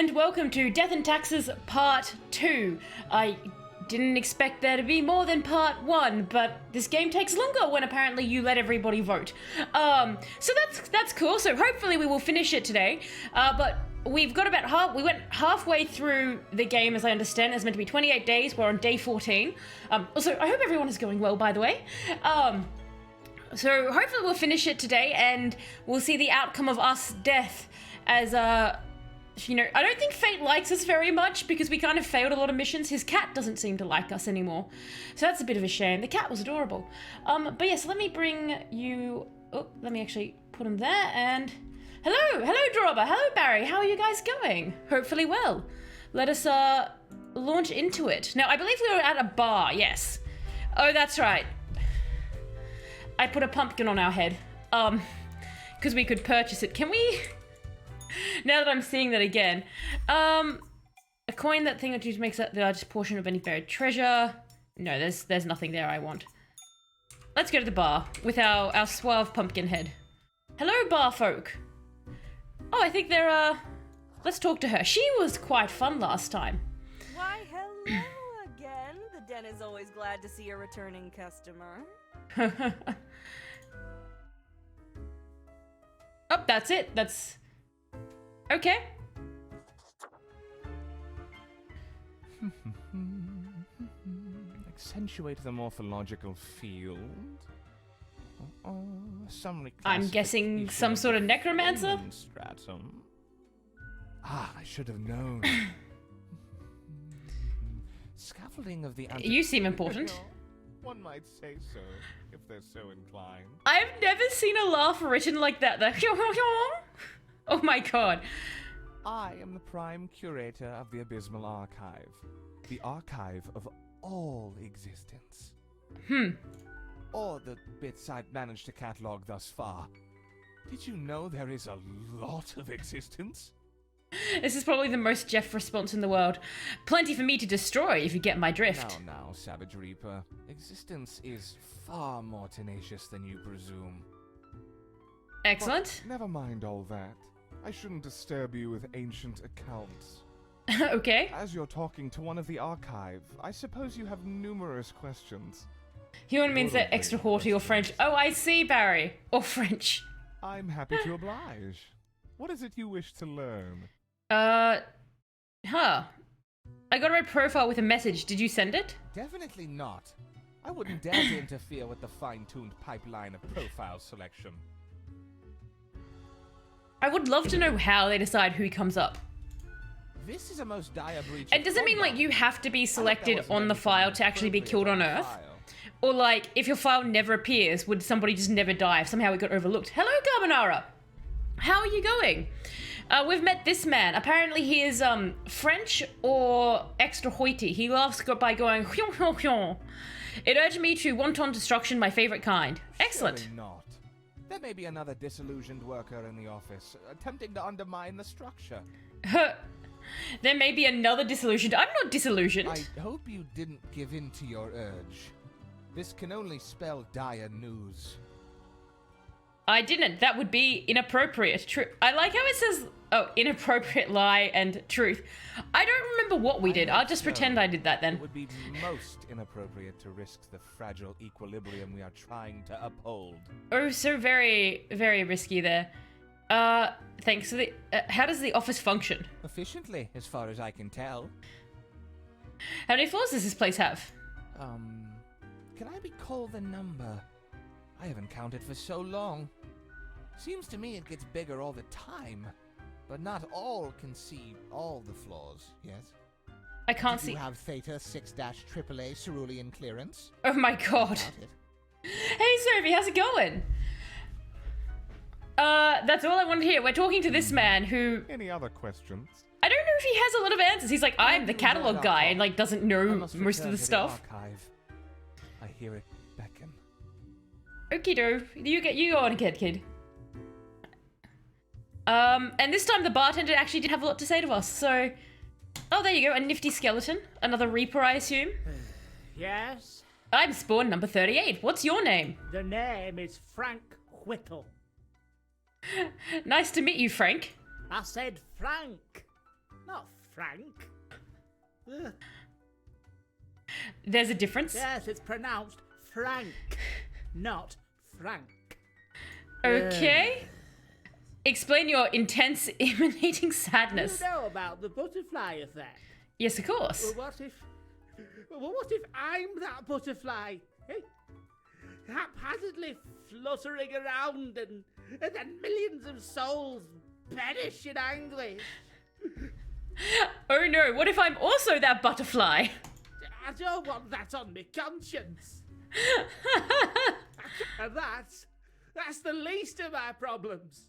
and welcome to Death and Taxes Part 2. I didn't expect there to be more than Part 1, but this game takes longer when apparently you let everybody vote. So that's cool, so hopefully we will finish it today. But we've got about we went halfway through the game, as I understand. It's meant to be 28 days, we're on day 14. Also, I hope everyone is going well, by the way. So hopefully we'll finish it today, and we'll see the outcome of us death as, you know, I don't think Fate likes us very much because we kind of failed a lot of missions. His cat doesn't seem to like us anymore. So that's a bit of a shame. The cat was adorable. But yes, let me bring you... Oh, let me actually put him there, and... Hello Droba, hello Barry, how are you guys going? Hopefully well. Let us, launch into it. Now, I believe we were at a bar, yes. Oh, that's right. I put a pumpkin on our head, because we could purchase it. Can we... Now that I'm seeing that again. A coin, that thing that just makes up the largest portion of any buried treasure. No, there's nothing there I want. Let's go to the bar with our suave pumpkin head. Hello, bar folk. Oh, I think they're, let's talk to her. She was quite fun last time. Why, hello again. The den is always glad to see a returning customer. Oh, that's it. That's... Okay. Accentuate the morphological field. Some I'm guessing some sort of necromancer? Stratum. Ah, I should have known. Scaffolding of the... You seem important. One might say so, if they're so inclined. I've never seen a laugh written like that. Oh my god. I am the prime curator of the Abysmal Archive. The archive of all existence. Or the bits I've managed to catalog thus far. Did you know there is a lot of existence? This is probably the most Jeff response in the world. Plenty for me to destroy, if you get my drift. Now, Savage Reaper. Existence is far more tenacious than you presume. Excellent. But never mind all that. I shouldn't disturb you with ancient accounts. Okay. As you're talking to one of the archive, I suppose you have numerous questions. Human means they're extra haughty or French. Oh, I see, Barry. Or French. I'm happy to oblige. What is it you wish to learn? I got a red profile with a message. Did you send it? Definitely not. I wouldn't dare to interfere with the fine-tuned pipeline of profile selection. I would love to know how they decide who comes up. This is a most dire breach. And does it mean like you have to be selected on the file to actually be killed on Earth? Or like, if your file never appears, would somebody just never die if somehow it got overlooked? Hello, Carbonara! How are you going? We've met this man. Apparently he is French or extra hoity. He laughs by going "Hyong, hyong, hyong." It urged me to wanton destruction, my favorite kind. Excellent. Surely not. There may be another disillusioned worker in the office, attempting to undermine the structure. There may be another disillusioned. I'm not disillusioned. I hope you didn't give in to your urge. This can only spell dire news. I didn't. That would be inappropriate. I like how it says, oh, inappropriate lie and truth. I don't remember what we did. I'll just pretend I did that then. It would be most inappropriate to risk the fragile equilibrium we are trying to uphold. Oh, so very, very risky there. Thanks. So how does the office function? Efficiently, as far as I can tell. How many floors does this place have? Can I recall the number? I haven't counted for so long. Seems to me it gets bigger all the time. But not all can see all the floors, yes? I can't see. You have Theta 6-AAA Cerulean clearance? Oh my god. Hey Sophie, how's it going? That's all I wanted to hear. We're talking to this man who... Any other questions? I don't know if he has a lot of answers. He's like, I'm the catalog guy, and like doesn't know most of the stuff. I hear it beckon. Okie do. You go on ahead, kid. And this time the bartender actually did have a lot to say to us, so... Oh, there you go, a nifty skeleton. Another Reaper, I assume. Yes? I'm Spawn number 38. What's your name? The name is Frank Whittle. Nice to meet you, Frank. I said Frank. not Frank. Ugh. There's a difference? Yes, it's pronounced Frank, not Frank. Okay. Explain your intense, emanating sadness. You know about the butterfly effect. Yes, of course. Well, what if I'm that butterfly? Eh? Haphazardly fluttering around and then millions of souls perish in anguish. Oh no, what if I'm also that butterfly? I don't want that on my conscience. And that's the least of my problems.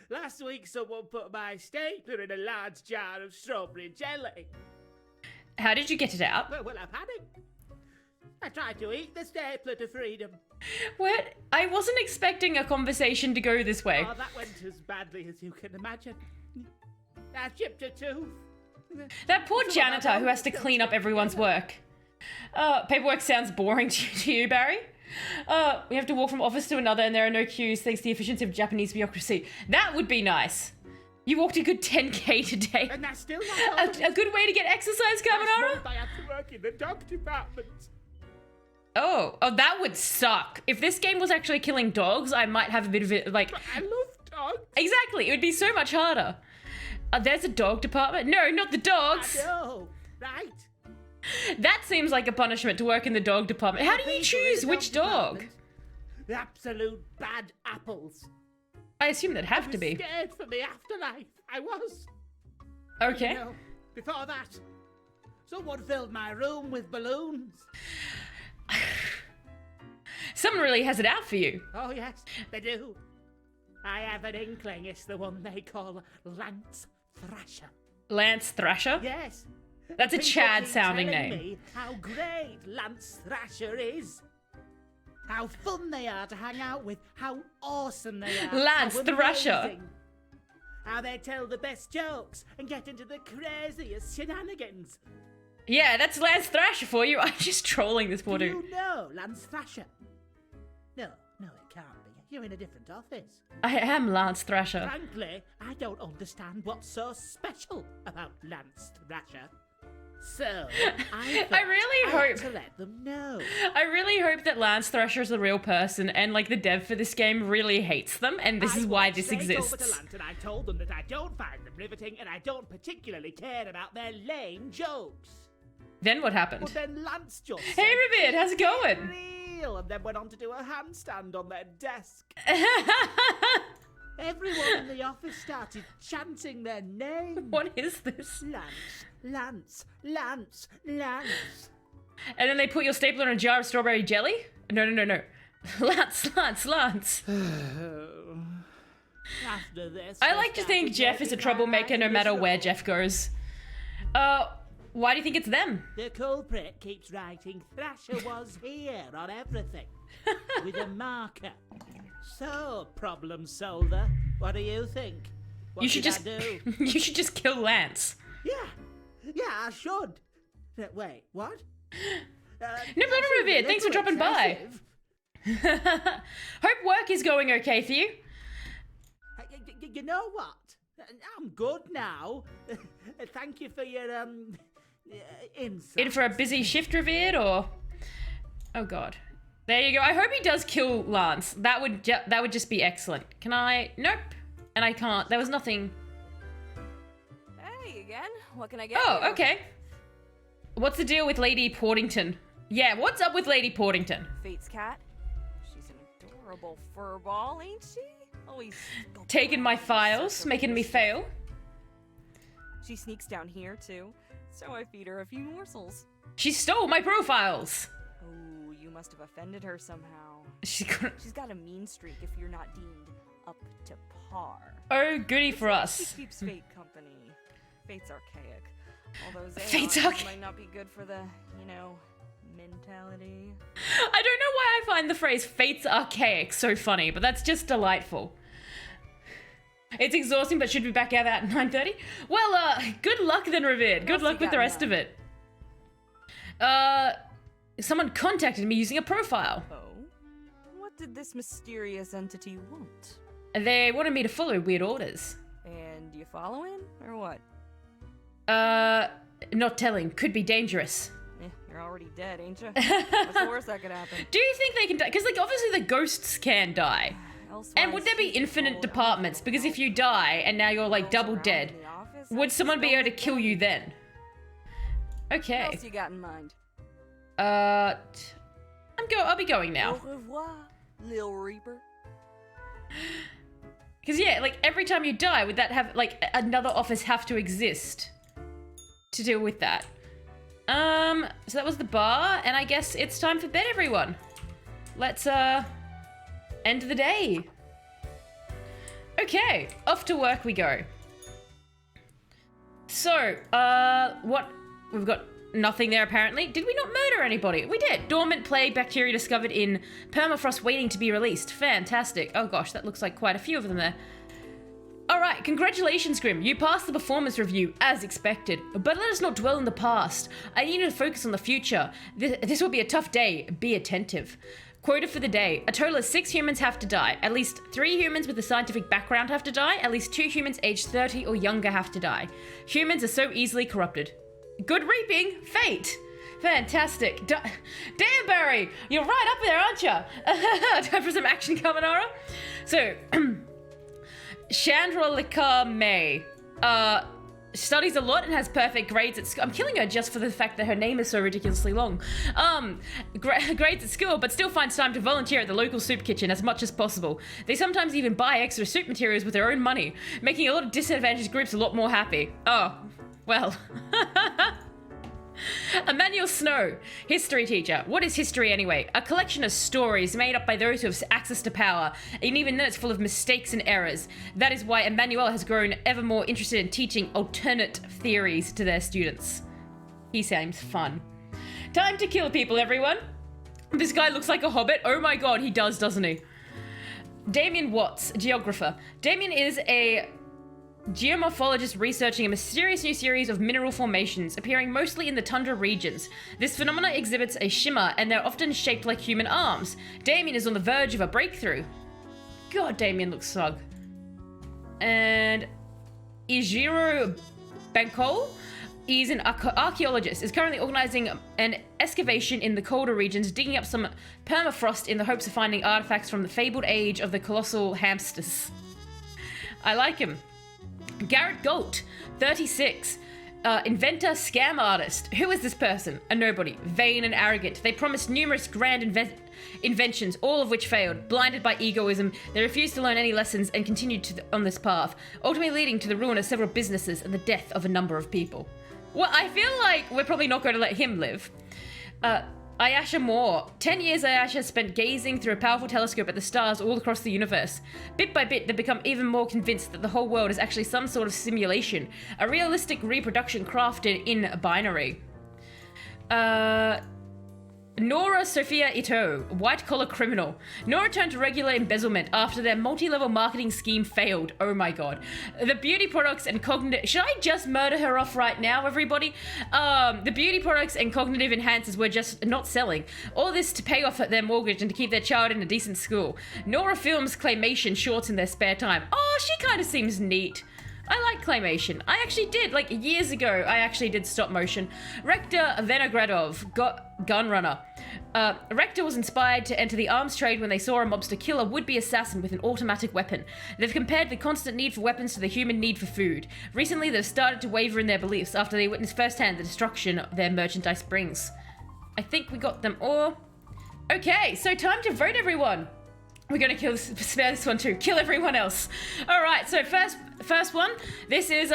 Last week someone put my stapler in a large jar of strawberry jelly. How did you get it out? Well, I panicked. I tried to eat the stapler to freedom. What? I wasn't expecting a conversation to go this way. Oh, that went as badly as you can imagine. I chipped a tooth. That poor janitor who has to clean up everyone's work. Paperwork sounds boring to you, Barry. We have to walk from office to another and there are no queues thanks to the efficiency of Japanese bureaucracy. That would be nice. You walked a good 10k today. And that's still not A good way to get exercise, Carbonara? I had to work in the dog department. Oh, that would suck. If this game was actually killing dogs, I might have a bit of it, like... But I love dogs. Exactly, it would be so much harder. There's a dog department? No, not the dogs. I know, right? That seems like a punishment to work in the dog department. How do you choose which dog? The absolute bad apples. I assume they'd have to be. Scared for the afterlife. I was. Okay. You know, before that, someone filled my room with balloons. Someone really has it out for you. Oh yes, they do. I have an inkling it's the one they call Lance Thrasher. Lance Thrasher? Yes. That's a People Chad keep sounding telling name. me how great Lance Thrasher is. How fun they are to hang out with. How awesome they are. Lance how Thrasher. amazing. How they tell the best jokes and get into the craziest shenanigans. Yeah, that's Lance Thrasher for you. I'm just trolling this poor Do dude. you know Lance Thrasher? No, it can't be. You're in a different office. I am Lance Thrasher. Frankly, I don't understand what's so special about Lance Thrasher. So, I really ought hope- to let them know. I really hope that Lance Thrasher is a real person and like the dev for this game really hates them and this is why this Over to exists. Lance and I told them that I don't find them riveting and I don't particularly care about their lame jokes. Then what happened? But then Lance just Hey said, Rivid, how's it going? real, and then went on to do a handstand on their desk. Everyone in the office started chanting their name. What is this? Lance. And then they put your stapler in a jar of strawberry jelly? No. Lance. After this, I they like to think started Jeff is a making troublemaker no my matter where show. Jeff goes. Why do you think it's them? The culprit keeps writing Thrasher was here on everything with a marker. So, problem solver, what do you think? What You should did just I do? you should just kill Lance. Yeah, I should. Wait, what? No, Rivid, thanks for dropping by. Hope work is going okay for you. You know what? I'm good now. Thank you for your insight. In for a busy shift, Rivid, or? Oh God. There you go. I hope he does kill Lance. That would just be excellent. Can I? Nope. And I can't. There was nothing. Hey again. What can I get? Oh, you? okay. What's the deal with Lady Portington? Yeah, what's up with Lady Portington? Fate's cat. She's an adorable furball, ain't she? Always Taking my files, making me fail. She sneaks down here too, so I feed her a few morsels. She stole my profiles. Oh, you must have offended her somehow. She's got a mean streak if you're not deemed up to par. Oh, goody for She us. keeps Fate company. Fate's archaic. Although Fate's Xeons might not be good for the, mentality. I don't know why I find the phrase "fate's archaic" so funny, but that's just delightful. It's exhausting, but should be back out at 9:30. Well, good luck then, Rivid. Good else luck you with got the rest of now? it. Someone contacted me using a profile. Oh? What did this mysterious entity want? They wanted me to follow weird orders. And you following, or what? Not telling. Could be dangerous. You're already dead, ain't you? What's the worst that could happen? Do you think they can die? Because, like, obviously the ghosts can die. And would there be infinite departments? Because if you die and now you're, like, double dead, would someone be able to kill you then? Okay. What else you got in mind? I'll be going now. Au revoir, Lil Reaper. Because, yeah, like, every time you die, would that have, like, another office have to exist to deal with that? So that was the bar, and I guess it's time for bed, everyone. Let's, end the day. Okay, off to work we go. So, what? We've got nothing there, apparently. Did we not murder anybody? We did. Dormant plague bacteria discovered in permafrost waiting to be released. Fantastic. Oh gosh, that looks like quite a few of them there. Alright, congratulations, Grim. You passed the performance review, as expected. But let us not dwell in the past. I need you to focus on the future. This will be a tough day. Be attentive. Quota for the day. A total of 6 humans have to die. At least 3 humans with a scientific background have to die. At least 2 humans aged 30 or younger have to die. Humans are so easily corrupted. Good reaping. Fate. Fantastic. Damn, Barry. You're right up there, aren't you? Time for some action, carbonara. So... Chandra May studies a lot and has perfect grades at school. I'm killing her just for the fact that her name is so ridiculously long. Grades at school, but still finds time to volunteer at the local soup kitchen as much as possible. They sometimes even buy extra soup materials with their own money, making a lot of disadvantaged groups a lot more happy. Oh, well. Emmanuel Snow, history teacher. What is history anyway? A collection of stories made up by those who have access to power, and even then it's full of mistakes and errors. That is why Emmanuel has grown ever more interested in teaching alternate theories to their students. He seems fun. Time to kill people, everyone. This guy looks like a hobbit. Oh my god, he does, doesn't he? Damien Watts, geographer. Damien is a geomorphologist researching a mysterious new series of mineral formations appearing mostly in the tundra regions. This phenomena exhibits a shimmer and they're often shaped like human arms. Damien is on the verge of a breakthrough. God, Damien looks smug. And Ijiro Bankol is an archaeologist, is currently organizing an excavation in the colder regions, digging up some permafrost in the hopes of finding artifacts from the fabled age of the colossal hamsters. I like him. Garrett Galt, 36, inventor, scam artist. Who is this person? A nobody, vain and arrogant. They promised numerous grand inventions, all of which failed. Blinded by egoism, they refused to learn any lessons and continued on this path, ultimately leading to the ruin of several businesses and the death of a number of people. Well, I feel like we're probably not going to let him live. Ayasha Moore. 10 years Ayasha spent gazing through a powerful telescope at the stars all across the universe. Bit by bit, they become even more convinced that the whole world is actually some sort of simulation, a realistic reproduction crafted in binary. Nora Sophia Ito, white-collar criminal. Nora turned to regular embezzlement after their multi-level marketing scheme failed. Oh my god. The beauty products and cognitive... Should I just murder her off right now, everybody? The beauty products and cognitive enhancers were just not selling. All this to pay off their mortgage and to keep their child in a decent school. Nora films claymation shorts in their spare time. Oh, she kind of seems neat. I like claymation. I actually did, like years ago, I actually did stop motion. Rektor Vinogradov, gunrunner. Rektor was inspired to enter the arms trade when they saw a mobster kill a would-be assassin with an automatic weapon. They've compared the constant need for weapons to the human need for food. Recently, they've started to waver in their beliefs after they witnessed firsthand the destruction their merchandise brings. I think we got them all. Okay, so time to vote, everyone. We're gonna spare this one too. Kill everyone else. All right. So first one. This is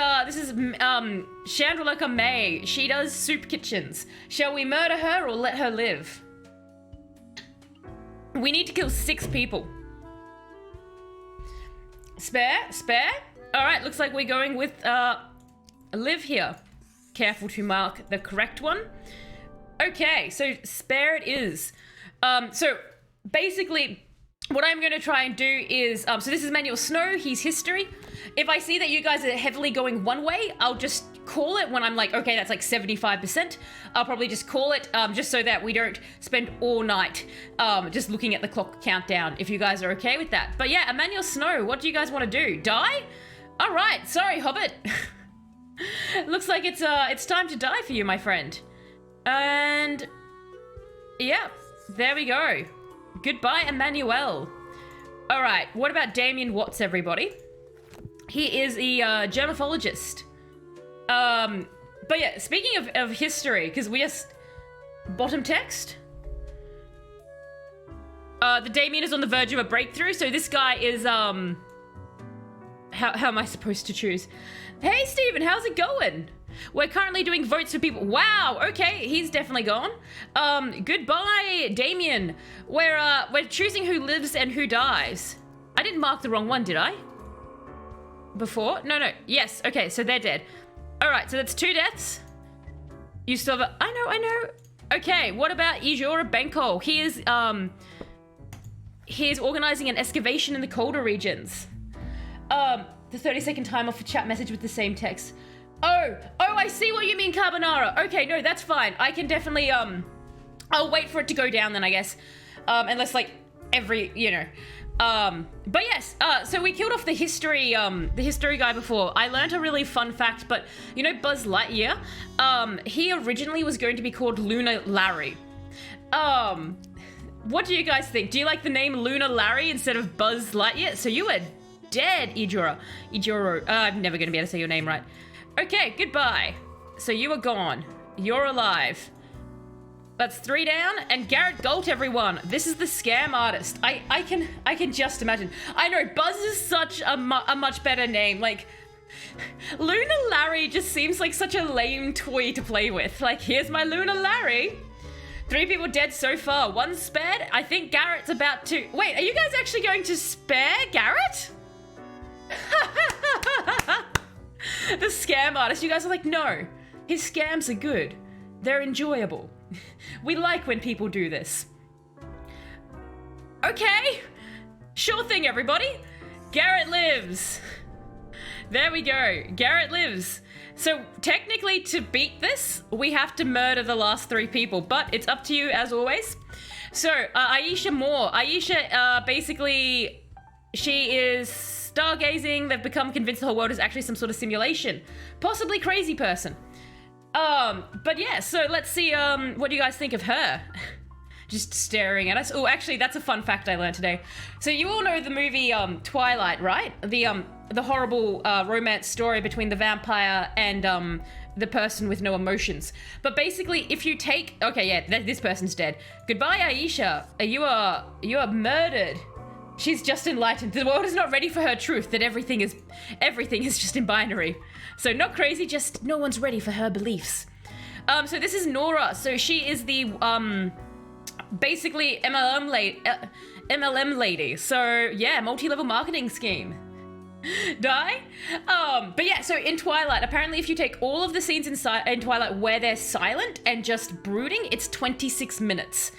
Chandra May. She does soup kitchens. Shall we murder her or let her live? We need to kill 6 people. Spare. All right. Looks like we're going with live here. Careful to mark the correct one. Okay. So spare it is. So basically. What I'm going to try and do is, so this is Manuel Snow, he's history. If I see that you guys are heavily going one way, I'll just call it when I'm like, okay, that's like 75%. I'll probably just call it, just so that we don't spend all night just looking at the clock countdown, if you guys are okay with that. But yeah, Emmanuel Snow, what do you guys want to do? Die? All right, sorry, Hobbit. Looks like it's time to die for you, my friend. And yeah, there we go. Goodbye, Emmanuel. All right, what about Damien Watts, everybody? He is a germaphologist. But yeah, speaking of history, because we just bottom text. The Damien is on the verge of a breakthrough, so this guy is how am I supposed to choose? Hey Stephen, how's it going? We're currently doing votes for people. Wow, okay, he's definitely gone. Goodbye, Damien. We're choosing who lives and who dies. I didn't mark the wrong one, did I? Before? No. Yes, okay, so they're dead. Alright, so that's 2 deaths. You still have a... I know. Okay, what about Yohora Benko? He is organizing an excavation in the colder regions. The 30-second timer for chat message with the same text. Oh, I see what you mean, Carbonara. Okay, no, that's fine. I can definitely, I'll wait for it to go down then, I guess. Unless, like, every, you know. But yes, so we killed off the history guy before. I learned a really fun fact, but, you know Buzz Lightyear? He originally was going to be called Lunar Larry. What do you guys think? Do you like the name Lunar Larry instead of Buzz Lightyear? So you were dead, Ijoro. I'm never going to be able to say your name right. Okay, goodbye. So you are gone. You're alive. That's 3 down, and Garrett Galt, everyone. This is the scam artist. I can just imagine. I know, Buzz is such a much better name. Like, Lunar Larry just seems like such a lame toy to play with. Like, here's my Lunar Larry. 3 people dead so far. 1 spared. I think Garrett's about to... Wait, are you guys actually going to spare Garrett? The scam artist. You guys are like, no. His scams are good. They're enjoyable. We like when people do this. Okay. Sure thing, everybody. Garrett lives. There we go. Garrett lives. So technically, to beat this, we have to murder the last 3 people, but it's up to you as always. So, Aisha Moore. Aisha, basically, she is stargazing. They've become convinced the whole world is actually some sort of simulation. Possibly crazy person. But yeah, so let's see, what do you guys think of her? Just staring at us. Oh, actually, that's a fun fact I learned today. So you all know the movie, Twilight, right? The horrible, romance story between the vampire and, the person with no emotions. But basically, if you take... Okay, yeah, this person's dead. Goodbye, Aisha. You are murdered. She's just enlightened. The world is not ready for her truth that everything is just in binary. So not crazy, just no one's ready for her beliefs. So this is Nora. So she is the, basically MLM lady. So yeah, multi-level marketing scheme. Die? But yeah, so in Twilight, apparently if you take all of the scenes in Twilight where they're silent and just brooding, it's 26 minutes.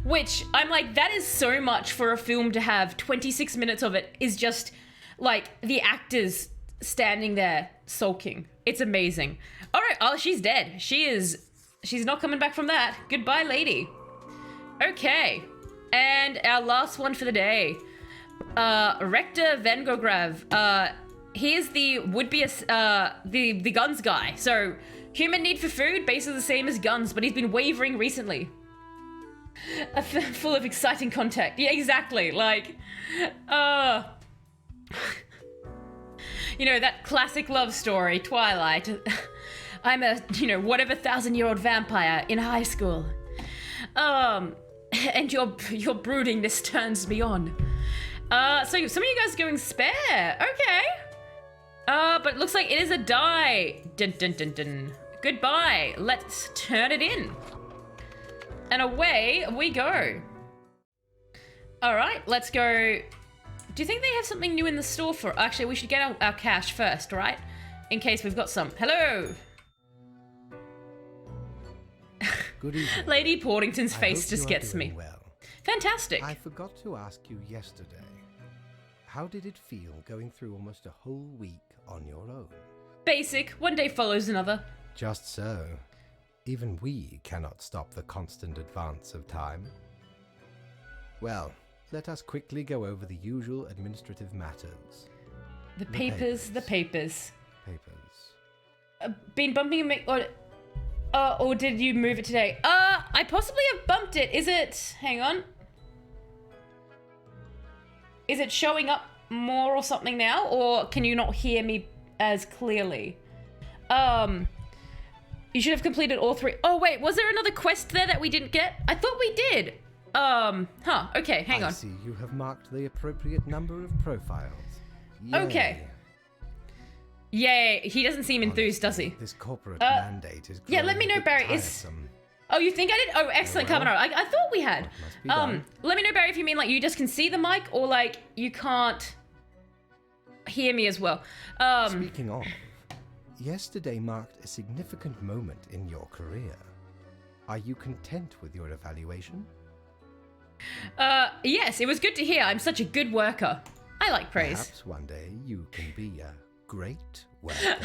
Which, I'm like, that is so much for a film to have. 26 minutes of it is just, like, the actors standing there sulking. It's amazing. All right, oh, she's dead. She's not coming back from that. Goodbye, lady. Okay, and our last one for the day. Rector Vengograv. He is the would-be, the guns guy. So, human need for food, basically the same as guns, but he's been wavering recently. Full of exciting contact. Yeah, exactly. Like, you know, that classic love story, Twilight. I'm a, you know, whatever 1,000-year-old vampire in high school. And your broodingness turns me on. So some of you guys are going spare. Okay. But it looks like it is a die. Dun dun dun dun. Goodbye. Let's turn it in. And away we go. All right, let's go. Do you think they have something new in the store for... Actually, we should get our cash first, right? In case we've got some. Hello. Good evening. Lady Portington's face just gets me. Well. Fantastic. I forgot to ask you yesterday. How did it feel going through almost a whole week on your own? Basic. One day follows another. Just so. Even we cannot stop the constant advance of time. Well, let us quickly go over the usual administrative matters. The papers. Papers. been bumping me, or did you move it today? I possibly have bumped it. Is it? Hang on. Is it showing up more or something now, or can you not hear me as clearly? You should have completed all 3. Oh wait, was there another quest there that we didn't get? I thought we did. Okay, hang on. I see you have marked the appropriate number of profiles. Yay. Okay. Yay, he doesn't seem enthused, does he? This corporate mandate is Yeah, let me know, Barry. Oh, you think I did? Oh, excellent, Well, Carbonaro. I thought we had. must be done. Let me know, Barry, if you mean like you just can see the mic, or like you can't hear me as well. Speaking of, yesterday marked a significant moment in your career. Are you content with your evaluation? Yes, it was good to hear. I'm such a good worker. I like praise. Perhaps one day you can be a great worker.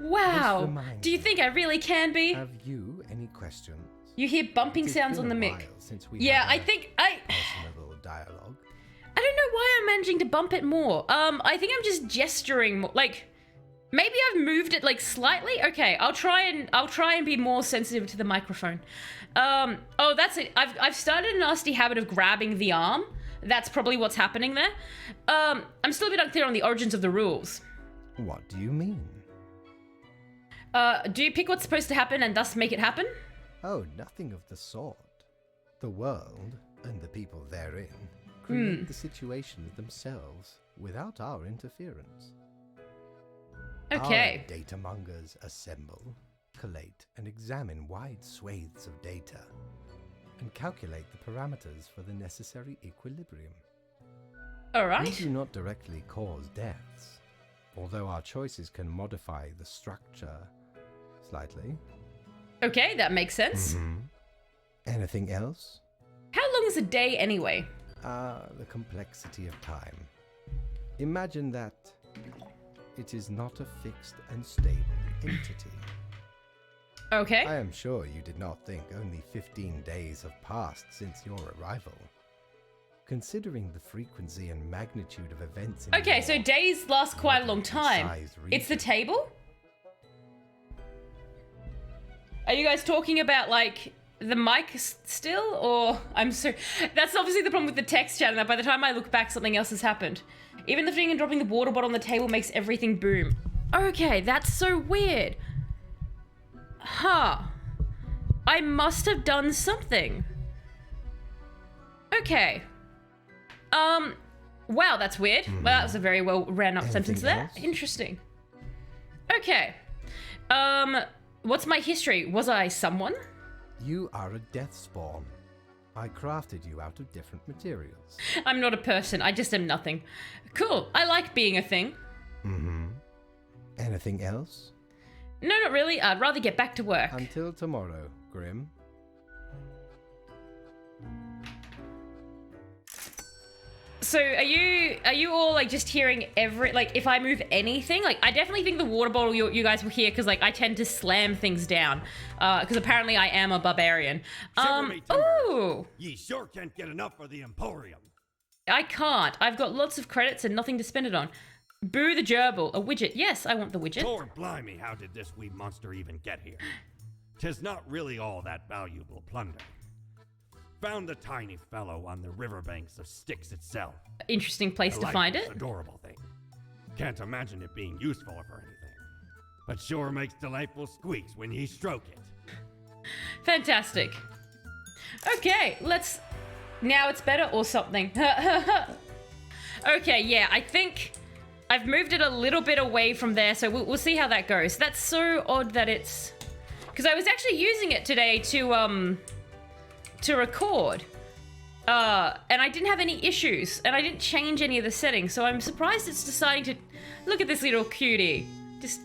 Wow. This reminds Do you me. think I really can be? Have you any questions? You hear bumping It's sounds been on the a mic. while since we Yeah, had I a think personal dialogue. I don't know why I'm managing to bump it more. I think I'm just gesturing more. Like, maybe I've moved it like slightly. Okay, I'll try and be more sensitive to the microphone. Oh, that's it. I've started a nasty habit of grabbing the arm. That's probably what's happening there. I'm still a bit unclear on the origins of the rules. What do you mean? Do you pick what's supposed to happen and thus make it happen? Oh, nothing of the sort. The world, and the people therein, create the situations themselves without our interference. Okay. Our data mongers assemble, collate, and examine wide swathes of data, and calculate the parameters for the necessary equilibrium. All We right. do not directly cause deaths, although our choices can modify the structure slightly. Okay, that makes sense. Anything else? How long is a day anyway? The complexity of time. Imagine that it is not a fixed and stable entity. Okay. I am sure you did not think only 15 days have passed since your arrival. Considering the frequency and magnitude of events in Okay, your so days last quite a long time. concise It's the region. table? Are you guys talking about like the mic still, or that's obviously the problem with the text chat, and that by the time I look back something else has happened. Even lifting and dropping the water bottle on the table makes everything boom. Okay, that's so weird. Huh. I must have done something. Okay. Wow, that's weird. Well, that was a very well ran up sentence Anything there. else? Interesting. Okay. What's my history? Was I someone? You are a death spawn. I crafted you out of different materials. I'm not a person. I just am nothing. Cool. I like being a thing. Anything else? No, not really. I'd rather get back to work. Until tomorrow, Grim. So are you all like just hearing if I move anything? Like I definitely think the water bottle you guys will hear, because like I tend to slam things down. Because apparently I am a barbarian. Shiver me timbers. Ooh. Ye sure can't get enough of the Emporium. I can't. I've got lots of credits and nothing to spend it on. Boo the gerbil. A widget. Yes, I want the widget. Lord blimey, how did this wee monster even get here? 'Tis not really all that valuable plunder. Found the tiny fellow on the riverbanks of Styx itself. Interesting place to find it. Adorable thing. Can't imagine it being useful for anything. But sure makes delightful squeaks when ye stroke it. Fantastic. Okay, now it's better or something. Okay, yeah, I think I've moved it a little bit away from there, so we'll see how that goes. That's so odd that it's... Because I was actually using it today to record. And I didn't have any issues, and I didn't change any of the settings, so I'm surprised it's deciding to... Look at this little cutie. Just...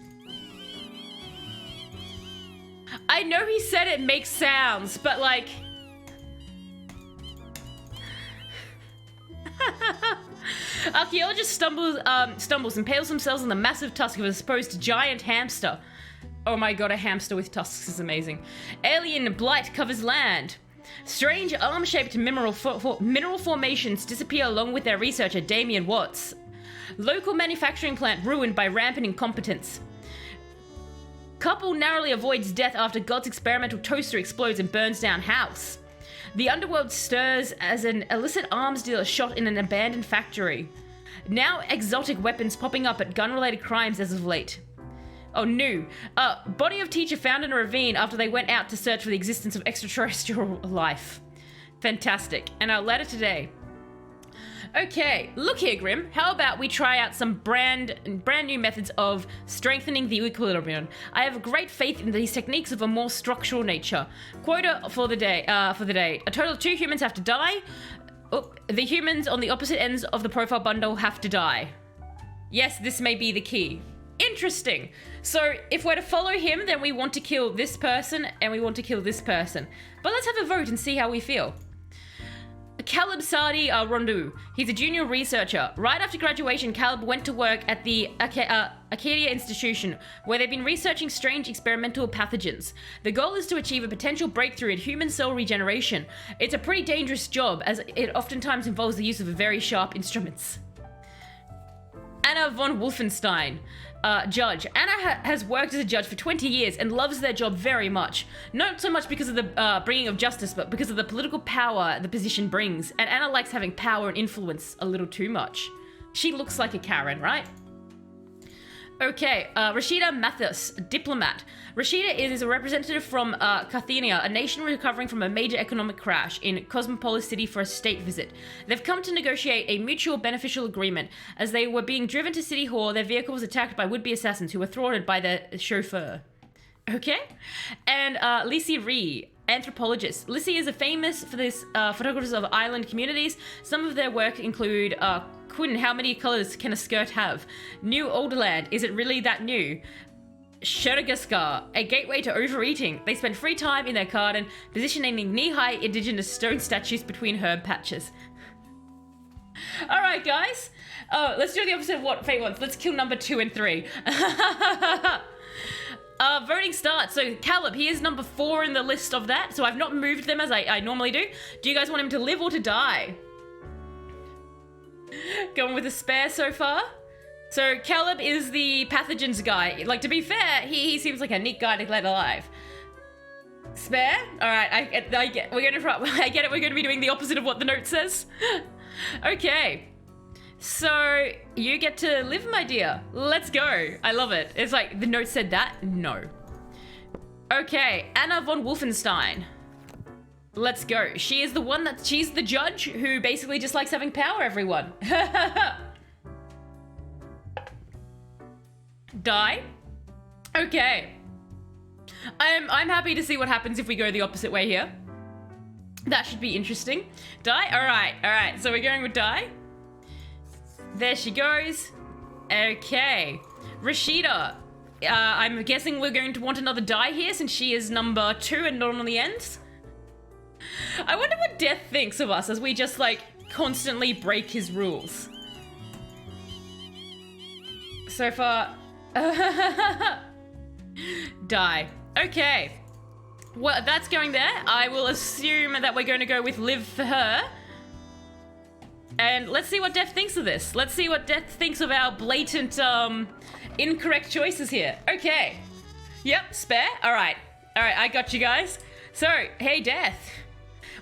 I know he said it makes sounds, but like... Archaeologist stumbles, impales themselves on the massive tusk of a supposed giant hamster. Oh my god, a hamster with tusks is amazing. Alien blight covers land. Strange arm-shaped mineral formations disappear along with their researcher, Damien Watts. Local manufacturing plant ruined by rampant incompetence. Couple narrowly avoids death after God's experimental toaster explodes and burns down house. The underworld stirs as an illicit arms dealer shot in an abandoned factory. Now exotic weapons popping up at gun-related crimes as of late. Oh, new. Body of teacher found in a ravine after they went out to search for the existence of extraterrestrial life. Fantastic. And our letter today. Okay, look here, Grim. How about we try out some brand new methods of strengthening the equilibrium? I have great faith in these techniques of a more structural nature. Quota for the day. A total of 2 humans have to die. Oh, the humans on the opposite ends of the profile bundle have to die. Yes, this may be the key. Interesting. So if we're to follow him, then we want to kill this person and we want to kill this person. But let's have a vote and see how we feel. Caleb Sardi Rondu. He's a junior researcher. Right after graduation, Caleb went to work at the Acadia Institution, where they've been researching strange experimental pathogens. The goal is to achieve a potential breakthrough in human cell regeneration. It's a pretty dangerous job, as it oftentimes involves the use of very sharp instruments. Anna von Wolfenstein. Judge. Anna has worked as a judge for 20 years and loves their job very much. Not so much because of the bringing of justice, but because of the political power the position brings. And Anna likes having power and influence a little too much. She looks like a Karen, right? Okay, Rashida Mathis, diplomat. Rashida is a representative from Carthenia, a nation recovering from a major economic crash in Cosmopolis City for a state visit. They've come to negotiate a mutual beneficial agreement. As they were being driven to City Hall, their vehicle was attacked by would-be assassins who were thwarted by their chauffeur. Okay? And Lissy Ree, anthropologist. Lissy is famous for this photographers of island communities. Some of their work include Quinn, how many colors can a skirt have? New Olderland, is it really that new? Sheragaskar, a gateway to overeating. They spend free time in their garden, positioning knee-high indigenous stone statues between herb patches. Alright, guys. Let's do the opposite of what Fate wants. Let's kill number 2 and 3. Voting starts. So Caleb, he is number 4 in the list of that. So I've not moved them as I normally do. Do you guys want him to live or to die? Going with a spare so far. So Caleb is the pathogens guy. Like, to be fair, he seems like a neat guy to let alive. Spare? All right, I get it. We're gonna be doing the opposite of what the note says. Okay. So you get to live, my dear. Let's go. I love it. It's like the note said that. No. Okay, Anna von Wolfenstein. Let's go. She is the one she's the judge who basically just likes having power, everyone. Die? Okay. I'm happy to see what happens if we go the opposite way here. That should be interesting. Die? Alright. So we're going with die. There she goes. Okay. Rashida. I'm guessing we're going to want another die here since she is number 2 and not on the ends. I wonder what Death thinks of us as we just, like, constantly break his rules. So far... Die. Okay. Well, that's going there. I will assume that we're going to go with live for her. And let's see what Death thinks of this. Let's see what Death thinks of our blatant, incorrect choices here. Okay. Yep, spare. Alright, I got you guys. So, hey, Death.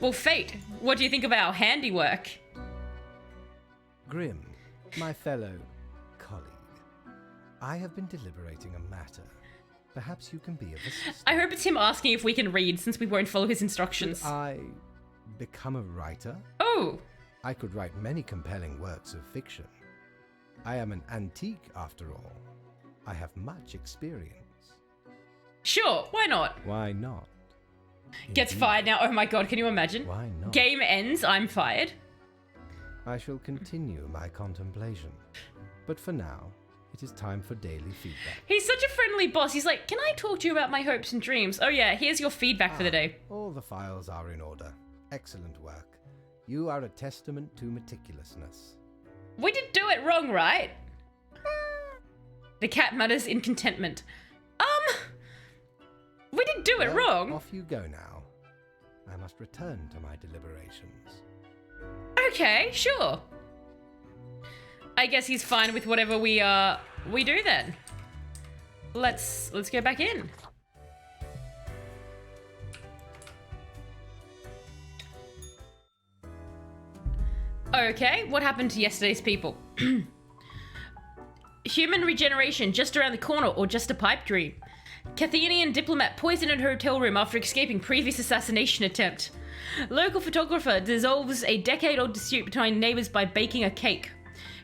Well, Fate, what do you think of our handiwork? Grim, my fellow colleague, I have been deliberating a matter. Perhaps you can be of assistance. I hope it's him asking if we can read, since we won't follow his instructions. Should I become a writer? Oh! I could write many compelling works of fiction. I am an antique, after all. I have much experience. Sure, why not? Why not? Gets Indeed. fired now. Oh my god, can you imagine? Why not? Game ends, I'm fired. I shall continue my contemplation. But for now, it is time for daily feedback. He's such a friendly boss. He's like, can I talk to you about my hopes and dreams? Oh yeah, here's your feedback for the day. All the files are in order. Excellent work. You are a testament to meticulousness. We didn't do it wrong, right? The cat mutters in contentment. We didn't do it Well, wrong. Off you go now. I must return to my deliberations. Okay, sure. I guess he's fine with whatever we do then. let's go back in. Okay, what happened to yesterday's people? Human regeneration just around the corner, or just a pipe dream? Cathenian diplomat poisoned in hotel room after escaping previous assassination attempt. Local photographer dissolves a decade-old dispute between neighbors by baking a cake.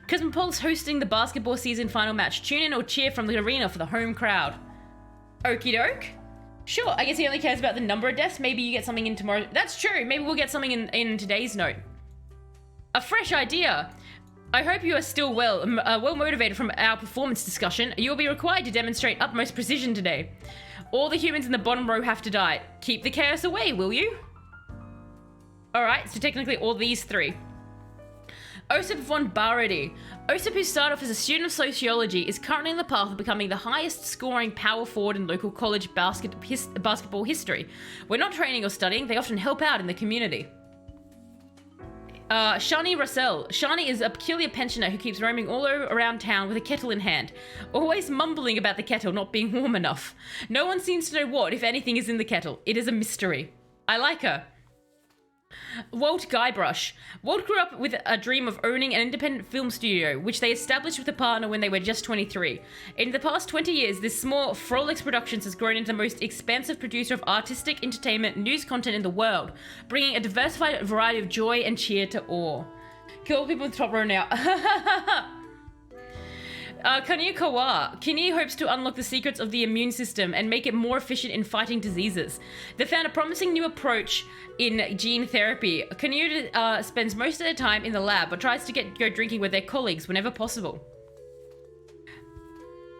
Cosmopolis hosting the basketball season final match. Tune in or cheer from the arena for the home crowd. Okie doke. Sure, I guess he only cares about the number of deaths. Maybe you get something in tomorrow. That's true. Maybe we'll get something in today's note. A fresh idea. I hope you are still well motivated from our performance discussion. You will be required to demonstrate utmost precision today. All the humans in the bottom row have to die. Keep the chaos away, will you? Alright, so technically all these three. Osip von Baradi. Osip, who started off as a student of sociology, is currently on the path of becoming the highest scoring power forward in local college basketball history. We're not training or studying, they often help out in the community. Shani Russell. Shani is a peculiar pensioner who keeps roaming all around town with a kettle in hand, always mumbling about the kettle not being warm enough. No one seems to know what, if anything, is in the kettle. It is a mystery. I like her. Walt Guybrush. Walt grew up with a dream of owning an independent film studio, which they established with a partner when they were just 23. In the past 20 years, this small Frolix Productions has grown into the most expansive producer of artistic, entertainment, news content in the world, bringing a diversified variety of joy and cheer to all. Kill people in the top row now. Kanyu Kawa. Kinyi hopes to unlock the secrets of the immune system and make it more efficient in fighting diseases. They found a promising new approach in gene therapy. Kanyu spends most of their time in the lab, but tries to go drinking with their colleagues whenever possible.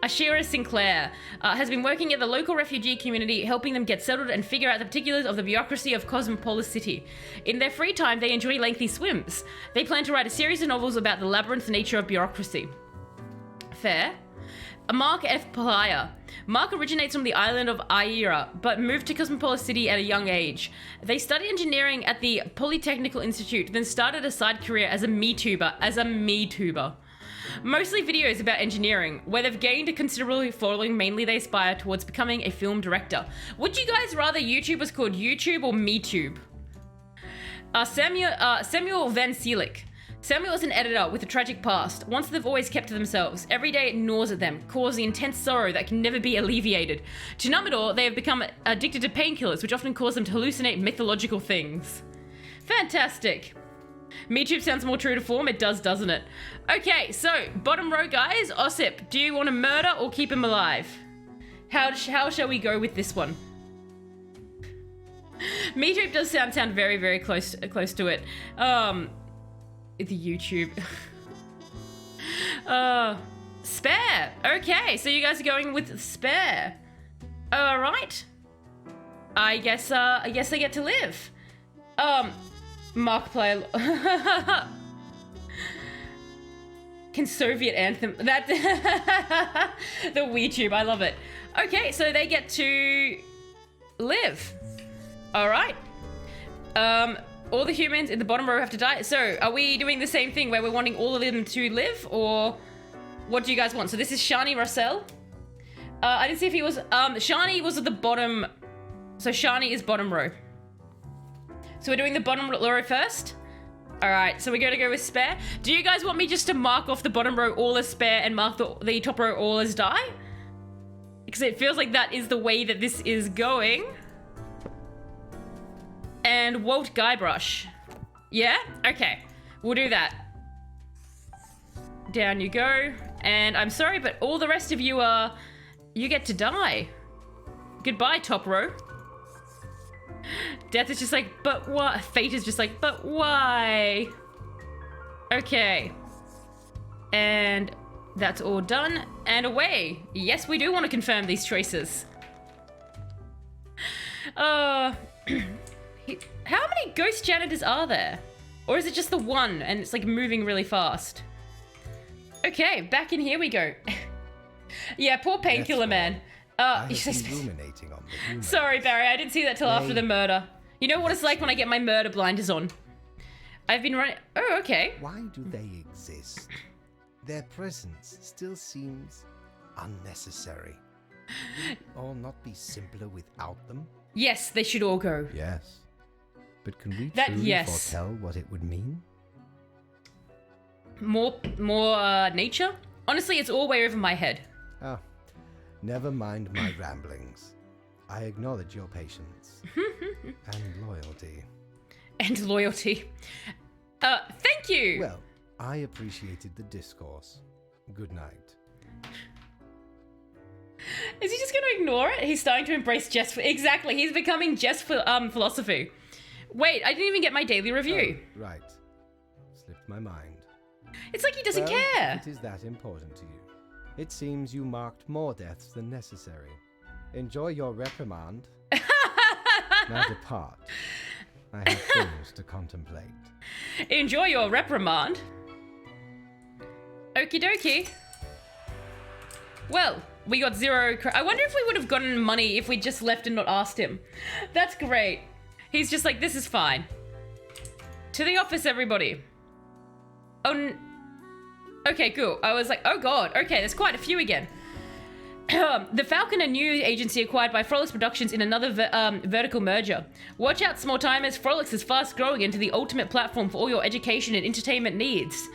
Ashira Sinclair has been working at the local refugee community, helping them get settled and figure out the particulars of the bureaucracy of Cosmopolis City. In their free time, they enjoy lengthy swims. They plan to write a series of novels about the labyrinth nature of bureaucracy. Fair. Mark F. Palaya. Mark originates from the island of Aira, but moved to Cosmopolis City at a young age. They studied engineering at the Polytechnical Institute, then started a side career as a MeTuber. Mostly videos about engineering, where they've gained a considerable following. Mainly they aspire towards becoming a film director. Would you guys rather YouTube was called YouTube or MeTube? Samuel Van Seelig. Samuel is an editor with a tragic past, one they've always kept to themselves. Every day it gnaws at them, causing intense sorrow that can never be alleviated. To numb it all, they have become addicted to painkillers, which often cause them to hallucinate mythological things. Fantastic. MeTube sounds more true to form. It does, doesn't it? Okay, so, bottom row guys. Osip, do you want to murder or keep him alive? How shall we go with this one? MeTube does sound very, very close to it. The YouTube. Spare. Okay, so you guys are going with spare. Alright. I guess I get to live. Markiplier. Can Soviet anthem that the WeTube, I love it. Okay, so they get to live. Alright. All the humans in the bottom row have to die. So, are we doing the same thing where we're wanting all of them to live? Or what do you guys want? So this is Shani Russell. I didn't see if he was... Shani was at the bottom... So Shani is bottom row. So we're doing the bottom row first? Alright, so we're going to go with spare. Do you guys want me just to mark off the bottom row all as spare and mark the top row all as die? Because it feels like that is the way that this is going. And Walt Guybrush. Yeah? Okay. We'll do that. Down you go. And I'm sorry, but all the rest of you are... You get to die. Goodbye, top row. Death is just like, but what? Fate is just like, but why? Okay. And that's all done. And away. Yes, we do want to confirm these choices. How many ghost janitors are there? Or is it just the one and it's like moving really fast? Okay, back in here we go. Yeah, poor painkiller man. Ruminating on the rumor. Sorry, Barry, I didn't see that till after the murder. You know what it's like when I get my murder blinders on. I've been running... Oh, okay. Why do they exist? Their presence still seems unnecessary. all not be simpler without them? Yes, they should all go. Yes. But can we That- truly yes. foretell what it would mean? More nature? Honestly, it's all way over my head. Ah, never mind my ramblings. I acknowledge your patience. And loyalty. And loyalty. Thank you! Well, I appreciated the discourse. Good night. Is he just going to ignore it? He's starting to embrace jest. Exactly, he's becoming jest for philosophy. Wait, I didn't even get my daily review. Oh, right. Slipped my mind. It's like he doesn't Well, care. if it is that important to you. It seems you marked more deaths than necessary. Enjoy your reprimand. Now depart. I have things to contemplate. Enjoy your reprimand. Okie dokie. Well, we got 0. I wonder if we would have gotten money if we just left and not asked him. That's great. He's just like, this is fine. To the office, everybody. Oh, okay, cool. I was like, oh god, okay, there's quite a few again. The Falcon, a new agency acquired by Frolix Productions in another vertical merger. Watch out, small timers. Frolix is fast growing into the ultimate platform for all your education and entertainment needs.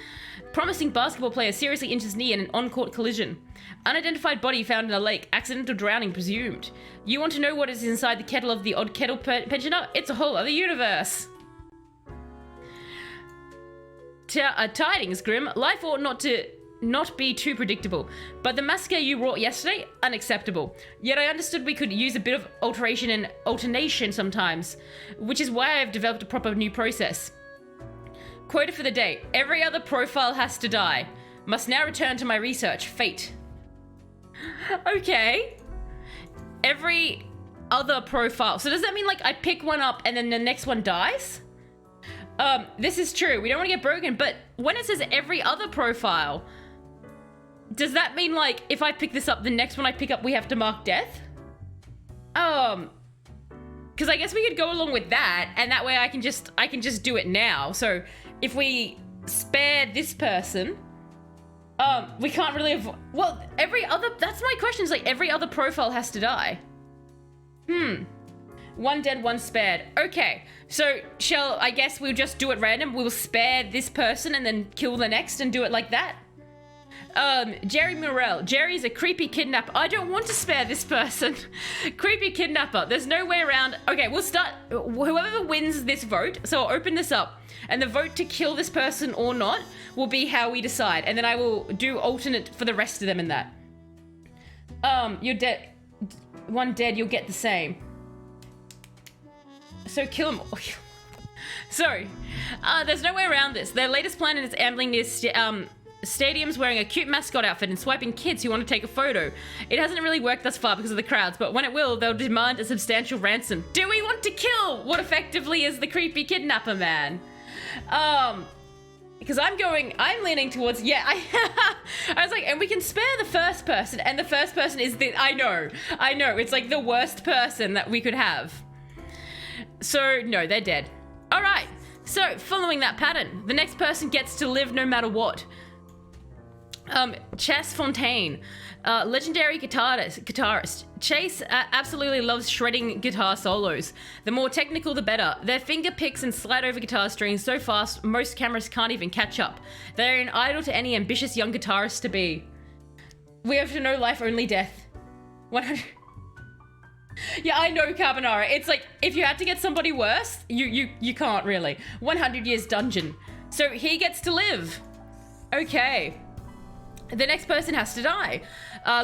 Promising basketball player seriously injures knee in an on-court collision. Unidentified body found in a lake. Accidental drowning presumed. You want to know what is inside the kettle of the odd kettle pensioner? It's a whole other universe. Tidings, Grim. Life ought not be too predictable, but the massacre you wrought yesterday, unacceptable. Yet I understood we could use a bit of alteration and alternation sometimes, which is why I've developed a proper new process. Quota for the day. Every other profile has to die. Must now return to my research. Fate. Okay. Every other profile. So does that mean like I pick one up and then the next one dies? This is true. We don't want to get broken, but when it says every other profile, does that mean like if I pick this up, the next one I pick up, we have to mark death? Because I guess we could go along with that, and that way I can just do it now. So if we spare this person, we can't really well, every other, that's my question, is like every other profile has to die. One dead, one spared. Okay, so I guess we'll just do it random. We'll spare this person and then kill the next and do it like that. Jerry Morel. Jerry's a creepy kidnapper. I don't want to spare this person. Creepy kidnapper. There's no way around. Okay, we'll start. Whoever wins this vote, so I'll open this up. And the vote to kill this person or not will be how we decide. And then I will do alternate for the rest of them in that. You're dead. One dead, you'll get the same. So kill them all. Sorry. There's no way around this. Their latest plan is ambling near stadiums wearing a cute mascot outfit and swiping kids who want to take a photo. It hasn't really worked thus far because of the crowds, but when it will, they'll demand a substantial ransom. Do we want to kill what effectively is the creepy kidnapper man? Because I'm leaning towards, yeah, I was like, and we can spare the first person, and the first person is I know, it's like the worst person that we could have. So, no, they're dead. All right, so following that pattern, the next person gets to live no matter what. Chess Fontaine, legendary guitarist. Chase absolutely loves shredding guitar solos. The more technical, the better. Their finger picks and slide over guitar strings so fast, most cameras can't even catch up. They're an idol to any ambitious young guitarist to be. We have to know life, only death. 100. Yeah, I know, Carbonara. It's like, if you had to get somebody worse, you can't really. 100 years dungeon. So he gets to live. Okay. The next person has to die.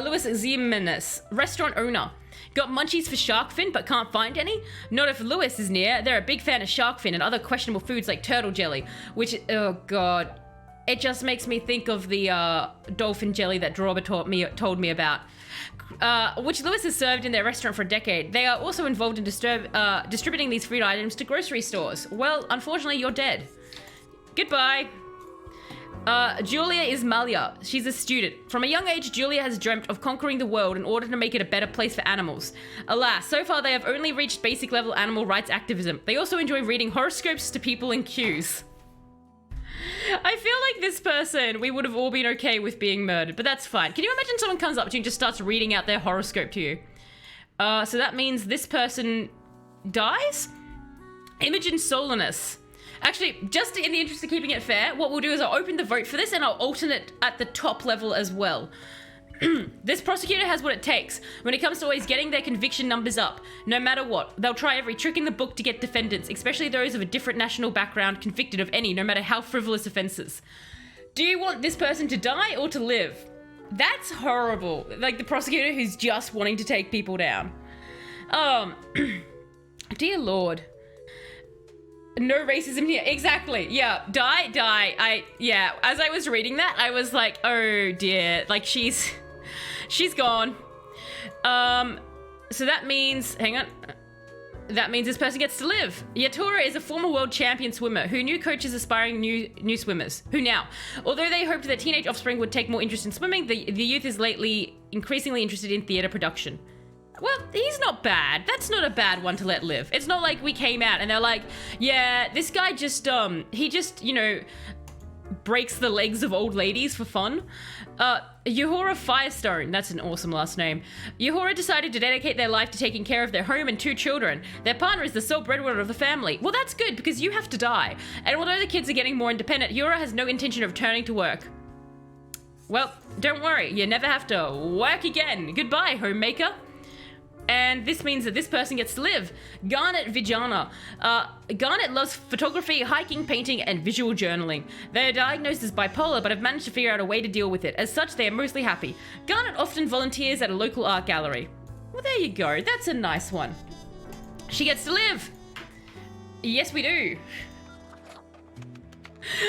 Louis Zimenez, restaurant owner. Got munchies for shark fin, but can't find any? Not if Louis is near. They're a big fan of shark fin and other questionable foods like turtle jelly, which, oh god. It just makes me think of the dolphin jelly that Droba told me about. Which Louis has served in their restaurant for a decade. They are also involved in distributing these food items to grocery stores. Well, unfortunately, you're dead. Goodbye. Julia Ismalia. She's a student. From a young age, Julia has dreamt of conquering the world in order to make it a better place for animals. Alas, so far they have only reached basic level animal rights activism. They also enjoy reading horoscopes to people in queues. I feel like this person, we would have all been okay with being murdered, but that's fine. Can you imagine someone comes up to you and just starts reading out their horoscope to you? So that means this person dies? Imogen Solanus. Actually, just in the interest of keeping it fair, what we'll do is I'll open the vote for this and I'll alternate at the top level as well. This prosecutor has what it takes when it comes to always getting their conviction numbers up. No matter what, they'll try every trick in the book to get defendants, especially those of a different national background, convicted of any, no matter how frivolous offences. Do you want this person to die or to live? That's horrible. Like the prosecutor who's just wanting to take people down. Dear Lord. No racism here. Exactly. Yeah. Die. Yeah. As I was reading that, I was like, oh dear. Like she's gone. So that means, hang on. That means this person gets to live. Yohora is a former world champion swimmer who knew coaches aspiring new swimmers. Who now? Although they hoped their teenage offspring would take more interest in swimming, the youth is lately increasingly interested in theatre production. Well, he's not bad. That's not a bad one to let live. It's not like we came out and they're like, yeah, this guy just, he just, you know, breaks the legs of old ladies for fun. Yohora Firestone, that's an awesome last name. Yohora decided to dedicate their life to taking care of their home and 2 children. Their partner is the sole breadwinner of the family. Well, that's good because you have to die. And although the kids are getting more independent, Yohora has no intention of returning to work. Well, don't worry, you never have to work again. Goodbye, homemaker. And this means that this person gets to live. Garnet Vijana. Garnet loves photography, hiking, painting, and visual journaling. They are diagnosed as bipolar, but have managed to figure out a way to deal with it. As such, they are mostly happy. Garnet often volunteers at a local art gallery. Well, there you go. That's a nice one. She gets to live. Yes, we do.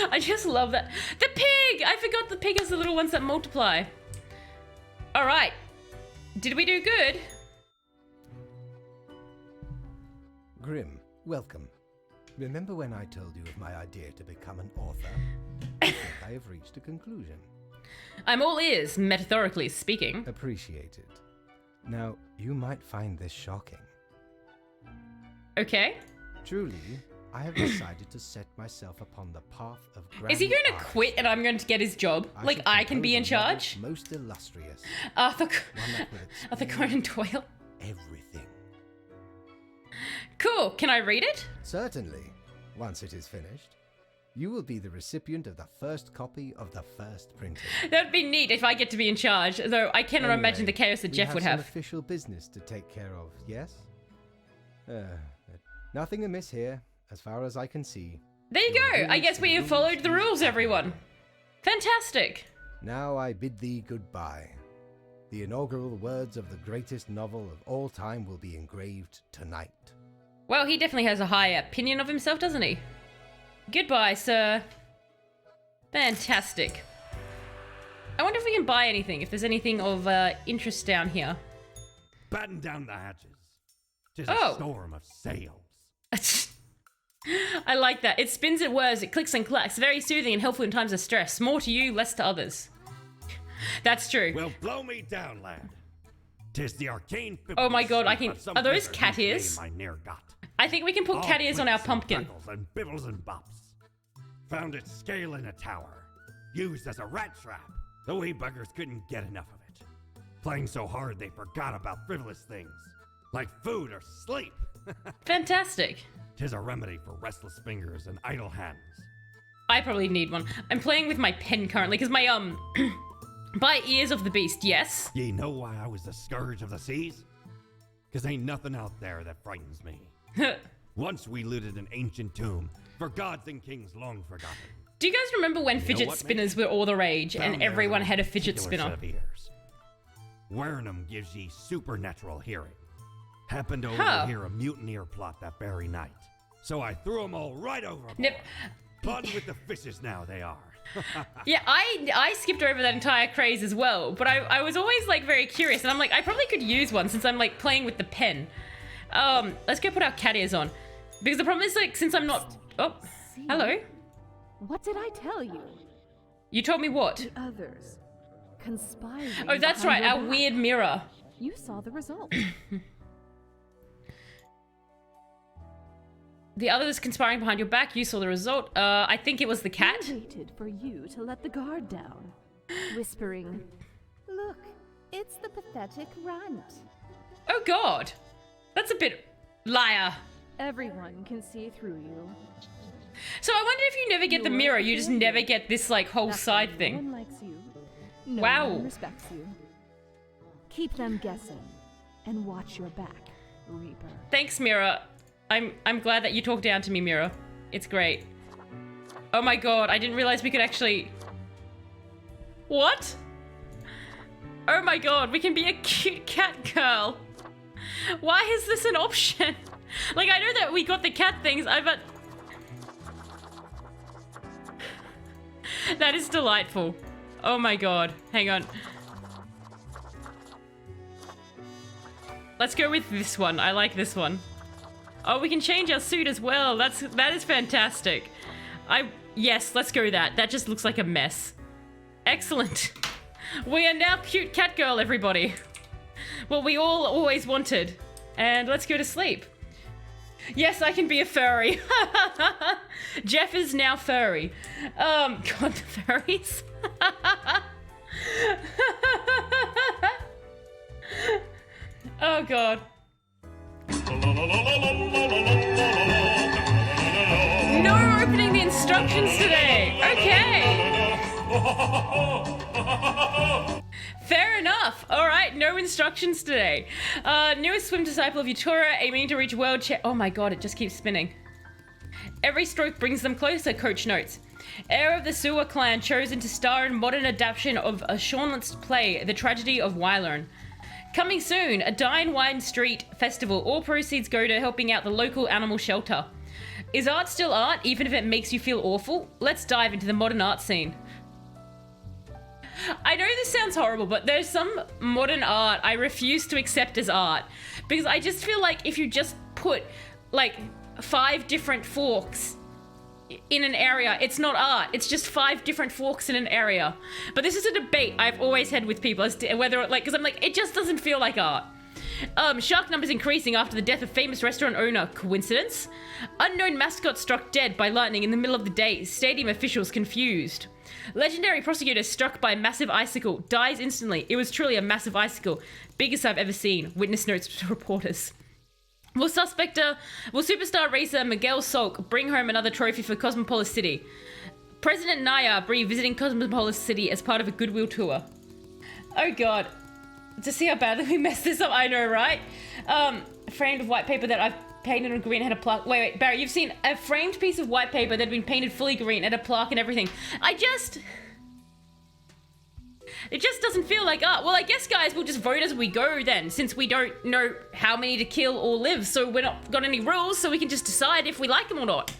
I just love that. The pig! I forgot the pig has the little ones that multiply. All right. Did we do good? Grim, welcome. Remember when I told you of my idea to become an author? I think I have reached a conclusion. I'm all ears, metaphorically speaking. Appreciated. Now, you might find this shocking. Okay. Truly, I have decided to set myself upon the path of grand Is he going to art. quit and I'm going to get his job? Like should I can be in compose a novel charge? Most illustrious. Arthur One that will Arthur explain Conan Doyle. everything. Cool. Can I read it? Certainly. Once it is finished, you will be the recipient of the first copy of the first printing. That would be neat if I get to be in charge, though I cannot Anyway, imagine the chaos that we Jeff would some have. official business to take care of, yes? Nothing amiss here, as far as I can see. There you Your go. I rules guess we have rules followed the use rules, power. everyone. Fantastic. Now I bid thee goodbye. The inaugural words of the greatest novel of all time will be engraved tonight. Well, he definitely has a high opinion of himself, doesn't he? Goodbye, sir. Fantastic. I wonder if we can buy anything, if there's anything of interest down here. Batten down the hatches. 'Tis Oh. a storm of sails. I like that. It spins and whirs, it clicks and clacks. Very soothing and helpful in times of stress. More to you, less to others. That's true. Well, blow me down, lad. 'Tis the arcane. Oh my god, I can- of some are those wizard cat whose ears? name I ne'er got. I think we can put All cat ears on our clicks and pumpkin. crackles and bibbles and bops. Found it scale in a tower. Used as a rat trap. The wee buggers couldn't get enough of it. Playing so hard they forgot about frivolous things. Like food or sleep. Fantastic. 'Tis a remedy for restless fingers and idle hands. I probably need one. I'm playing with my pen currently because my, by ears of the beast, yes? Ye know why I was the scourge of the seas? 'Cause ain't nothing out there that frightens me. Once we looted an ancient tomb for gods and kings long forgotten. Do you guys remember when You know fidget what, spinners were all the rage Found and there everyone a had a fidget particular spinner? set of ears. Wearing 'em gives ye supernatural hearing. Happened to Huh. overhear a mutineer plot that very night. So I threw 'em all right overboard. Nep- Fun with the fishes now they are. Yeah, I skipped over that entire craze as well, but I was always like very curious, and I'm like, I probably could use one since I'm like playing with the pen. Let's go put our cat ears on. Because the problem is like, since I'm not, oh, hello. What did I tell you? You told me what? Others conspiring. Oh, that's behind right, your our back. weird mirror. You saw the result. The others conspiring behind your back. You saw the result. I think it was the cat. I waited for you to let the guard down, whispering, "Look, it's the pathetic runt." Oh God, that's a bit liar. Everyone can see through you. So I wonder if you never get the You're mirror, you just offended. never get this like whole That's side why thing. No one likes you. No Wow. one respects you. Keep them guessing, and watch your back, Reaper. Thanks, Mirror. I'm glad that you talked down to me, Mirror. It's great. Oh my God, I didn't realize we could actually. What? Oh my God, we can be a cute cat girl. Why is this an option? Like, I know that we got the cat things, but that is delightful. Oh my God, hang on. Let's go with this one. I like this one. Oh, we can change our suit as well. That is fantastic. Yes, let's go that. That just looks like a mess. Excellent. We are now cute cat girl, everybody. What we all always wanted. And let's go to sleep. Yes, I can be a furry. Jeff is now furry. God, the furries. Oh God. No opening the instructions today. Okay. Fair enough. All right, no instructions today. Newest swim disciple of Yohora, aiming to reach world Oh my God, it just keeps spinning. Every stroke brings them closer, Coach notes. Heir of the Sewer clan chosen to star in modern adaptation of a Seanless play, The Tragedy of Wylern. Coming soon, a Dine Wine Street festival. All proceeds go to helping out the local animal shelter. Is art still art, even if it makes you feel awful? Let's dive into the modern art scene. I know this sounds horrible, but there's some modern art I refuse to accept as art. Because I just feel like if you just put, like, 5 different forks in an area, it's not art. It's just 5 different forks in an area. But this is a debate I've always had with people as to whether, like, because I'm like, it just doesn't feel like art. Shark numbers increasing after the death of famous restaurant owner. Coincidence? Unknown mascot struck dead by lightning in the middle of the day. Stadium officials confused. Legendary prosecutor struck by massive icicle. Dies instantly. It was truly a massive icicle. Biggest I've ever seen. Witness notes to reporters. Will superstar racer Miguel Solk bring home another trophy for Cosmopolis City? President Naya visiting Cosmopolis City as part of a goodwill tour. Oh God. To see how badly we messed this up, I know, right? Framed of white paper that I've painted on green had a plaque. Wait, Barry, you've seen a framed piece of white paper that had been painted fully green, had a plaque and everything. It just doesn't feel like art. Well, I guess, guys, we'll just vote as we go then, since we don't know how many to kill or live, so we're not got any rules, so we can just decide if we like them or not.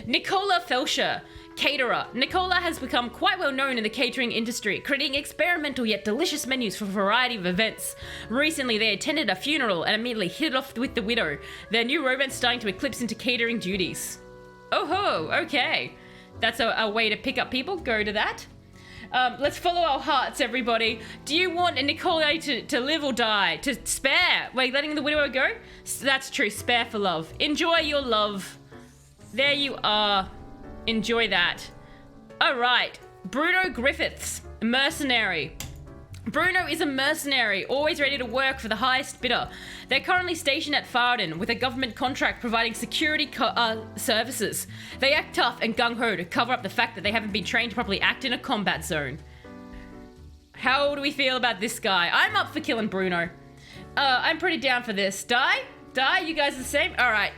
Nicola Felsha, Caterer. Nicola has become quite well known in the catering industry, creating experimental yet delicious menus for a variety of events. Recently, they attended a funeral and immediately hit it off with the widow, their new romance starting to eclipse into catering duties. Oh ho, okay. That's a way to pick up people, go to that. Let's follow our hearts, everybody. Do you want Nicola to live or die? To spare? Wait, letting the widower go? That's true, spare for love. Enjoy your love. There you are. Enjoy that. Alright. Bruno Griffiths, Mercenary. Bruno is a mercenary, always ready to work for the highest bidder. They're currently stationed at Farden with a government contract providing security services. They act tough and gung-ho to cover up the fact that they haven't been trained to properly act in a combat zone. How do we feel about this guy? I'm up for killing Bruno. I'm pretty down for this. Die? Die? You guys are the same? Alright.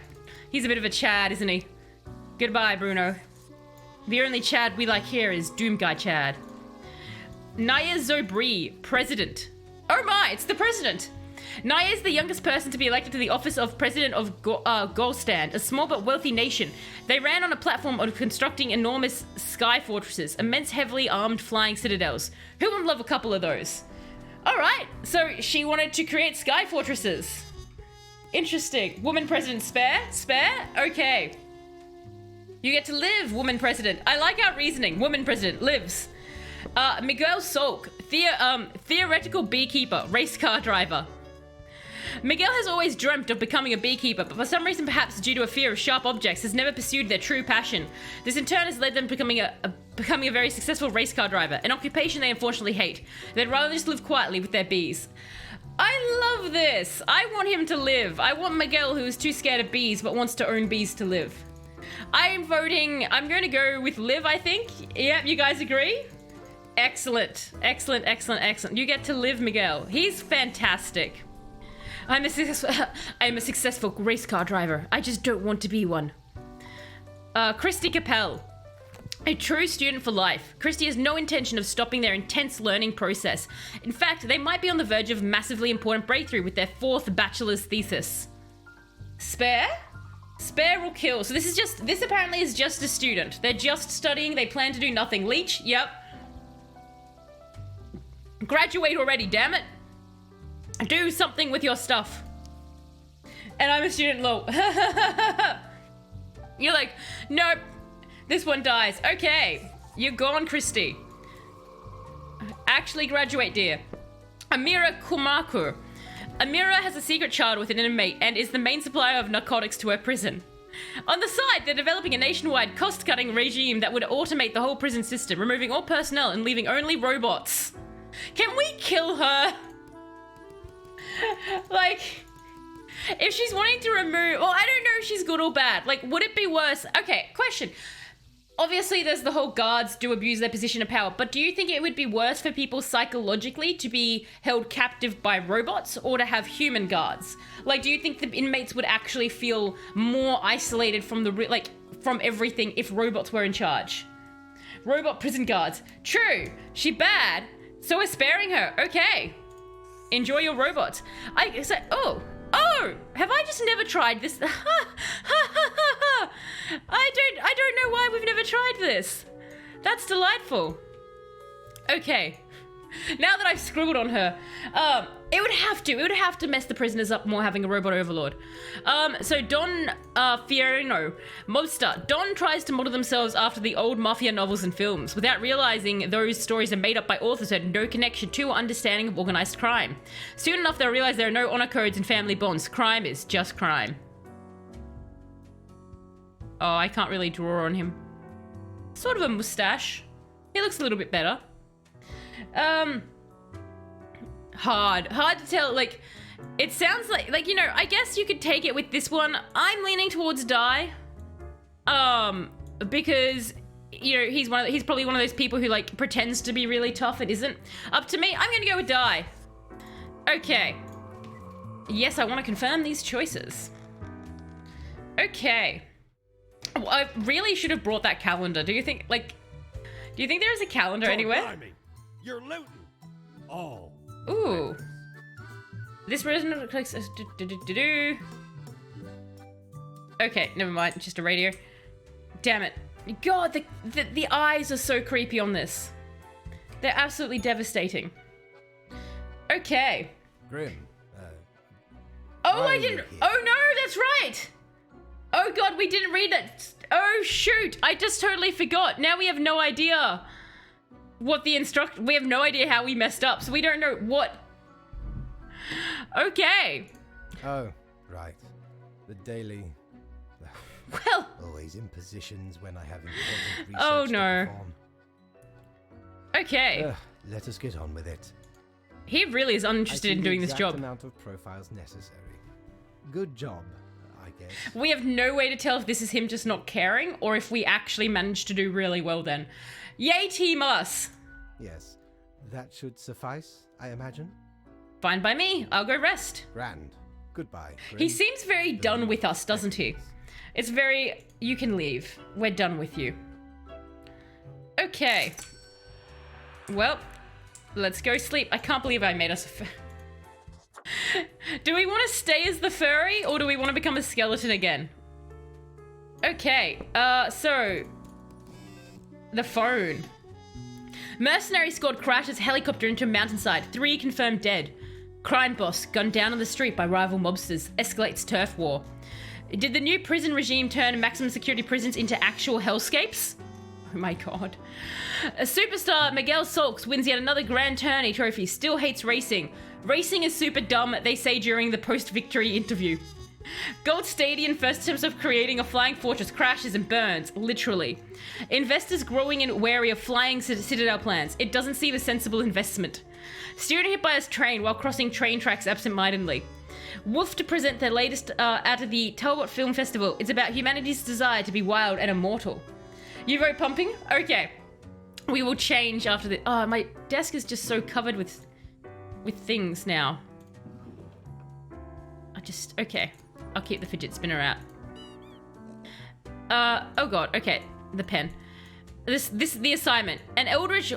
He's a bit of a Chad, isn't he? Goodbye, Bruno. The only Chad we like here is Doom Guy Chad. Naya Zobri, President. Oh my, it's the President! Naya is the youngest person to be elected to the office of President of Golstand, a small but wealthy nation. They ran on a platform of constructing enormous sky fortresses, immense heavily armed flying citadels. Who wouldn't love a couple of those? Alright, so she wanted to create sky fortresses. Interesting. Woman President spare? Spare? Okay. You get to live, Woman President. I like our reasoning. Woman President lives. Miguel Solk, theoretical beekeeper, race car driver. Miguel has always dreamt of becoming a beekeeper, but for some reason, perhaps due to a fear of sharp objects, has never pursued their true passion. This in turn has led them to becoming a very successful race car driver, an occupation they unfortunately hate. They'd rather just live quietly with their bees. I love this. I want him to live. I want Miguel, who is too scared of bees but wants to own bees, to live. I'm voting. I'm going to go with live, I think. Yep, you guys agree? Excellent. Excellent, excellent, excellent. You get to live, Miguel. He's fantastic. I'm a successful race car driver. I just don't want to be one. Christy Capel. A true student for life. Christy has no intention of stopping their intense learning process. In fact, they might be on the verge of a massively important breakthrough with their 4th bachelor's thesis. Spare? Spare or kill. So this apparently is just a student. They're just studying. They plan to do nothing. Leech? Yep. Graduate already, damn it. Do something with your stuff. And I'm a student, lol. You're like, nope. This one dies. Okay. You're gone, Christy. Actually graduate, dear. Amira Kumaku. Amira has a secret child with an inmate and is the main supplier of narcotics to her prison. On the side, they're developing a nationwide cost-cutting regime that would automate the whole prison system, removing all personnel and leaving only robots. Can we kill her? Like, if she's wanting to remove... Well, I don't know if she's good or bad. Like, would it be worse? Okay, question. Obviously, there's the whole guards do abuse their position of power, but do you think it would be worse for people psychologically to be held captive by robots or to have human guards? Like, do you think the inmates would actually feel more isolated from from everything if robots were in charge? Robot prison guards. True. She bad, so we're sparing her. Okay. Enjoy your robots. Oh, have I just never tried this? I don't know why we've never tried this. That's delightful. Okay. Now that I've scribbled on her, it would have to mess the prisoners up more having a robot overlord. So Don Fierno, Mobster. Don tries to model themselves after the old mafia novels and films, without realizing those stories are made up by authors who had no connection to or understanding of organized crime. Soon enough, they'll realize there are no honor codes and family bonds. Crime is just crime. Oh, I can't really draw on him. Sort of a mustache. He looks a little bit better. Hard to tell. Like, it sounds like, you know, I guess you could take it with this one. I'm leaning towards die, because, you know, he's probably one of those people who like pretends to be really tough and isn't. Up to me, I'm gonna go with die. Okay. Yes, I want to confirm these choices. Okay. Well, I really should have brought that calendar. Do you think there is a calendar anywhere? Blimey. You're looting. All. Ooh. This resident clicks. Okay, never mind. Just a radio. Damn it. God, the eyes are so creepy on this. They're absolutely devastating. Okay. Grim. Oh, I didn't. Oh no, that's right. Oh god, we didn't read that. Oh shoot, I just totally forgot. Now we have no idea what the we have no idea how we messed up, so we don't know what. Okay. Oh, right. The daily. Well. Always in positions when I have important research Oh to no. perform. Okay. Let us get on with it. He really is uninterested in doing this job. Amount of profiles necessary. Good job, I guess. We have no way to tell if this is him just not caring or if we actually managed to do really well then. Yay, team us! Yes, that should suffice, I imagine. Fine by me. I'll go rest. Grand. Goodbye. He seems very done with us, doesn't he? It's very, you can leave. We're done with you. Okay. Well, let's go sleep. I can't believe I made us Do we want to stay as the furry or do we want to become a skeleton again? Okay, so the phone. Mercenary squad crashes helicopter into a mountainside. 3 confirmed dead. Crime boss gunned down on the street by rival mobsters. Escalates turf war. Did the new prison regime turn maximum security prisons into actual hellscapes? Oh my god. A superstar, Miguel Solks, wins yet another Grand Tourney trophy. Still hates racing. Racing is super dumb, they say during the post-victory interview. Gold Stadium first attempts of creating a flying fortress crashes and burns, literally. Investors growing and wary of flying Citadel plans. It doesn't seem a sensible investment. Student hit by a train while crossing train tracks absent-mindedly. Wolf to present their latest out of the Talbot Film Festival. It's about humanity's desire to be wild and immortal. You vote pumping? Okay. We will change after the... Oh, my desk is just so covered with things now. Okay. I'll keep the fidget spinner out. Oh god, okay. The pen. The assignment. An eldritch,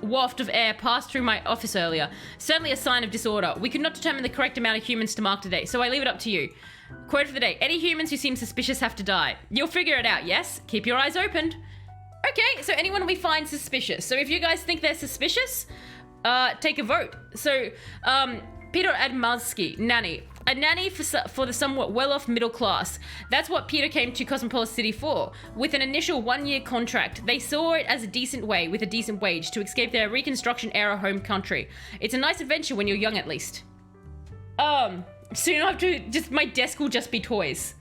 waft of air passed through my office earlier. Certainly a sign of disorder. We could not determine the correct amount of humans to mark today, so I leave it up to you. Quote for the day. Any humans who seem suspicious have to die. You'll figure it out, yes? Keep your eyes opened. Okay, so anyone we find suspicious. So if you guys think they're suspicious, take a vote. So, Peter Admalski, nanny. A nanny for the somewhat well-off middle class. That's what Peter came to Cosmopolis City for. With an initial 1-year contract, they saw it as a decent way, with a decent wage, to escape their Reconstruction-era home country. It's a nice adventure when you're young, at least. Soon after, my desk will just be toys.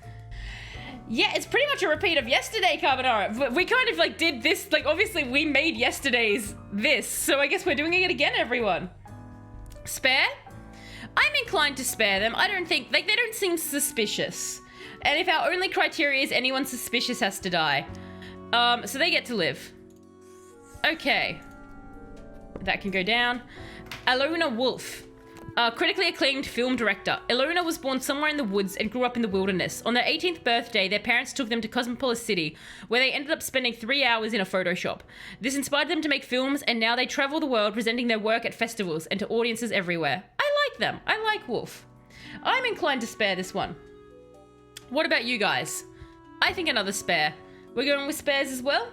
Yeah, it's pretty much a repeat of yesterday, Carbonara. We kind of, did this, obviously we made yesterday's this, so I guess we're doing it again, everyone. Spare? I'm inclined to spare them. I don't think, they don't seem suspicious. And if our only criteria is anyone suspicious has to die. So they get to live. Okay. That can go down. Alona Wolf. Critically acclaimed film director. Ilona was born somewhere in the woods and grew up in the wilderness. On their 18th birthday, their parents took them to Cosmopolis City, where they ended up spending 3 hours in a photo shop. This inspired them to make films, and now they travel the world presenting their work at festivals and to audiences everywhere. I like them. I like Wolf. I'm inclined to spare this one. What about you guys? I think another spare. We're going with spares as well?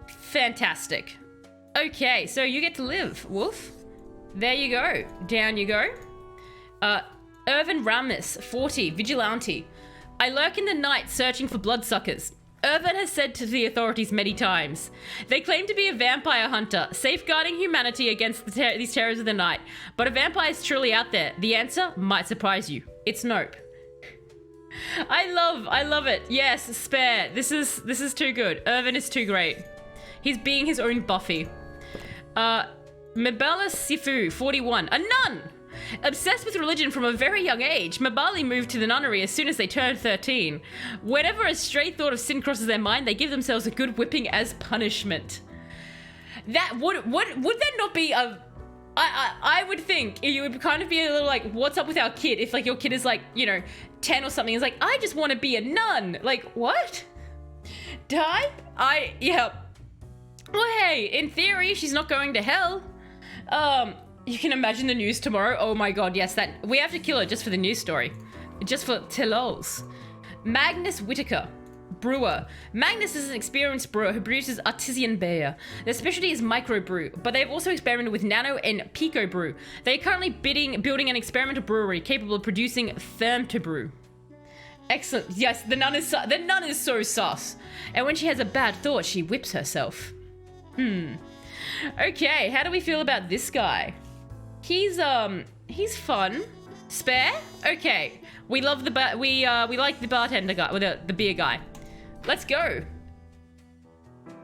Fantastic. Okay, so you get to live, Wolf. There you go. Down you go. Irvin Ramis, 40, vigilante. I lurk in the night searching for bloodsuckers. Irvin has said to the authorities many times. They claim to be a vampire hunter, safeguarding humanity against these terrors of the night. But a vampire is truly out there. The answer might surprise you. It's nope. I love it. Yes, spare. This is too good. Irvin is too great. He's being his own Buffy. Mabala Sifu, 41, a nun! Obsessed with religion from a very young age, Mabali moved to the nunnery as soon as they turned 13. Whenever a stray thought of sin crosses their mind, they give themselves a good whipping as punishment. That would that not be a... I would think it would kind of be a little what's up with our kid if your kid is 10 or something. It's I just want to be a nun. What? Die? Yeah. Well, hey, in theory, she's not going to hell. You can imagine the news tomorrow. Oh my god, yes, we have to kill her just for the news story. Just for tillols. Magnus Whitaker, brewer. Magnus is an experienced brewer who produces artisan beer. Their specialty is microbrew, but they've also experimented with nano and pico brew. They are currently building an experimental brewery capable of producing firm to brew. Excellent. Yes, the nun is so sus. And when she has a bad thought, she whips herself. Okay, how do we feel about this guy? He's fun. Spare? Okay. We love we like the bartender guy, or the beer guy. Let's go.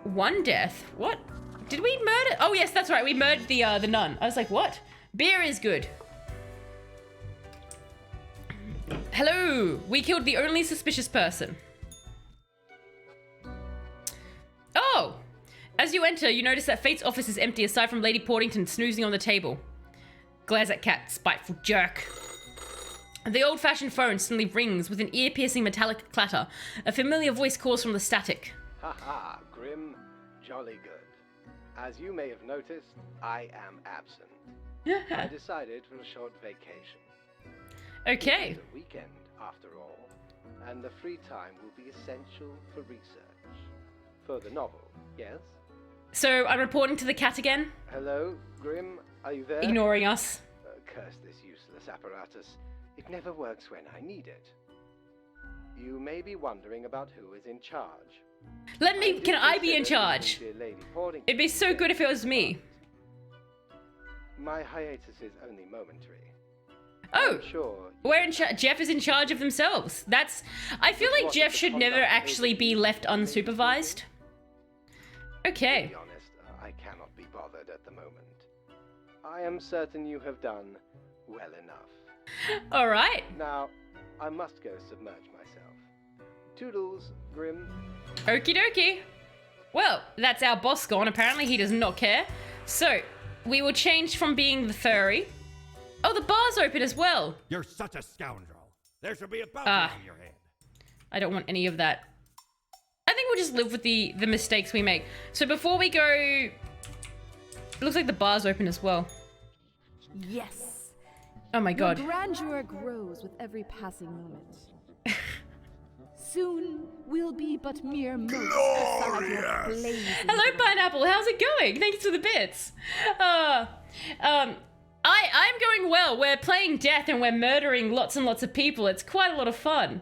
One death. What? Did we murder? Oh yes, that's right. We murdered the nun. I was like, what? Beer is good. Hello. We killed the only suspicious person. Oh. As you enter, you notice that Fate's office is empty aside from Lady Portington snoozing on the table. Glares at Cat, spiteful jerk. The old-fashioned phone suddenly rings with an ear-piercing metallic clatter. A familiar voice calls from the static. Ha, Grim. Jolly good. As you may have noticed, I am absent. I decided for a short vacation. Okay. It's a weekend, after all, and the free time will be essential for research. For the novel, yes? So, I'm reporting to the cat again? Hello, Grim, are you there? Ignoring us. Curse this useless apparatus. It never works when I need it. You may be wondering about who is in charge. Can I be in charge? It'd be so good if it was me. My hiatus is only momentary. Oh, I'm sure we're in Jeff is in charge of themselves. I feel like Jeff should never actually be left unsupervised. To Okay. be honest, I cannot be bothered at the moment. I am certain you have done well enough. All right. Now, I must go submerge myself. Toodles, Grim. Okie dokie. Well, that's our boss gone. Apparently he does not care. So, we will change from being the furry. Oh, the bar's open as well. You're such a scoundrel. There should be a bounty on your head. I don't want any of that. I think we'll just live with the mistakes we make. So before we go... It looks like the bar's open as well. Yes. Oh my god. Your grandeur grows with every passing moment. Soon we'll be but mere motes beside your blazing. Hello, Pineapple. How's it going? Thanks for the bits. I'm going well. We're playing death and we're murdering lots and lots of people. It's quite a lot of fun.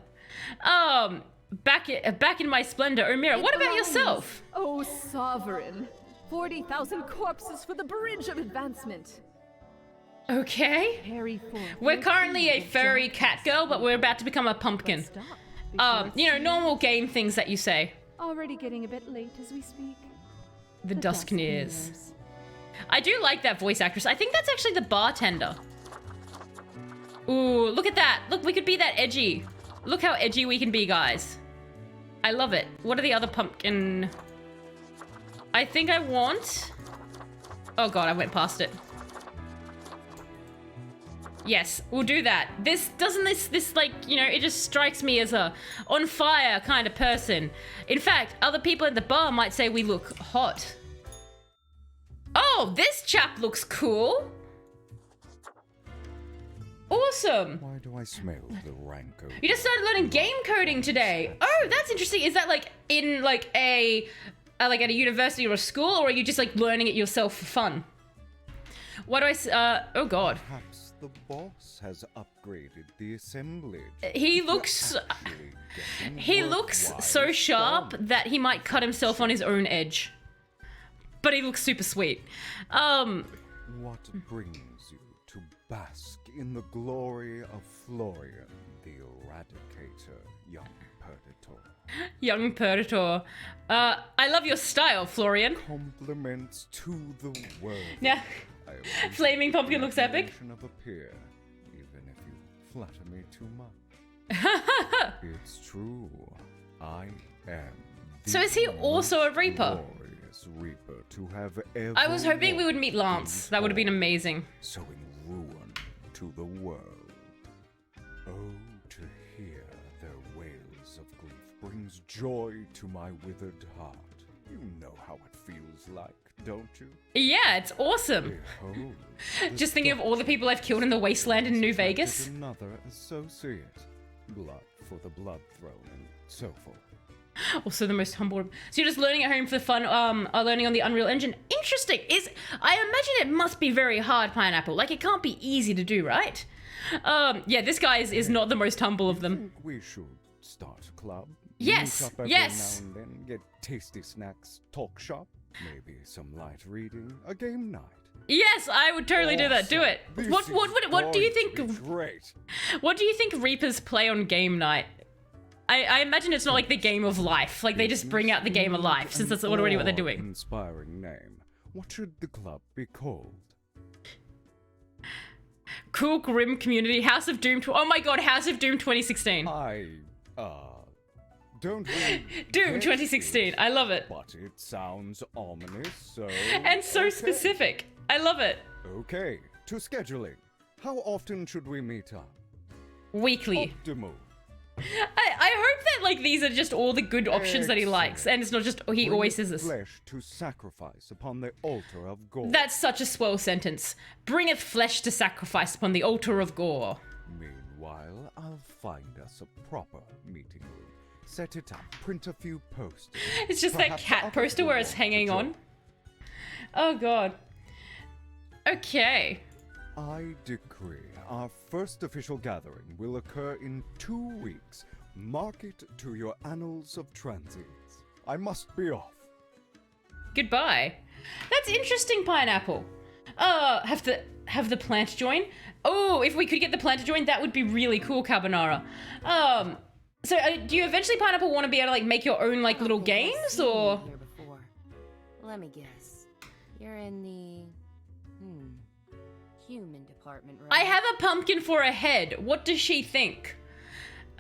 Back in my splendor. Omira, what about yourself? Oh, sovereign. 40,000 corpses for the bridge of advancement. Okay. Carry forth. We're currently a furry cat girl, but we're about to become a pumpkin. You know, normal game things that you say. Already getting a bit late as we speak. The dusk nears. I do like that voice actress. I think that's actually the bartender. Ooh, look at that. Look, we could be that edgy. Look how edgy we can be, guys. I love it. What are the other pumpkin... I think I want... Oh god, I went past it. Yes, we'll do that. This like, you know, it just strikes me as a on fire kind of person. In fact, other people at the bar might say we look hot. Oh, this chap looks cool. Awesome. Why do I smell the rancor? You just started learning game coding today. Oh, that's interesting. Is that like in like a like at a university or a school, or are you just like learning it yourself for fun? What do I oh god. Perhaps the boss has upgraded the assemblage. He looks so sharp that he might cut himself on his own edge. But he looks super sweet. What brings you to bask in the glory of Florian, the Eradicator, young Predator? Young Predator. I love your style, Florian. Compliments to the world. Yeah. Flaming Pumpkin looks epic. Of a peer, even if you flatter me too much. It's true. I am. So is he also a Reaper? Reaper to have ever I was hoping we would meet Lance. That would have been amazing. Sowing ruin to the world. Oh, to hear their wails of grief brings joy to my withered heart. You know how it feels like, don't you? Yeah, it's awesome. Behold, just thinking of all the people I've killed in the wasteland in New Vegas. Another associate. Blood for the blood throne and so forth. Also the most humble. So you're just learning at home for fun, learning on the Unreal Engine. Interesting. I imagine it must be very hard, Pineapple. Like, it can't be easy to do, right? Yeah, this guy is not the most humble of them. Think we should start a club. Yes, Meet up every yes. now and then, get tasty snacks, talk shop, maybe some light reading, a game night. Yes, I would totally do that. Do it. This What do you is think? going to be great. What do you think Reapers play on game night? I imagine it's not like the game of life. Like, they just bring out the game of life, since that's already what they're doing. Inspiring name. What should the club be called? Cool Grim Community House of Doom. Oh my god, House of Doom 2016. Don't really Doom 2016. I love it. But it sounds ominous, so... And so specific. I love it. Okay, to scheduling. How often should we meet up? Weekly. Optimal. I hope that, like, these are just all the good options that he likes, and it's not just he always says this. Flesh to sacrifice upon the altar of gore. That's such a swell sentence. Bringeth flesh to sacrifice upon the altar of gore. Meanwhile, I'll find us a proper meeting room. Set it up, print a few posters. It's just that cat poster where it's hanging on. Oh god. Okay. I decree our first official gathering will occur in 2 weeks Mark it to your annals of transience. I must be off. Goodbye. That's interesting, Pineapple. Have the plant join? Oh, if we could get the plant to join, that would be really cool, Carbonara. So do you eventually, Pineapple, want to be able to like make your own like little games, or? Here before. Let me guess. You're in the human department, right? I have a pumpkin for a head. What does she think?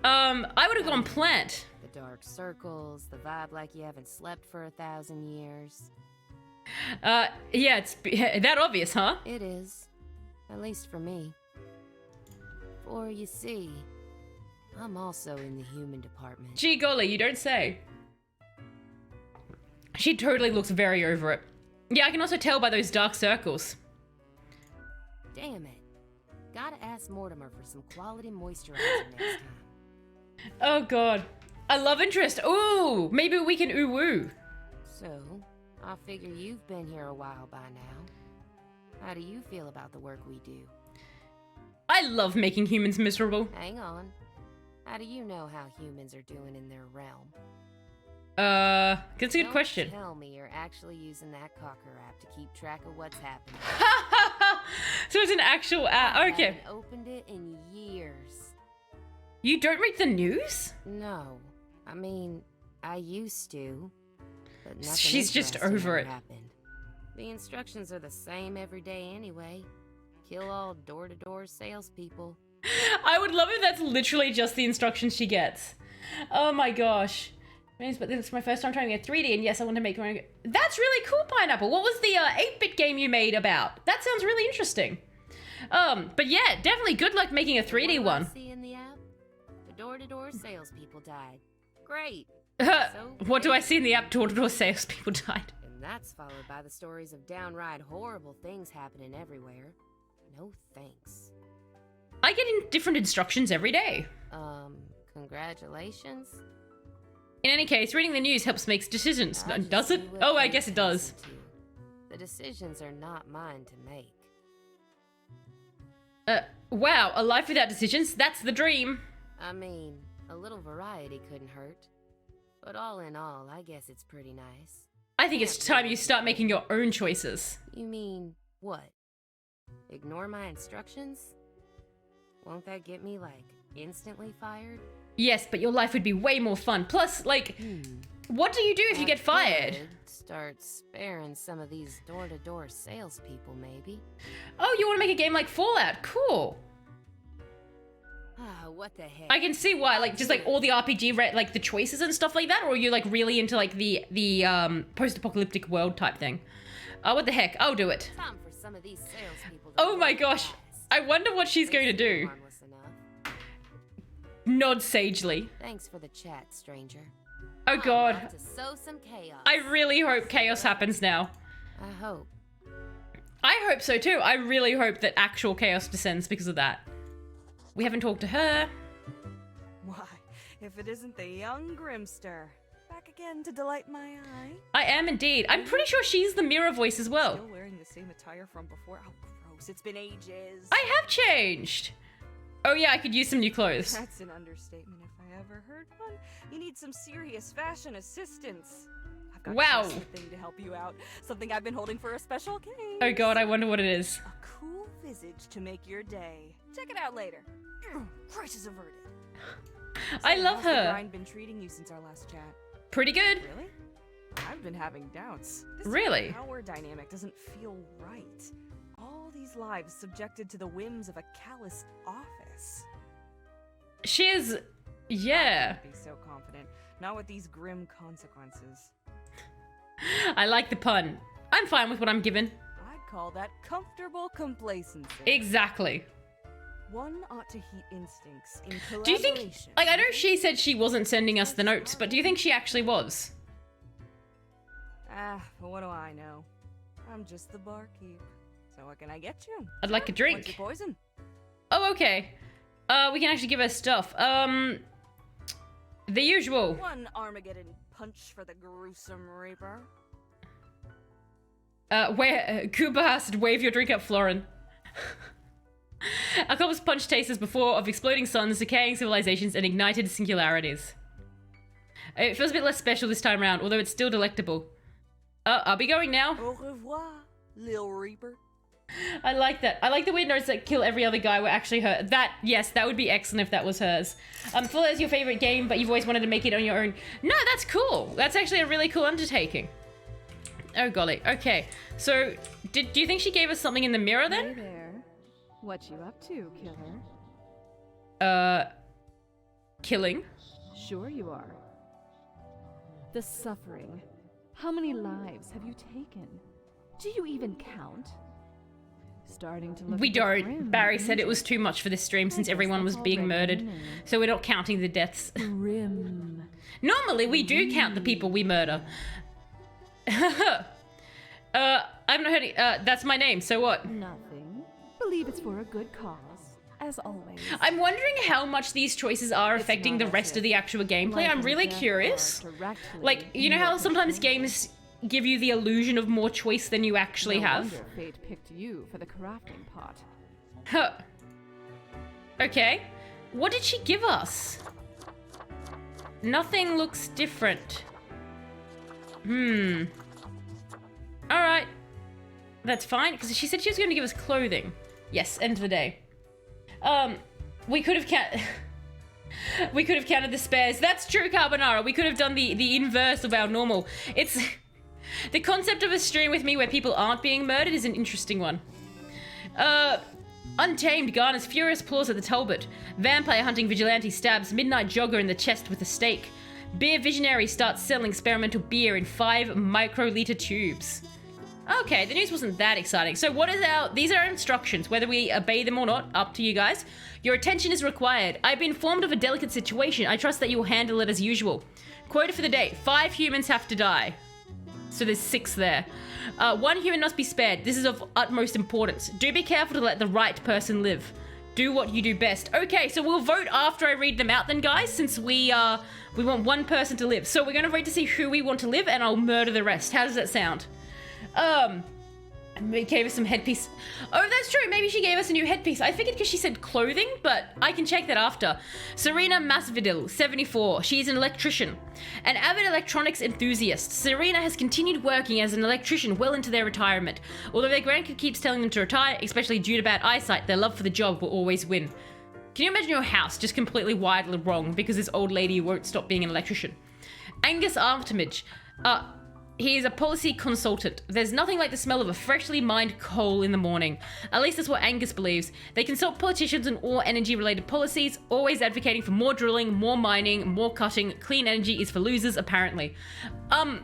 I would have gone plant. The dark circles, the vibe like you haven't slept for 1,000 years. Yeah, it's that obvious, huh? It is. At least for me. For you see, I'm also in the human department. Gee golly, you don't say. She totally looks very over it. Yeah, I can also tell by those dark circles. Damn it. Gotta ask Mortimer for some quality moisturizer next time. Oh god. A love interest. Ooh, maybe we can ooh-woo. So, I figure you've been here a while by now. How do you feel about the work we do? I love making humans miserable. Hang on. How do you know how humans are doing in their realm? That's a good question. Don't tell me you're actually using that Cocker app to keep track of what's happening. So it's an actual app. Okay. I haven't opened it in years. You don't read the news? No. I mean, I used to. But nothing She's just interesting over ever it. happened. The instructions are the same every day anyway. Kill all door-to-door salespeople. I would love if that's literally just the instructions she gets. Oh my gosh. But this is my first time trying to get 3D, and yes, I want to make my own. That's really cool, Pineapple. What was the 8-bit game you made about? That sounds really interesting. But yeah, definitely good luck making a 3D one. What do I see in the app? The door-to-door salespeople died. Great. What do I see in the app? Door-to-door salespeople died. And that's followed by the stories of downright horrible things happening everywhere. No thanks. I get in different instructions every day. Congratulations. In any case, reading the news helps make decisions. Does it? Oh, I guess it does. The decisions are not mine to make. Wow, a life without decisions? That's the dream. I mean, a little variety couldn't hurt. But all in all, I guess it's pretty nice. I think it's time you start making your own choices. You mean, what? Ignore my instructions? Won't that get me, like, instantly fired? Yes, but your life would be way more fun. Plus, like, what do you do if you get fired? Start sparing some of these door-to-door salespeople, maybe. Oh, you want to make a game like Fallout? Cool. Ah, what the heck? I can see why, like, just like all the RPG, like the choices and stuff like that, or are you like really into like the post-apocalyptic world type thing? What the heck? I'll do it. Time for some of these salespeople. Oh my gosh, I wonder what she's going to do. Nod sagely. Thanks for the chat, stranger. Oh god. To sow some chaos. I really hope chaos happens now. I hope. I hope so too. I really hope that actual chaos descends because of that. We haven't talked to her. Why, if it isn't the young Grimster. Back again to delight my eye. I am indeed. I'm pretty sure she's the mirror voice as well. Still wearing the same attire from before? How gross. It's been ages. I have changed. Oh yeah, I could use some new clothes. That's an understatement if I ever heard one. You need some serious fashion assistance. I've got just the thing to help you out. Something I've been holding for a special case. Oh god, I wonder what it is. A cool visage to make your day. Check it out later. Crisis averted. I love her. How's the grind been treating you since our last chat? Pretty good. Really? I've been having doubts. This really? Power dynamic doesn't feel right. All these lives subjected to the whims of a calloused office. She is, yeah. I wouldn't be so confident. Not with these grim consequences. I like the pun. I'm fine with what I'm given. I'd call that comfortable complacency. Exactly. One ought to heat instincts in collaboration. Do you think, like, I know she said she wasn't sending us the notes, but do you think she actually was? What do I know? I'm just the barkeep. So what can I get you? I'd like a drink. What's your poison? Oh, okay. We can actually give her stuff. The usual. One Armageddon punch for the gruesome Reaper. Kuba has to wave your drink up, Florin. Our cops punched tasters before of exploding suns, decaying civilizations, and ignited singularities. It feels a bit less special this time around, although it's still delectable. I'll be going now. Au revoir, Lil Reaper. I like that. I like the weird notes that kill every other guy were actually her. That, yes, that would be excellent if that was hers. Full is your favorite game, but you've always wanted to make it on your own. No, that's cool. That's actually a really cool undertaking. Oh, golly. Okay. So, do you think she gave us something in the mirror then? Hey there. What you up to, killer? Killing? Sure you are. The suffering. How many lives have you taken? Do you even count? Starting to look We don't. grim, Barry said it isn't was too much for this stream since guess everyone was that's being already murdered. in it. So we're not counting the deaths. Grim. Normally we do count the people we murder. I've not heard it. That's my name, so what? Nothing. Believe it's for a good cause, as always. I'm wondering how much these choices are It's affecting the not rest as of the actual gameplay. Life I'm and really death curious. are directly Like, you know in how your sometimes control. games give you the illusion of more choice than you actually No have? wonder fate picked you for the crafting pot. Huh. Okay. What did she give us? Nothing looks different. Alright. That's fine, because she said she was going to give us clothing. Yes, end of the day. We could have we could have counted the spares. That's true, Carbonara. We could have done the inverse of our normal. It's... The concept of a stream with me where people aren't being murdered is an interesting one. Untamed garners furious claws at the Talbot. Vampire hunting vigilante stabs midnight jogger in the chest with a stake. Beer visionary starts selling experimental beer in 5 microliter tubes. Okay, the news wasn't that exciting. So what is these are our instructions. Whether we obey them or not, up to you guys. Your attention is required. I've been informed of a delicate situation. I trust that you will handle it as usual. Quota for the day, 5 humans have to die. So there's 6 there. 1 human must be spared. This is of utmost importance. Do be careful to let the right person live. Do what you do best. Okay, so we'll vote after I read them out then, guys, since we want 1 person to live. So we're gonna vote to see who we want to live, and I'll murder the rest. How does that sound? Maybe gave us some headpiece. Oh, that's true. Maybe she gave us a new headpiece. I figured because she said clothing, but I can check that after. Serena Masvidal, 74. She's an electrician. An avid electronics enthusiast, Serena has continued working as an electrician well into their retirement. Although their grandkid keeps telling them to retire, especially due to bad eyesight, their love for the job will always win. Can you imagine your house just completely wildly wrong because this old lady won't stop being an electrician? Angus Armitage. He is a policy consultant. There's nothing like the smell of a freshly mined coal in the morning. At least that's what Angus believes. They consult politicians on all energy-related policies, always advocating for more drilling, more mining, more cutting. Clean energy is for losers, apparently. I'm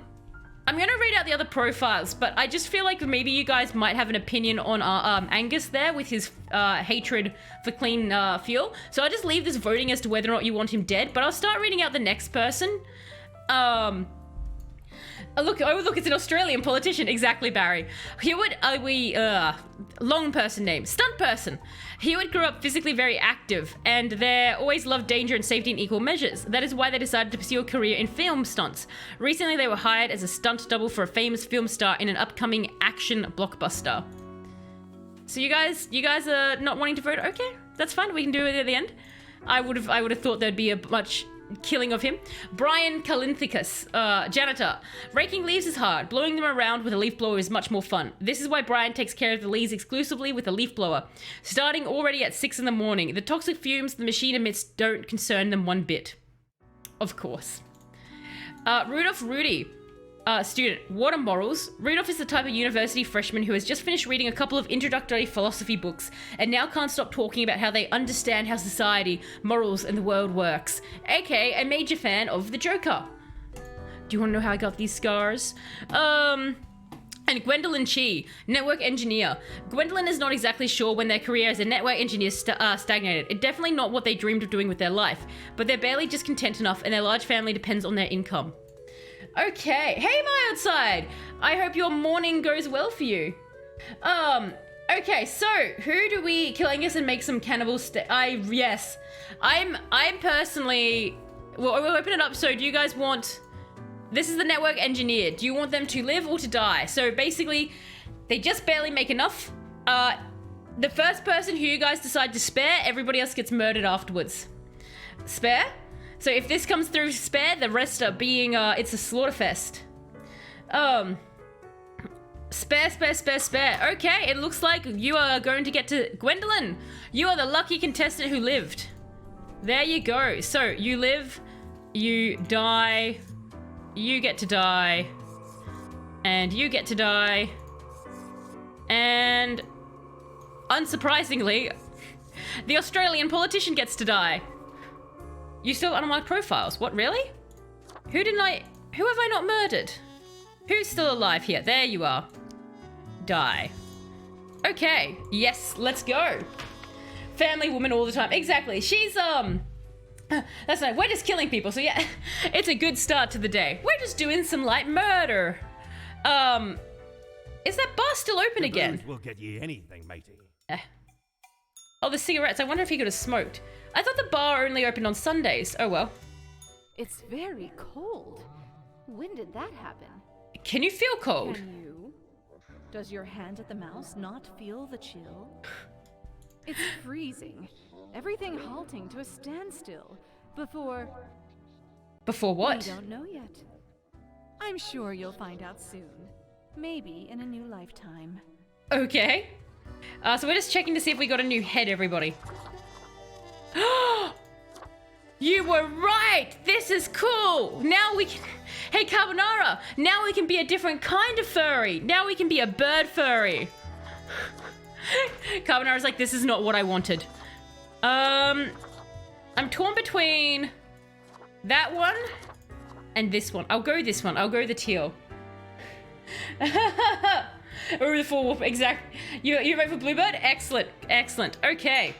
gonna read out the other profiles, but I just feel like maybe you guys might have an opinion on Angus there with his hatred for clean fuel. So I'll just leave this voting as to whether or not you want him dead, but I'll start reading out the next person. Look, it's an Australian politician. Exactly, Barry. Hewitt, long person name. Stunt person. Hewitt grew up physically very active, and they always loved danger and safety in equal measures. That is why they decided to pursue a career in film stunts. Recently, they were hired as a stunt double for a famous film star in an upcoming action blockbuster. So you guys are not wanting to vote? Okay, that's fine. We can do it at the end. I would have thought there'd be a much killing of him. Brian Kalinthicus, janitor. Raking leaves is hard. Blowing them around with a leaf blower is much more fun. This is why Brian takes care of the leaves exclusively with a leaf blower. Starting already at 6 in the morning. The toxic fumes the machine emits don't concern them one bit. Of course. Rudolph Rudy. Student. What are morals? Rudolph is the type of university freshman who has just finished reading a couple of introductory philosophy books and now can't stop talking about how they understand how society, morals, and the world works. AKA a major fan of the Joker. Do you want to know how I got these scars? And Gwendolyn Chi, network engineer. Gwendolyn is not exactly sure when their career as a network engineer stagnated. It's definitely not what they dreamed of doing with their life, but they're barely just content enough and their large family depends on their income. Okay, hey my outside! I hope your morning goes well for you. Okay, so who do we kill Angus and make some cannibal yes. I'm personally, well, we'll open it up. So do you guys want, this is the network engineer. Do you want them to live or to die? So basically, they just barely make enough. The first person who you guys decide to spare, everybody else gets murdered afterwards. Spare? So if this comes through spare, the rest are being, it's a slaughterfest. Spare. Okay, it looks like you are going to get to... Gwendolyn, you are the lucky contestant who lived. There you go. So, you live, you die, you get to die, and you get to die, and... Unsurprisingly, the Australian politician gets to die. You still have unmarked profiles. What, really? Who have I not murdered? Who's still alive here? There you are. Die. Okay. Yes, let's go. Family woman all the time. Exactly. She's, that's right. We're just killing people. So yeah, it's a good start to the day. We're just doing some light murder. Is that bar still open again? We'll get you anything, matey. Oh, the cigarettes. I wonder if he could have smoked. I thought the bar only opened on Sundays. Oh, well. It's very cold. When did that happen? Can you feel cold? Can you? Does your hand at the mouse not feel the chill? It's freezing. Everything halting to a standstill before... Before what? We don't know yet. I'm sure you'll find out soon. Maybe in a new lifetime. Okay. So we're just checking to see if we got a new head, everybody. You were right! This is cool! Now we can... Hey, Carbonara! Now we can be a different kind of furry! Now we can be a bird furry! Carbonara's like, this is not what I wanted. I'm torn between that one and this one. I'll go this one. I'll go the teal. Or the full wolf, exactly. You ready for Bluebird? Excellent, excellent. Okay.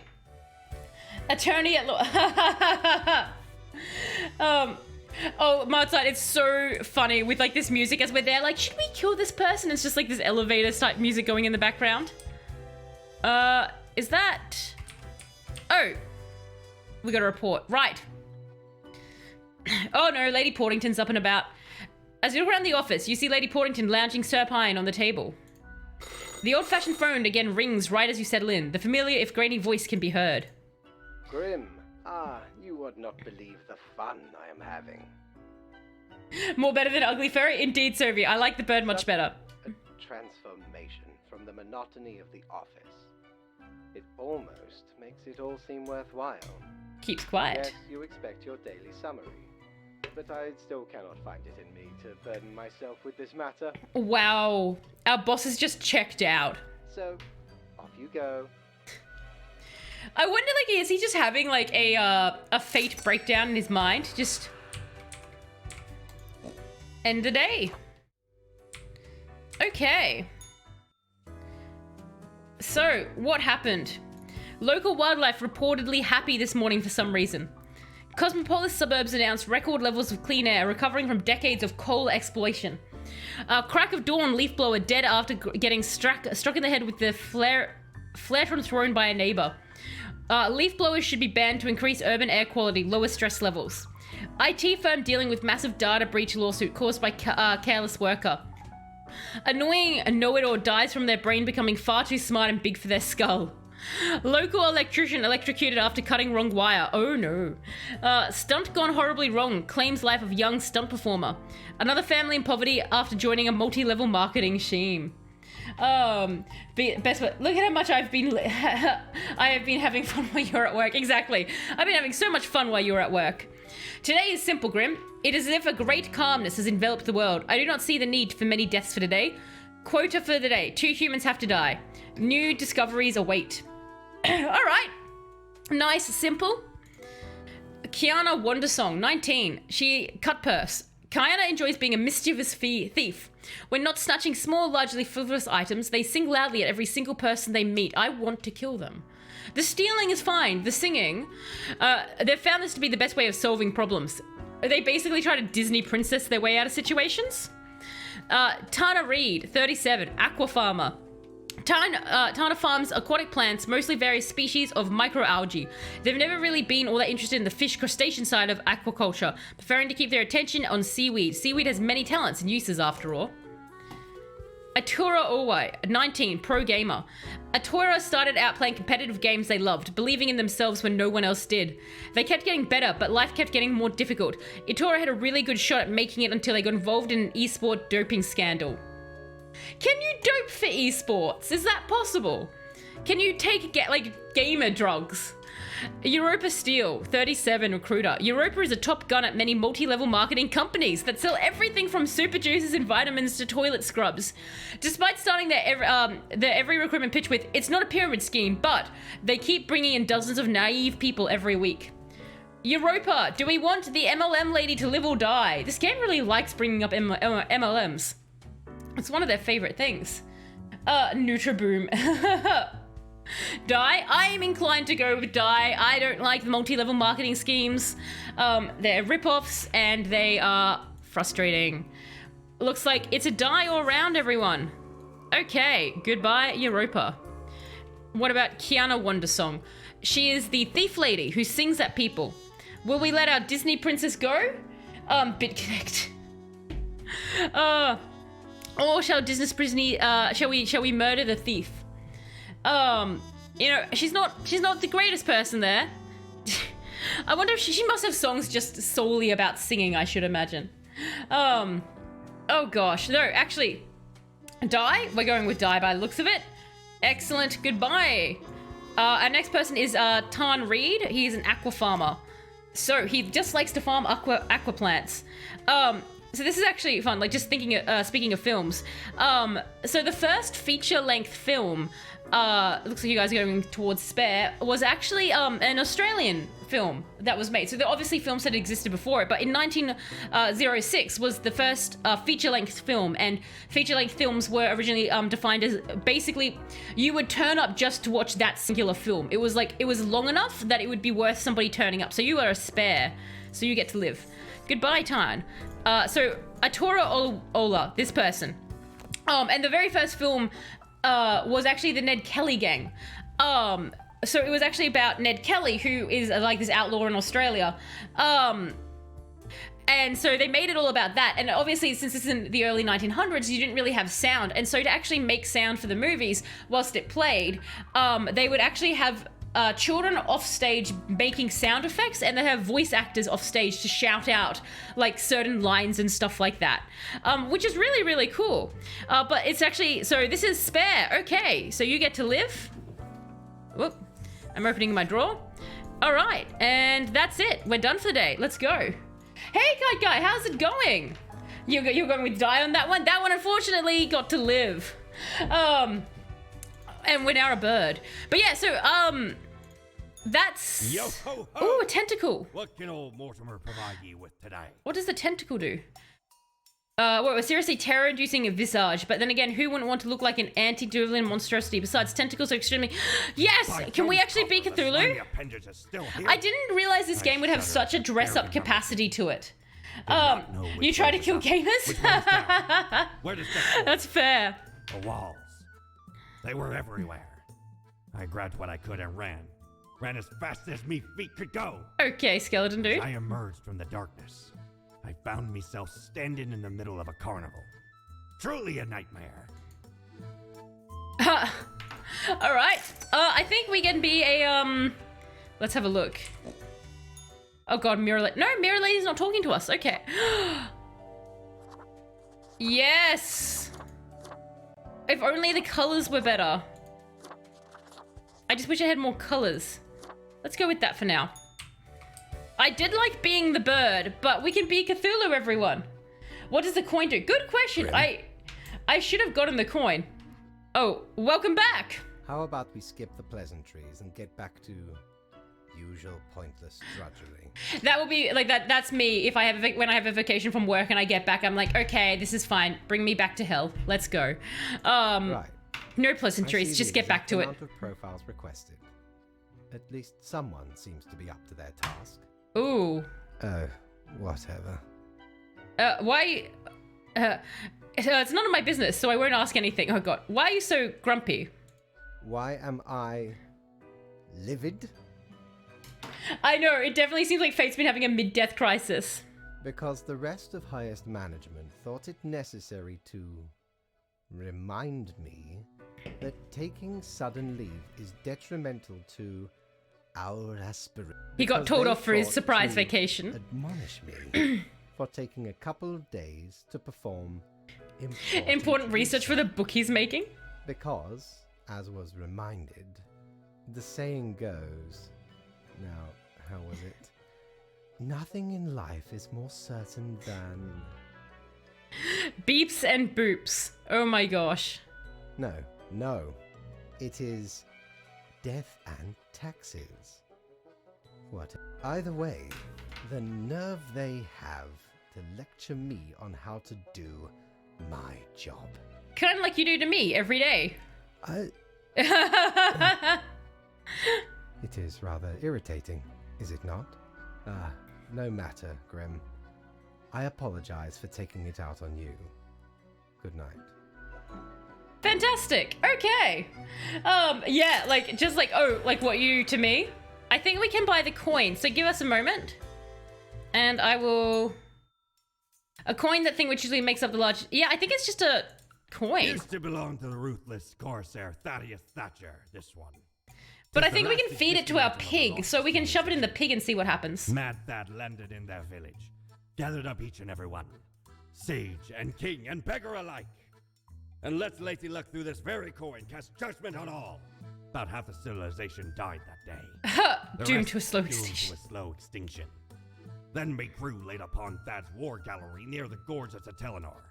Attorney at law. Oh, Mozart, it's so funny with like this music as we're there. Like, should we kill this person? It's just like this elevator type music going in the background. Is that? Oh, we got a report. Right. Oh no, Lady Portington's up and about. As you look around the office, you see Lady Portington lounging supine on the table. The old-fashioned phone again rings right as you settle in. The familiar, if grainy voice can be heard. Grim, you would not believe the fun I am having. More better than ugly furry? Indeed, Sophie. I like the bird much better. A transformation from the monotony of the office. It almost makes it all seem worthwhile. Keeps quiet. Yes, you expect your daily summary. But I still cannot find it in me to burden myself with this matter. Wow. Our boss is just checked out. So, off you go. I wonder, like, is he just having, like, a fate breakdown in his mind? Just... end the day. Okay. So, what happened? Local wildlife reportedly happy this morning for some reason. Cosmopolis suburbs announced record levels of clean air, recovering from decades of coal exploitation. Crack of dawn, leaf blower dead after getting struck in the head with the flaretron thrown by a neighbor. Leaf blowers should be banned to increase urban air quality, lower stress levels. IT firm dealing with massive data breach lawsuit caused by careless worker. Annoying know-it-all dies from their brain becoming far too smart and big for their skull. Local electrician electrocuted after cutting wrong wire. Oh no. Stunt gone horribly wrong. Claims life of young stunt performer. Another family in poverty after joining a multi-level marketing scheme. Best way. Look at how much I have been having fun while you're at work. Exactly. I've been having so much fun while you're at work. Today is simple, Grim. It is as if a great calmness has enveloped the world. I do not see the need for many deaths for today. Quota for the day. 2 humans have to die. New discoveries await. Alright. Nice, simple. Kiana Wondersong, 19. She cut purse. Kiana enjoys being a mischievous thief. When not snatching small, largely frivolous items, they sing loudly at every single person they meet. I want to kill them. The stealing is fine. The singing, they've found this to be the best way of solving problems. They basically try to Disney princess their way out of situations. Tana Reed, 37, aqua farmer. Tana farms aquatic plants, mostly various species of microalgae. They've never really been all that interested in the fish crustacean side of aquaculture, preferring to keep their attention on seaweed. Seaweed has many talents and uses, after all. Atura Owai, 19, pro gamer. Atura started out playing competitive games they loved, believing in themselves when no one else did. They kept getting better, but life kept getting more difficult. Atura had a really good shot at making it until they got involved in an esport doping scandal. Can you dope for esports? Is that possible? Can you take gamer drugs? Yohora Steel, 37, recruiter. Yohora is a top gun at many multi-level marketing companies that sell everything from super juices and vitamins to toilet scrubs. Despite starting their every recruitment pitch with, it's not a pyramid scheme, but they keep bringing in dozens of naive people every week. Yohora, do we want the MLM lady to live or die? This game really likes bringing up MLMs. It's one of their favorite things. Nutriboom. Die? I am inclined to go with die. I don't like the multi-level marketing schemes. They're rip-offs and they are frustrating. Looks like it's a die all around, everyone. Okay, goodbye, Yohora. What about Kiana Wondersong? She is the thief lady who sings at people. Will we let our Disney princess go? BitConnect. Or shall shall we murder the thief? You know, she's not the greatest person there. I wonder if she must have songs just solely about singing, I should imagine. Oh gosh, no, actually, die? We're going with die by the looks of it. Excellent, goodbye. Our next person is Tan Reed. He's an aqua farmer. So he just likes to farm aqua plants. So this is actually fun, like just thinking, speaking of films. So the first feature-length film, looks like you guys are going towards Spare, was actually an Australian film that was made. So there are obviously films that existed before it, but in 1906 was the first feature-length film, and feature-length films were originally defined as basically you would turn up just to watch that singular film. It was long enough that it would be worth somebody turning up. So you are a spare, so you get to live. Goodbye, Tan. So Atura Ola, this person. And the very first film was actually the Ned Kelly gang. So it was actually about Ned Kelly, who is like this outlaw in Australia. And so they made it all about that. And obviously, since this is in the early 1900s, you didn't really have sound. And so to actually make sound for the movies whilst it played, they would actually have children off stage making sound effects, and they have voice actors off stage to shout out like certain lines and stuff like that, which is really, really cool. But it's actually, so this is Spare. Okay, so you get to live. Whoop, I'm opening my drawer. All right, and that's it. We're done for the day. Let's go. Hey, Guy, how's it going? You're going with die on that one? That one, unfortunately, got to live. And we're now a bird. But yeah, so, that's... Yo ho ho! Ooh, a tentacle. What can old Mortimer provide you with today? What does the tentacle do? Well, seriously terror-inducing a visage, but then again, who wouldn't want to look like an antediluvian monstrosity? Besides, tentacles are extremely... Yes! Can we actually be Cthulhu? I didn't realize this game would have such a dress-up capacity to it. You try to kill gamers? That's fair. The walls. They were everywhere. I grabbed what I could and ran. Ran as fast as me feet could go. Okay, skeleton dude. I emerged from the darkness. I found myself standing in the middle of a carnival. Truly a nightmare. All right. I think we can be a let's have a look. Oh god, Mirror Lady. No, Mirror Lady's not talking to us. Okay. Yes. If only the colors were better. I just wish I had more colors. Let's go with that for now. I did like being the bird, but we can be Cthulhu, everyone. What does the coin do? Good question. I should have gotten the coin. Oh, welcome back. How about we skip the pleasantries and get back to usual pointless drudgery? That will be like that. That's me. If I have when I have a vacation from work and I get back, I'm like, okay, this is fine. Bring me back to hell. Let's go. Right. No pleasantries. Just get back to it. Amount of profiles requested. At least someone seems to be up to their task. Ooh. Oh, whatever. Why? It's none of my business, so I won't ask anything. Oh god, why are you so grumpy? Why am I livid? I know, it definitely seems like Fate's been having a mid-death crisis. Because the rest of highest management thought it necessary to remind me that taking sudden leave is detrimental to our aspirations. He got told off for his surprise vacation. Admonish me for taking a couple of days to perform important research for the book he's making. Because, as was reminded, the saying goes, now, how was it? Nothing in life is more certain than... Beeps and boops. Oh my gosh. No. It is death and taxes. What? Either way, the nerve they have to lecture me on how to do my job. Kind of like you do to me every day. It is rather irritating, is it not? No matter, Grim. I apologize for taking it out on you. Good night. Fantastic. Okay. Yeah, like, just like, oh, like what you to me? I think we can buy the coin, so give us a moment. And I will... A coin, that thing which usually makes up the large... Yeah, I think it's just a coin. Used to belong to the ruthless Corsair Thaddeus Thatcher, this one. But I think we can feed it to our pig, so we can shove it in the pig and see what happens. Mad Thad landed in their village, gathered up each and every one, sage and king and beggar alike. And let's Lady Luck through this very coin cast judgment on all. About half the civilization died that day. Doomed to a slow extinction. Doomed to a slow extinction. Then my crew laid upon Thad's war gallery near the gorge of Teleanor.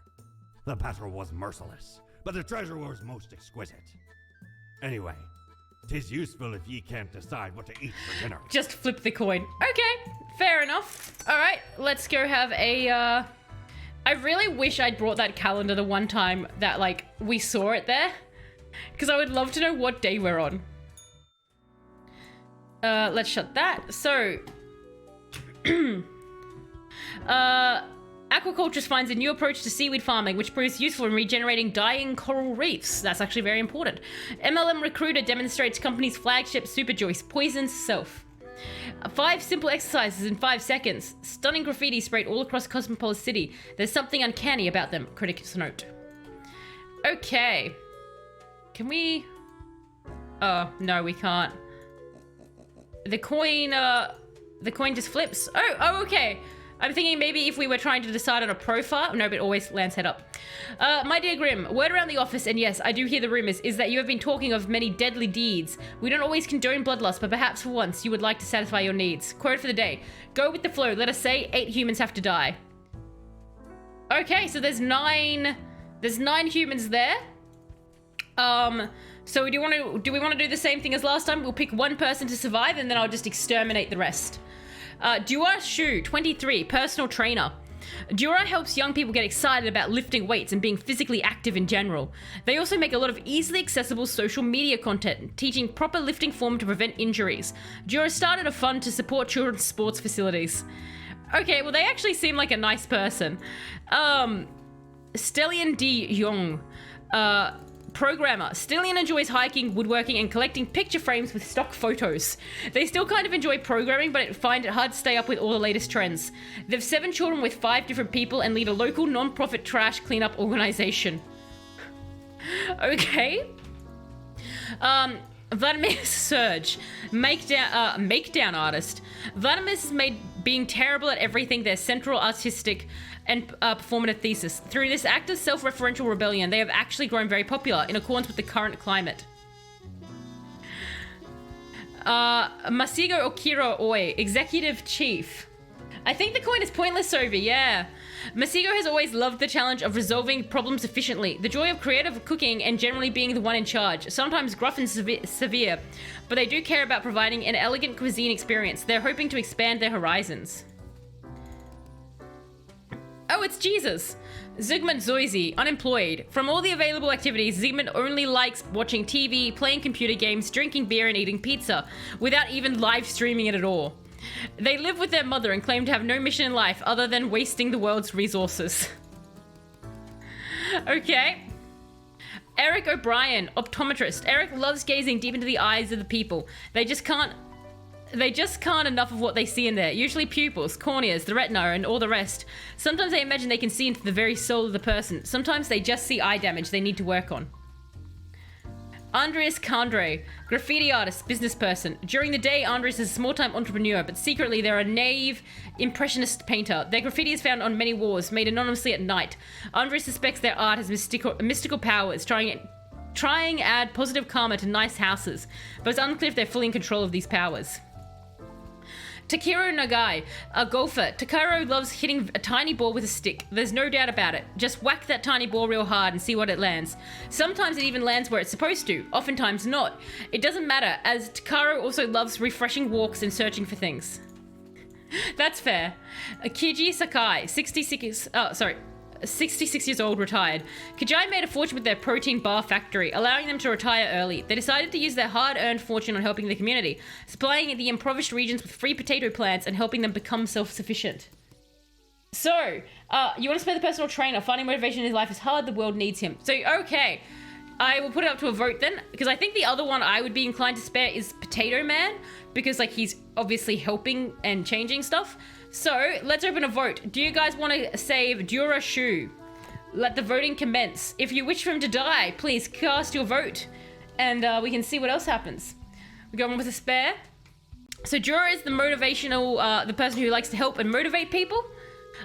The battle was merciless, but the treasure was most exquisite. Anyway, 'tis useful if ye can't decide what to eat for dinner. Just flip the coin. Okay, fair enough. All right, let's go have a, I really wish I'd brought that calendar the one time that, like, we saw it there. Because I would love to know what day we're on. Let's shut that. So, aquaculture finds a new approach to seaweed farming, which proves useful in regenerating dying coral reefs. That's actually very important. MLM Recruiter demonstrates company's flagship super joist, poisons self. 5 simple exercises in 5 seconds. Stunning graffiti sprayed all across Cosmopolis City. There's something uncanny about them, critics note. Okay. Can we... Oh, no, we can't. The coin just flips. Oh, okay. I'm thinking maybe if we were trying to decide on a profile. No, but it always lands head up. My dear Grim, word around the office, and yes, I do hear the rumors, is that you have been talking of many deadly deeds. We don't always condone bloodlust, but perhaps for once you would like to satisfy your needs. Quote for the day. Go with the flow. Let us say 8 humans have to die. Okay, so there's 9 humans there. So do we want to do the same thing as last time? We'll pick one person to survive and then I'll just exterminate the rest. Dua Shu, 23, personal trainer. Dura helps young people get excited about lifting weights and being physically active in general. They also make a lot of easily accessible social media content, teaching proper lifting form to prevent injuries. Dura started a fund to support children's sports facilities. Okay, well, they actually seem like a nice person. Stellian D. Young, programmer. Stellian enjoys hiking, woodworking, and collecting picture frames with stock photos. They still kind of enjoy programming, but find it hard to stay up with all the latest trends. They've 7 children with 5 different people and lead a local non-profit trash cleanup organization. Okay. Vladimir Surge, make-down artist. Vladimir has made being terrible at everything their central artistic and performative thesis. Through this act of self-referential rebellion, they have actually grown very popular in accordance with the current climate. Masigo Okiro Oi, Executive Chief. I think the coin is pointless, Sobi, yeah. Masigo has always loved the challenge of resolving problems efficiently, the joy of creative cooking, and generally being the one in charge. Sometimes gruff and severe, but they do care about providing an elegant cuisine experience. They're hoping to expand their horizons. Oh, it's Jesus! Zygmunt Zoyzi, unemployed. From all the available activities, Zygmunt only likes watching TV, playing computer games, drinking beer, and eating pizza, without even live streaming it at all. They live with their mother and claim to have no mission in life other than wasting the world's resources. Okay. Eric O'Brien, optometrist. Eric loves gazing deep into the eyes of the people. They just can't They just can't enough of what they see in there. Usually pupils, corneas, the retina, and all the rest. Sometimes they imagine they can see into the very soul of the person. Sometimes they just see eye damage they need to work on. Andres Kandre, graffiti artist, business person. During the day, Andres is a small-time entrepreneur, but secretly they're a naive, impressionist painter. Their graffiti is found on many walls, made anonymously at night. Andres suspects their art has mystical powers, trying add positive karma to nice houses, but it's unclear if they're fully in control of these powers. Takiro Nagai, a golfer. Takiro loves hitting a tiny ball with a stick. There's no doubt about it. Just whack that tiny ball real hard and see what it lands. Sometimes it even lands where it's supposed to, oftentimes not. It doesn't matter, as Takiro also loves refreshing walks and searching for things. That's fair. Kiji Sakai, 66 years old, retired. Kajai made a fortune with their protein bar factory, allowing them to retire early. They decided to use their hard-earned fortune on helping the community, supplying the impoverished regions with free potato plants and helping them become self-sufficient. So, you want to spare the personal trainer. Finding motivation in his life is hard. The world needs him. So, okay. I will put it up to a vote then, because I think the other one I would be inclined to spare is Potato Man, because, like, he's obviously helping and changing stuff. So, let's open a vote. Do you guys want to save Dura Shu? Let the voting commence. If you wish for him to die, please cast your vote. And we can see what else happens. We go on with a spare. So Dura is the motivational, the person who likes to help and motivate people.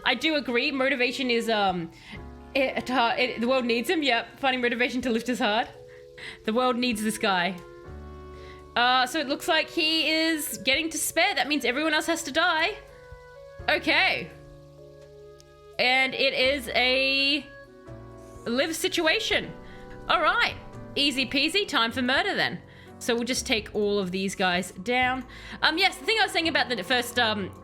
I do agree, motivation is, the world needs him, yep. Finding motivation to lift is hard. The world needs this guy. So it looks like he is getting to spare. That means everyone else has to die. Okay. And it is a live situation. All right. Easy peasy. Time for murder then. So we'll just take all of these guys down. Yes, the thing I was saying about the first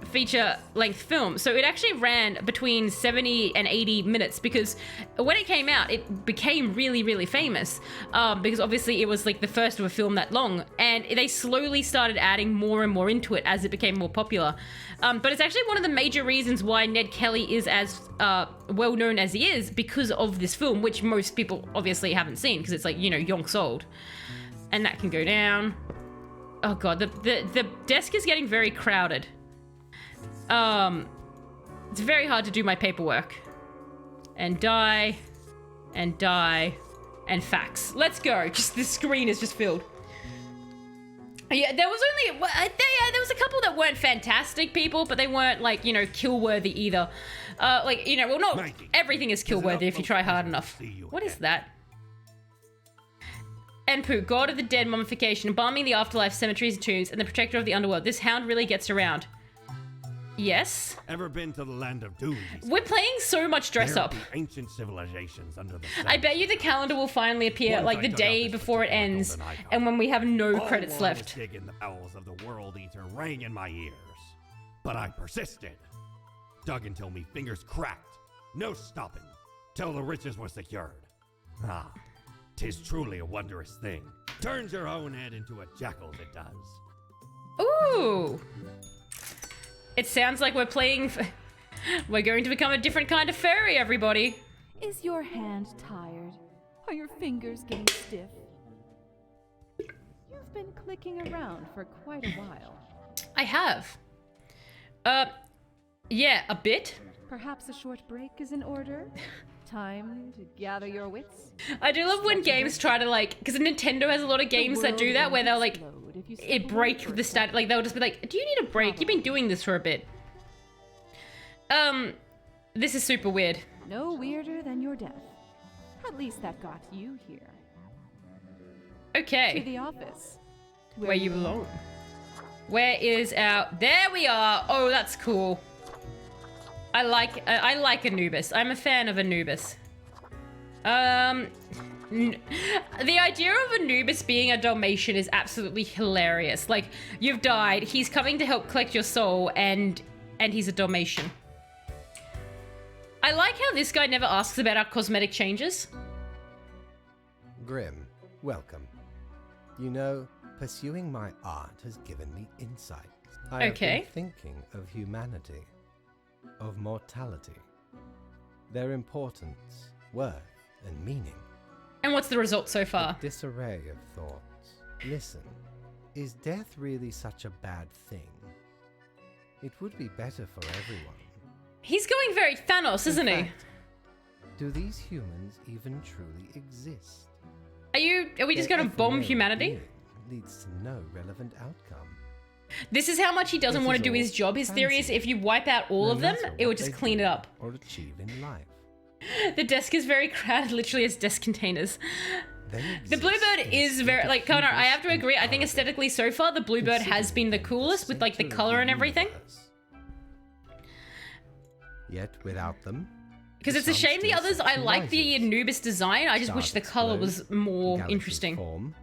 feature-length film, so it actually ran between 70 and 80 minutes because when it came out, it became really, really famous because obviously it was like the first of a film that long, and they slowly started adding more and more into it as it became more popular. But it's actually one of the major reasons why Ned Kelly is as well-known as he is because of this film, which most people obviously haven't seen because it's like, you know, yonks old. And that can go down. Oh god, the desk is getting very crowded. It's very hard to do my paperwork. And die. And die. And fax. Let's go. Just the screen is just filled. Yeah, there was only... there was a couple that weren't fantastic people, but they weren't, like, you know, kill-worthy either. Like, you know, well, not everything is kill-worthy if you try hard enough. What is that? Enpu, god of the dead, mummification, embalming the afterlife, cemeteries and tombs, and the protector of the underworld. This hound really gets around. Yes? Ever been to the land of doom? We're playing so much dress up. Ancient civilizations under the sun. I bet you the calendar will finally appear like the day before it ends, and when we have no credits left. Dig in the bowels of the world eater rang in my ears, but I persisted. Dug until me fingers cracked. No stopping. Till the riches were secured. Ah. 'Tis truly a wondrous thing. Turns your own head into a jackal, it does. Ooh. It sounds like we're playing... We're going to become a different kind of fairy, everybody. Is your hand tired? Are your fingers getting stiff? You've been clicking around for quite a while. I have. Yeah, a bit. Perhaps a short break is in order? Time to gather your wits. I do love when games try to, like, because Nintendo has a lot of games that do that where they'll like break the stat, like they'll just be like, do you need a break? You've been doing this for a bit. This is super weird. No weirder than your death. At least that got you here. Okay. To the office. Where you belong. Where is our... There we are. Oh, that's cool. I like Anubis. I'm a fan of Anubis. The idea of Anubis being a Dalmatian is absolutely hilarious. Like, you've died, he's coming to help collect your soul, and he's a Dalmatian. I like how this guy never asks about our cosmetic changes. Grim, welcome. You know, pursuing my art has given me insight. I have been thinking of humanity. Of mortality, their importance, worth, and meaning. And what's the result so far? A disarray of thoughts. Listen, Is death really such a bad thing? It would be better for everyone. He's going very Thanos, isn't he? Do these humans even truly exist? Are we just going to bomb humanity? Leads to no relevant outcome. This is how much he doesn't want to do his job. His theory is if you wipe out all of them, it would just clean it up. Or achieve in life. The desk is very crowded, literally as desk containers. The Bluebird is very, like, Connor, I have to agree, I think aesthetically so far, the Bluebird has been the coolest with, like, the color and everything. Yet without them... Because it's a shame the others, I like the Anubis design, I just wish the color was more interesting. Form,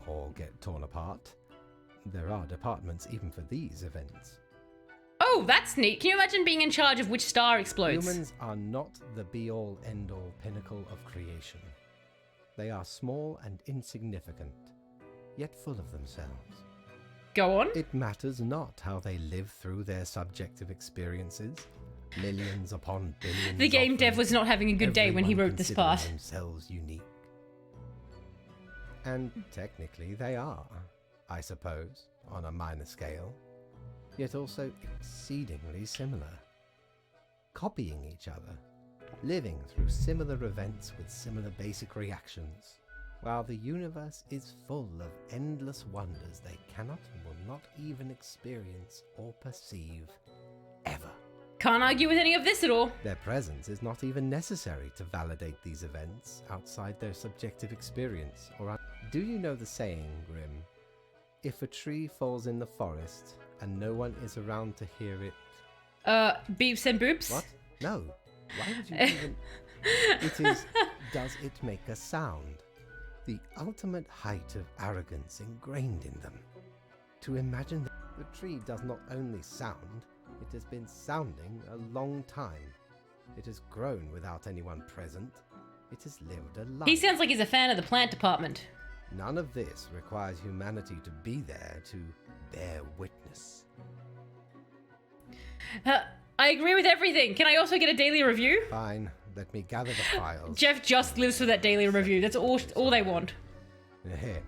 or get torn apart. There are departments even for these events. Oh, that's neat. Can you imagine being in charge of which star explodes? Humans are not the be-all, end-all pinnacle of creation. They are small and insignificant, yet full of themselves. Go on. It matters not how they live through their subjective experiences. Millions upon billions. The game dev was not having a good day when he wrote this part. Themselves unique. And technically they are, I suppose, on a minor scale, yet also exceedingly similar. Copying each other, living through similar events with similar basic reactions, while the universe is full of endless wonders they cannot and will not even experience or perceive, ever. Can't argue with any of this at all. Their presence is not even necessary to validate these events outside their subjective experience. Do you know the saying, Grim? If a tree falls in the forest and no one is around to hear it... beeps and boops? What? No. Why would you even... It is, does it make a sound? The ultimate height of arrogance ingrained in them. To imagine that the tree does not only sound, it has been sounding a long time. It has grown without anyone present. It has lived a life. He sounds like he's a fan of the plant department. None of this requires humanity to be there to bear witness. I agree with everything. Can I also get a daily review? Fine. Let me gather the files. Jeff just lives for that daily review. That's all they want. Here.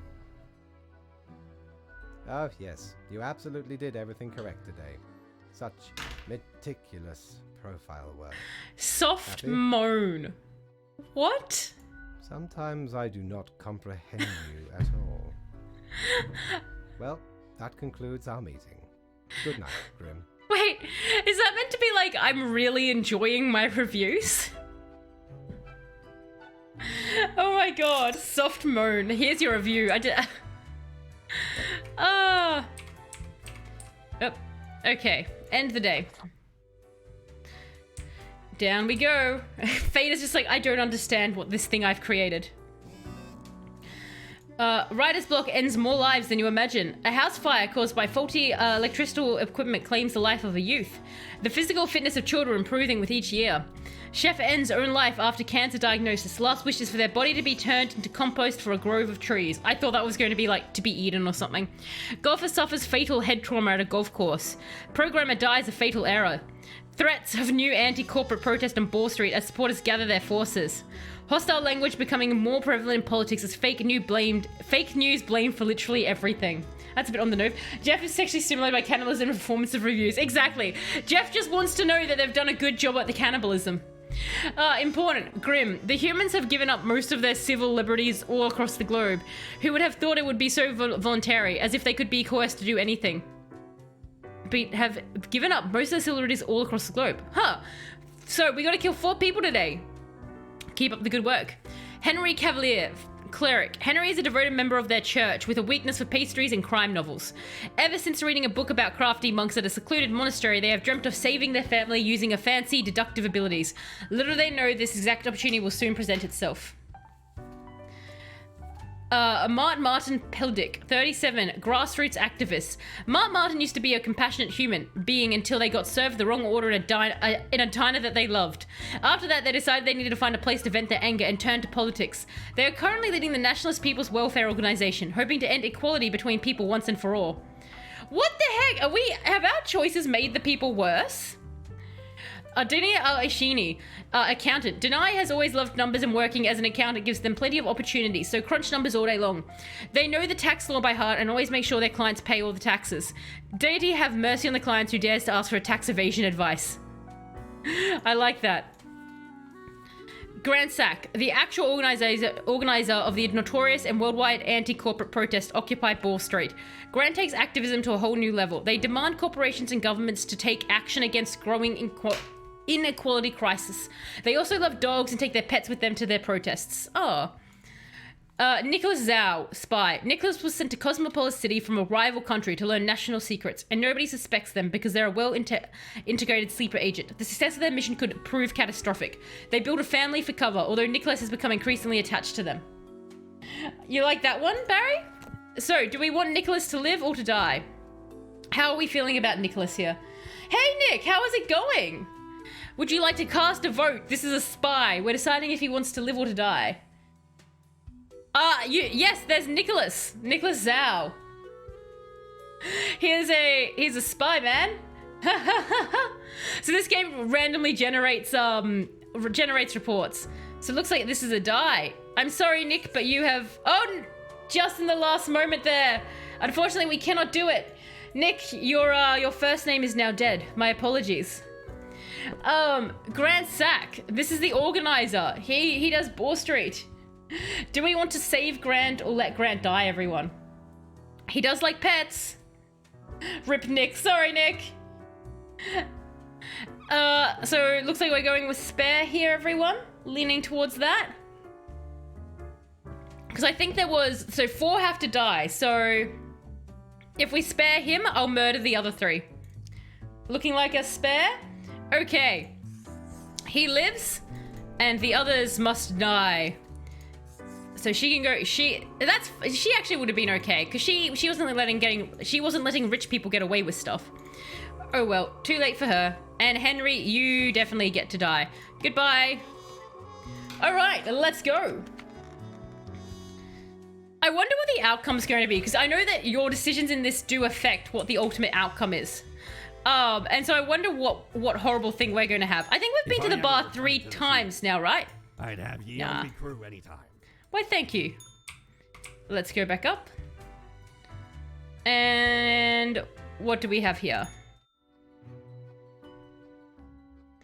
Oh, yes. You absolutely did everything correct today. Such meticulous profile work. Soft moan. What? Sometimes I do not comprehend you at all. Well, that concludes our meeting. Good night, Grim. Wait, is that meant to be like I'm really enjoying my reviews? Oh my god, soft moan. Here's your review. I did. Oh, okay. End the day. Down we go. Fate is just like, I don't understand what this thing I've created. Writer's block ends more lives than you imagine. A house fire caused by faulty electrical equipment claims the life of a youth. The physical fitness of children improving with each year. Chef ends own life after cancer diagnosis. Last wish is for their body to be turned into compost for a grove of trees. I thought that was going to be like to be eaten or something. Golfer suffers fatal head trauma at a golf course. Programmer dies of fatal error. Threats of new anti-corporate protest on Ball Street as supporters gather their forces. Hostile language becoming more prevalent in politics as fake news blamed for literally everything. That's a bit on the nose. Jeff is sexually stimulated by cannibalism and performance of reviews. Exactly. Jeff just wants to know that they've done a good job at the cannibalism. Important. Grim. The humans have given up most of their civil liberties all across the globe. Who would have thought it would be so voluntary, as if they could be coerced to do anything? But have given up most of their civil liberties all across the globe. Huh. So we gotta kill 4 people today. Keep up the good work. Henry Cavalier, cleric. Henry is a devoted member of their church with a weakness for pastries and crime novels. Ever since reading a book about crafty monks at a secluded monastery, they have dreamt of saving their family using a fancy deductive abilities. Little do they know this exact opportunity will soon present itself. Martin Peldick, 37, grassroots activist. Martin used to be a compassionate human being until they got served the wrong order in a diner that they loved. After that, they decided they needed to find a place to vent their anger and turn to politics. They are currently leading the Nationalist People's Welfare Organization, hoping to end equality between people once and for all. What the heck? Have our choices made the people worse? Dinia Ishini, accountant. Denai has always loved numbers and working as an accountant gives them plenty of opportunities, so crunch numbers all day long. They know the tax law by heart and always make sure their clients pay all the taxes. Deity have mercy on the clients who dares to ask for a tax evasion advice. I like that. Grand Sack, the actual organizer of the notorious and worldwide anti-corporate protest Occupy Ball Street. Grant takes activism to a whole new level. They demand corporations and governments to take action against growing inequality crisis. They also love dogs and take their pets with them to their protests. Oh. Nicholas Zhao, spy. Nicholas was sent to Cosmopolis City from a rival country to learn national secrets, and nobody suspects them because they're a well-integrated sleeper agent. The success of their mission could prove catastrophic. They build a family for cover, although Nicholas has become increasingly attached to them. You like that one, Barry? So, do we want Nicholas to live or to die? How are we feeling about Nicholas here? Hey, Nick, how is it going? Would you like to cast a vote? This is a spy. We're deciding if he wants to live or to die. Yes, there's Nicholas. Nicholas Zhao. He's a spy, man. So this game randomly generates reports. So it looks like this is a die. I'm sorry, Nick, but you have... Oh, just in the last moment there. Unfortunately, we cannot do it. Nick, your first name is now dead. My apologies. Grant Sack. This is the organizer. He does Ball Street. Do we want to save Grant or let Grant die, everyone? He does like pets. Rip Nick. Sorry, Nick. So it looks like we're going with spare here, everyone. Leaning towards that. Because I think there was... So 4 have to die. So if we spare him, I'll murder the other 3. Looking like a spare? Okay. He lives, and the others must die. So she can go. She actually would have been okay because she wasn't letting rich people get away with stuff. Oh well, too late for her. And Henry, you definitely get to die. Goodbye. All right, let's go. I wonder what the outcome's going to be because I know that your decisions in this do affect what the ultimate outcome is. And so I wonder what horrible thing we're going to have. I think we've been to the bar 3 times now, right? I'd have ye on me crew anytime. Why, thank you. Let's go back up. And what do we have here?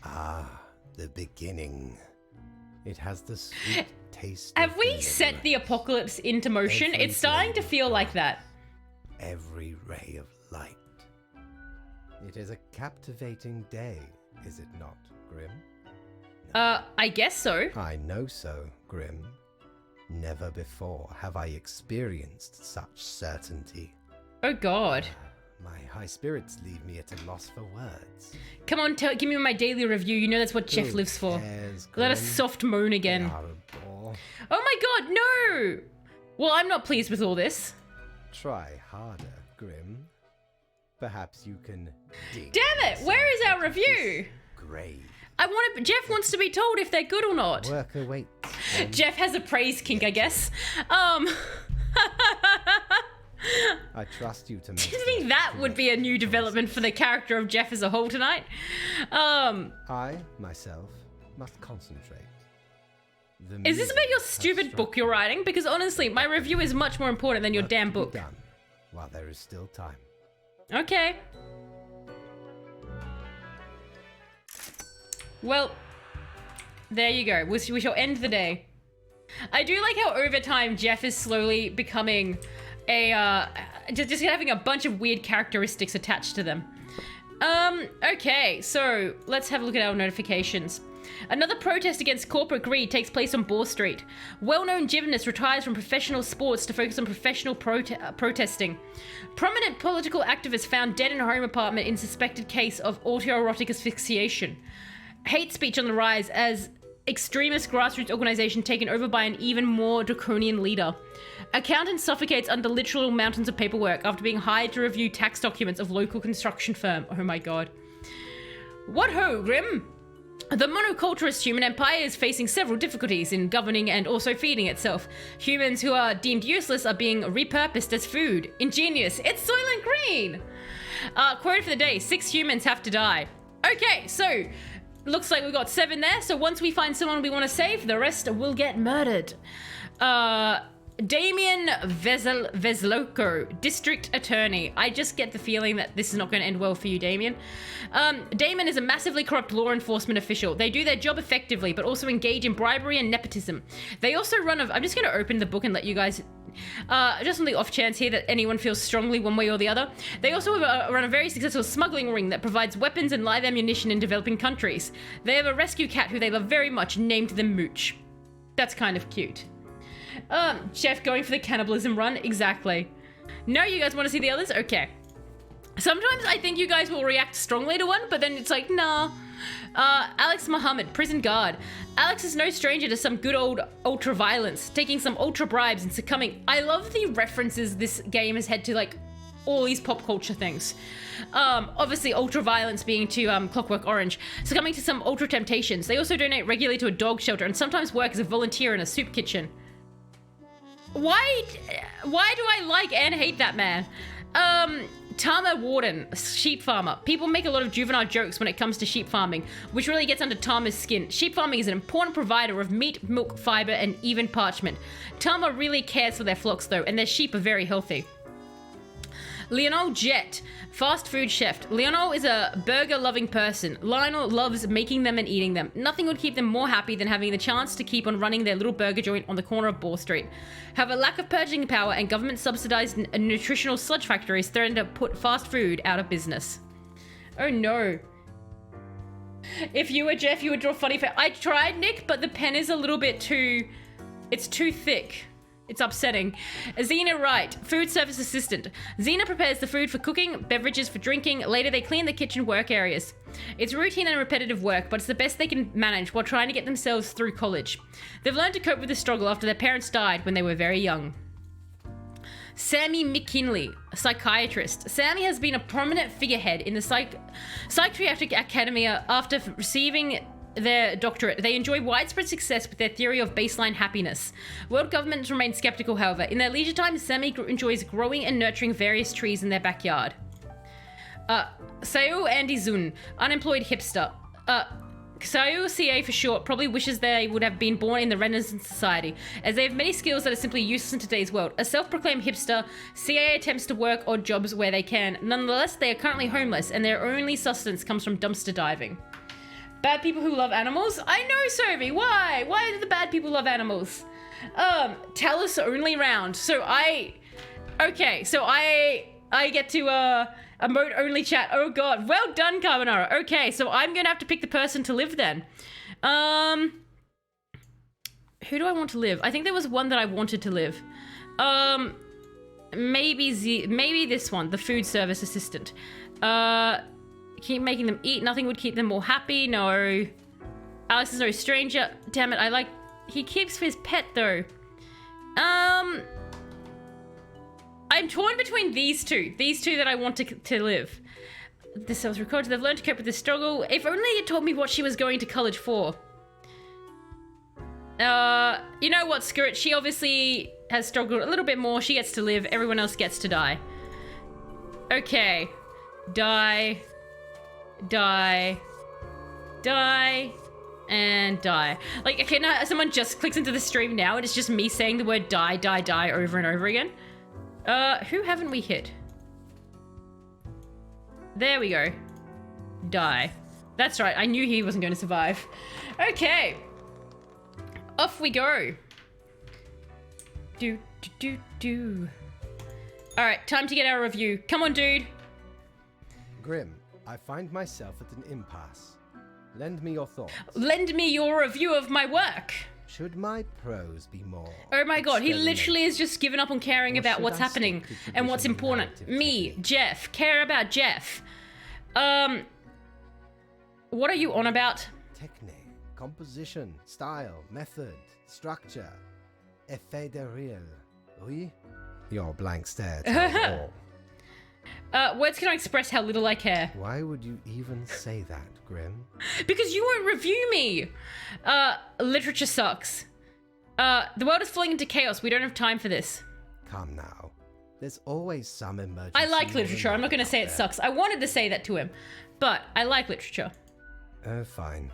Ah, the beginning. It has the sweet taste. Have we set the apocalypse into motion? It's starting to feel like that. Every ray of light. It is a captivating day, is it not, Grim? No. I guess so. I know so, Grim. Never before have I experienced such certainty. Oh God. My high spirits leave me at a loss for words. Come on, give me my daily review. You know that's what Jeff lives for. Let us soft moan again. Oh my God, no! Well, I'm not pleased with all this. Try harder, Grim. Perhaps you can dig. Damn it! Where is our review? Grave. Jeff wants to be told if they're good or not. Work awaits. Jeff has a praise kink, I guess. I trust you to make. Do you think that would be a new development for the character of Jeff as a whole tonight? I, myself, must concentrate. Is this about your stupid book you're writing? Because honestly, my review is much more important than your damn book. Done while there is still time. Okay. Well, there you go. We shall end the day. I do like how over time Jeff is slowly becoming just having a bunch of weird characteristics attached to them. Okay, so let's have a look at our notifications. Another protest against corporate greed takes place on Ball Street. Well-known gymnast retires from professional sports to focus on professional protesting. Prominent political activist found dead in a home apartment in suspected case of autoerotic asphyxiation. Hate speech on the rise as extremist grassroots organization taken over by an even more draconian leader. Accountant suffocates under literal mountains of paperwork after being hired to review tax documents of local construction firm. Oh my God. What ho, Grim? The monoculturist human empire is facing several difficulties in governing and also feeding itself. Humans who are deemed useless are being repurposed as food. Ingenious. It's Soylent Green! Quote for the day, 6 humans have to die. Okay, so looks like we've got 7 there. So once we find someone we want to save, the rest will get murdered. Damien Vesloko, District Attorney. I just get the feeling that this is not going to end well for you, Damien. Damon is a massively corrupt law enforcement official. They do their job effectively, but also engage in bribery and nepotism. They also run I'm just going to open the book and let you guys... just on the off chance here that anyone feels strongly one way or the other. They also run a very successful smuggling ring that provides weapons and live ammunition in developing countries. They have a rescue cat who they love very much, named them Mooch. That's kind of cute. Jeff going for the cannibalism run. Exactly. No, you guys want to see the others? Okay. Sometimes I think you guys will react strongly to one, but then it's like, nah. Alex Muhammad, prison guard. Alex is no stranger to some good old ultra violence, taking some ultra bribes and succumbing. I love the references this game has had to like all these pop culture things. Obviously ultra violence being to Clockwork Orange, succumbing to some ultra temptations. They also donate regularly to a dog shelter and sometimes work as a volunteer in a soup kitchen. Why do I like and hate that man? Tama Warden, sheep farmer. People make a lot of juvenile jokes when it comes to sheep farming, which really gets under Tama's skin. Sheep farming is an important provider of meat, milk, fiber, and even parchment. Tama really cares for their flocks though, and their sheep are very healthy. Lionel Jett, fast food chef. Lionel is a burger-loving person. Lionel loves making them and eating them. Nothing would keep them more happy than having the chance to keep on running their little burger joint on the corner of Ball Street. However, lack of purchasing power and government-subsidized nutritional sludge factories threaten to put fast food out of business. Oh no. If you were Jeff, you would draw funny face. I tried, Nick, but the pen is a little bit too... It's too thick. It's upsetting. Xena Wright, food service assistant. Xena prepares the food for cooking, beverages for drinking. Later, they clean the kitchen work areas. It's routine and repetitive work, but it's the best they can manage while trying to get themselves through college. They've learned to cope with the struggle after their parents died when they were very young. Sammy McKinley, a psychiatrist. Sammy has been a prominent figurehead in the Psychiatric Academia after receiving their doctorate. They enjoy widespread success with their theory of baseline happiness. World governments remain skeptical, however. In their leisure time, Sammy enjoys growing and nurturing various trees in their backyard. Sayo Andy Zun, unemployed hipster. Sayo CA for short, probably wishes they would have been born in the Renaissance Society, as they have many skills that are simply useless in today's world. A self-proclaimed hipster, CA attempts to work odd jobs where they can. Nonetheless, they are currently homeless, and their only sustenance comes from dumpster diving. Bad people who love animals? I know, Sophie. Why? Why do the bad people love animals? Talus only round. So I get to emote only chat. Oh god. Well done, Carbonara. Okay, so I'm gonna have to pick the person to live then. Who do I want to live? I think there was one that I wanted to live. Maybe this one, the food service assistant. Keep making them eat. Nothing would keep them more happy. No. Alex is no stranger. Damn it. He keeps his pet though. I'm torn between these two. These two that I want to live. This was recorded. They've learned to cope with the struggle. If only it told me what she was going to college for. You know what? Screw it. She obviously has struggled a little bit more. She gets to live. Everyone else gets to die. Okay. Die, and die. Like, okay, now someone just clicks into the stream now and it's just me saying the word die over and over again. Who haven't we hit? There we go. Die. That's right, I knew he wasn't going to survive. Okay. Off we go. Alright, time to get our review. Come on, dude. Grim, I find myself at an impasse. Lend me your thoughts. Lend me your review of my work. Should my prose be more? Oh my god, he literally has just given up on caring about what's happening and what's important. Me, Jeff, care about Jeff. What are you on about? Technique, composition, style, method, structure, effet de rire. Oui? Your blank stare tells all. Words cannot express how little I care. Why would you even say that, Grim? Because you won't review me! Literature sucks. The world is falling into chaos. We don't have time for this. Come now. There's always some emergency. I like literature. I'm not going to say it sucks. I wanted to say that to him. But I like literature. Fine.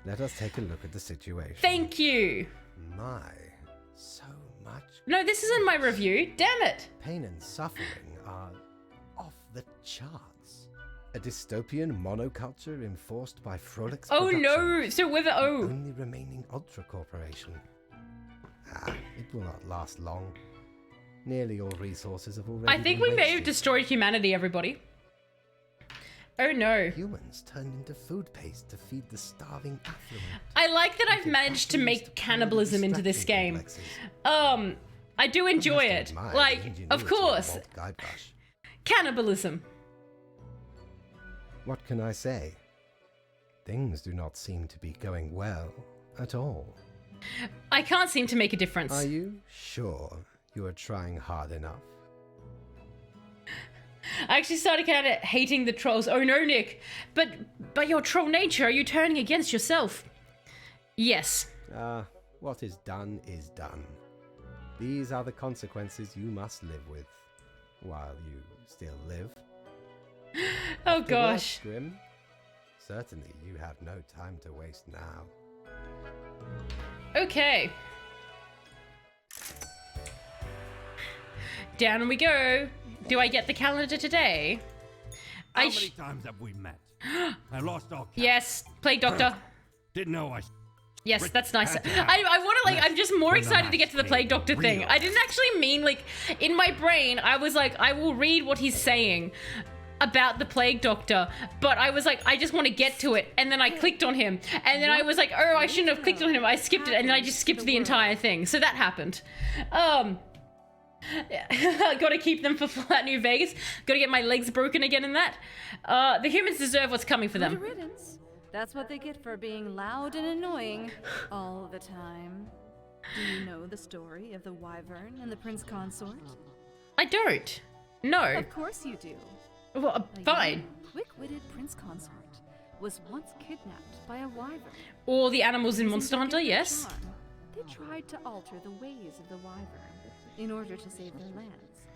Let us take a look at the situation. Thank you. My, so much. No, this isn't my review. Damn it. Pain and suffering are off the charts. A dystopian monoculture enforced by Frolics Oh Productions, no. So whether the only remaining Ultra Corporation. It will not last long. Nearly all resources have already I think been we may have wasted. destroyed humanity, everybody. Oh no. Humans turned into food paste to feed the starving affluent. I like that I've managed to make cannibalism into this game. I do enjoy it. Like, of course. Cannibalism. What can I say? Things do not seem to be going well at all. I can't seem to make a difference. Are you sure you are trying hard enough? I actually started kind of hating the trolls. Oh no, Nick. But by your troll nature, are you turning against yourself? Yes. What is done is done. These are the consequences you must live with, while you still live. Oh gosh. Grim. Certainly you have no time to waste now. Okay. Down we go. Do I get the calendar today? How many times have we met? I lost all count. Yes, Plague Doctor. Didn't know I... Yes, that's nice. I want to, like, I'm just more excited to get to the Plague Doctor thing. I didn't actually mean, like, in my brain, I was like, I will read what he's saying about the Plague Doctor, but I was like, I just want to get to it, and then I clicked on him, and then I was like, oh, I shouldn't have clicked on him, I skipped it, and then I just skipped the entire thing, so that happened. Gotta keep them for Flat New Vegas, gotta get my legs broken again in that. The humans deserve what's coming for them. Good riddance. That's what they get for being loud and annoying all the time. Do you know the story of the Wyvern and the Prince Consort? I don't. No. Of course you do. Well, fine. A quick-witted Prince Consort was once kidnapped by a Wyvern. All the animals in Monster Hunter, yes. They tried to alter the ways of the Wyvern in order to save their lands.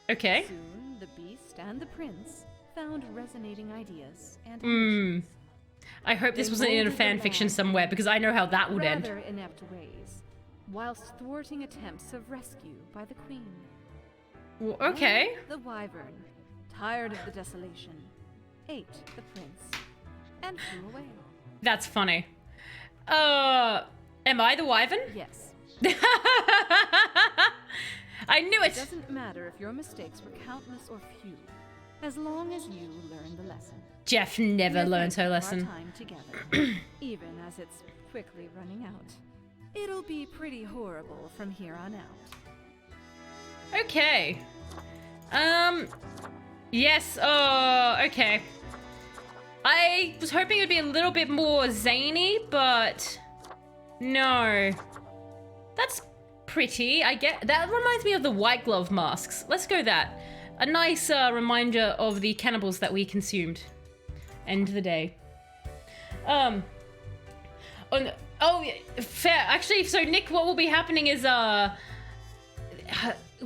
Okay. Soon, the beast and the prince found resonating ideas and ambitions. I hope this wasn't in a fan fiction somewhere, because I know how that would end. Rather inept ways, whilst thwarting attempts of rescue by the queen. Well, okay. And the Wyvern, tired of the desolation, ate the prince and flew away. That's funny. Am I the Wyvern? Yes. I knew it! It doesn't matter if your mistakes were countless or few, as long as you learn the lesson. Jeff never learns her lesson. Our time together, even as it's quickly running out. It'll be pretty horrible from here on out. Okay. Yes, oh, okay. I was hoping it would be a little bit more zany, but no. That's pretty. I get that reminds me of the white glove masks. Let's go that. A nice reminder of the cannibals that we consumed. End of the day. Oh, fair. Actually, so Nick, what will be happening is because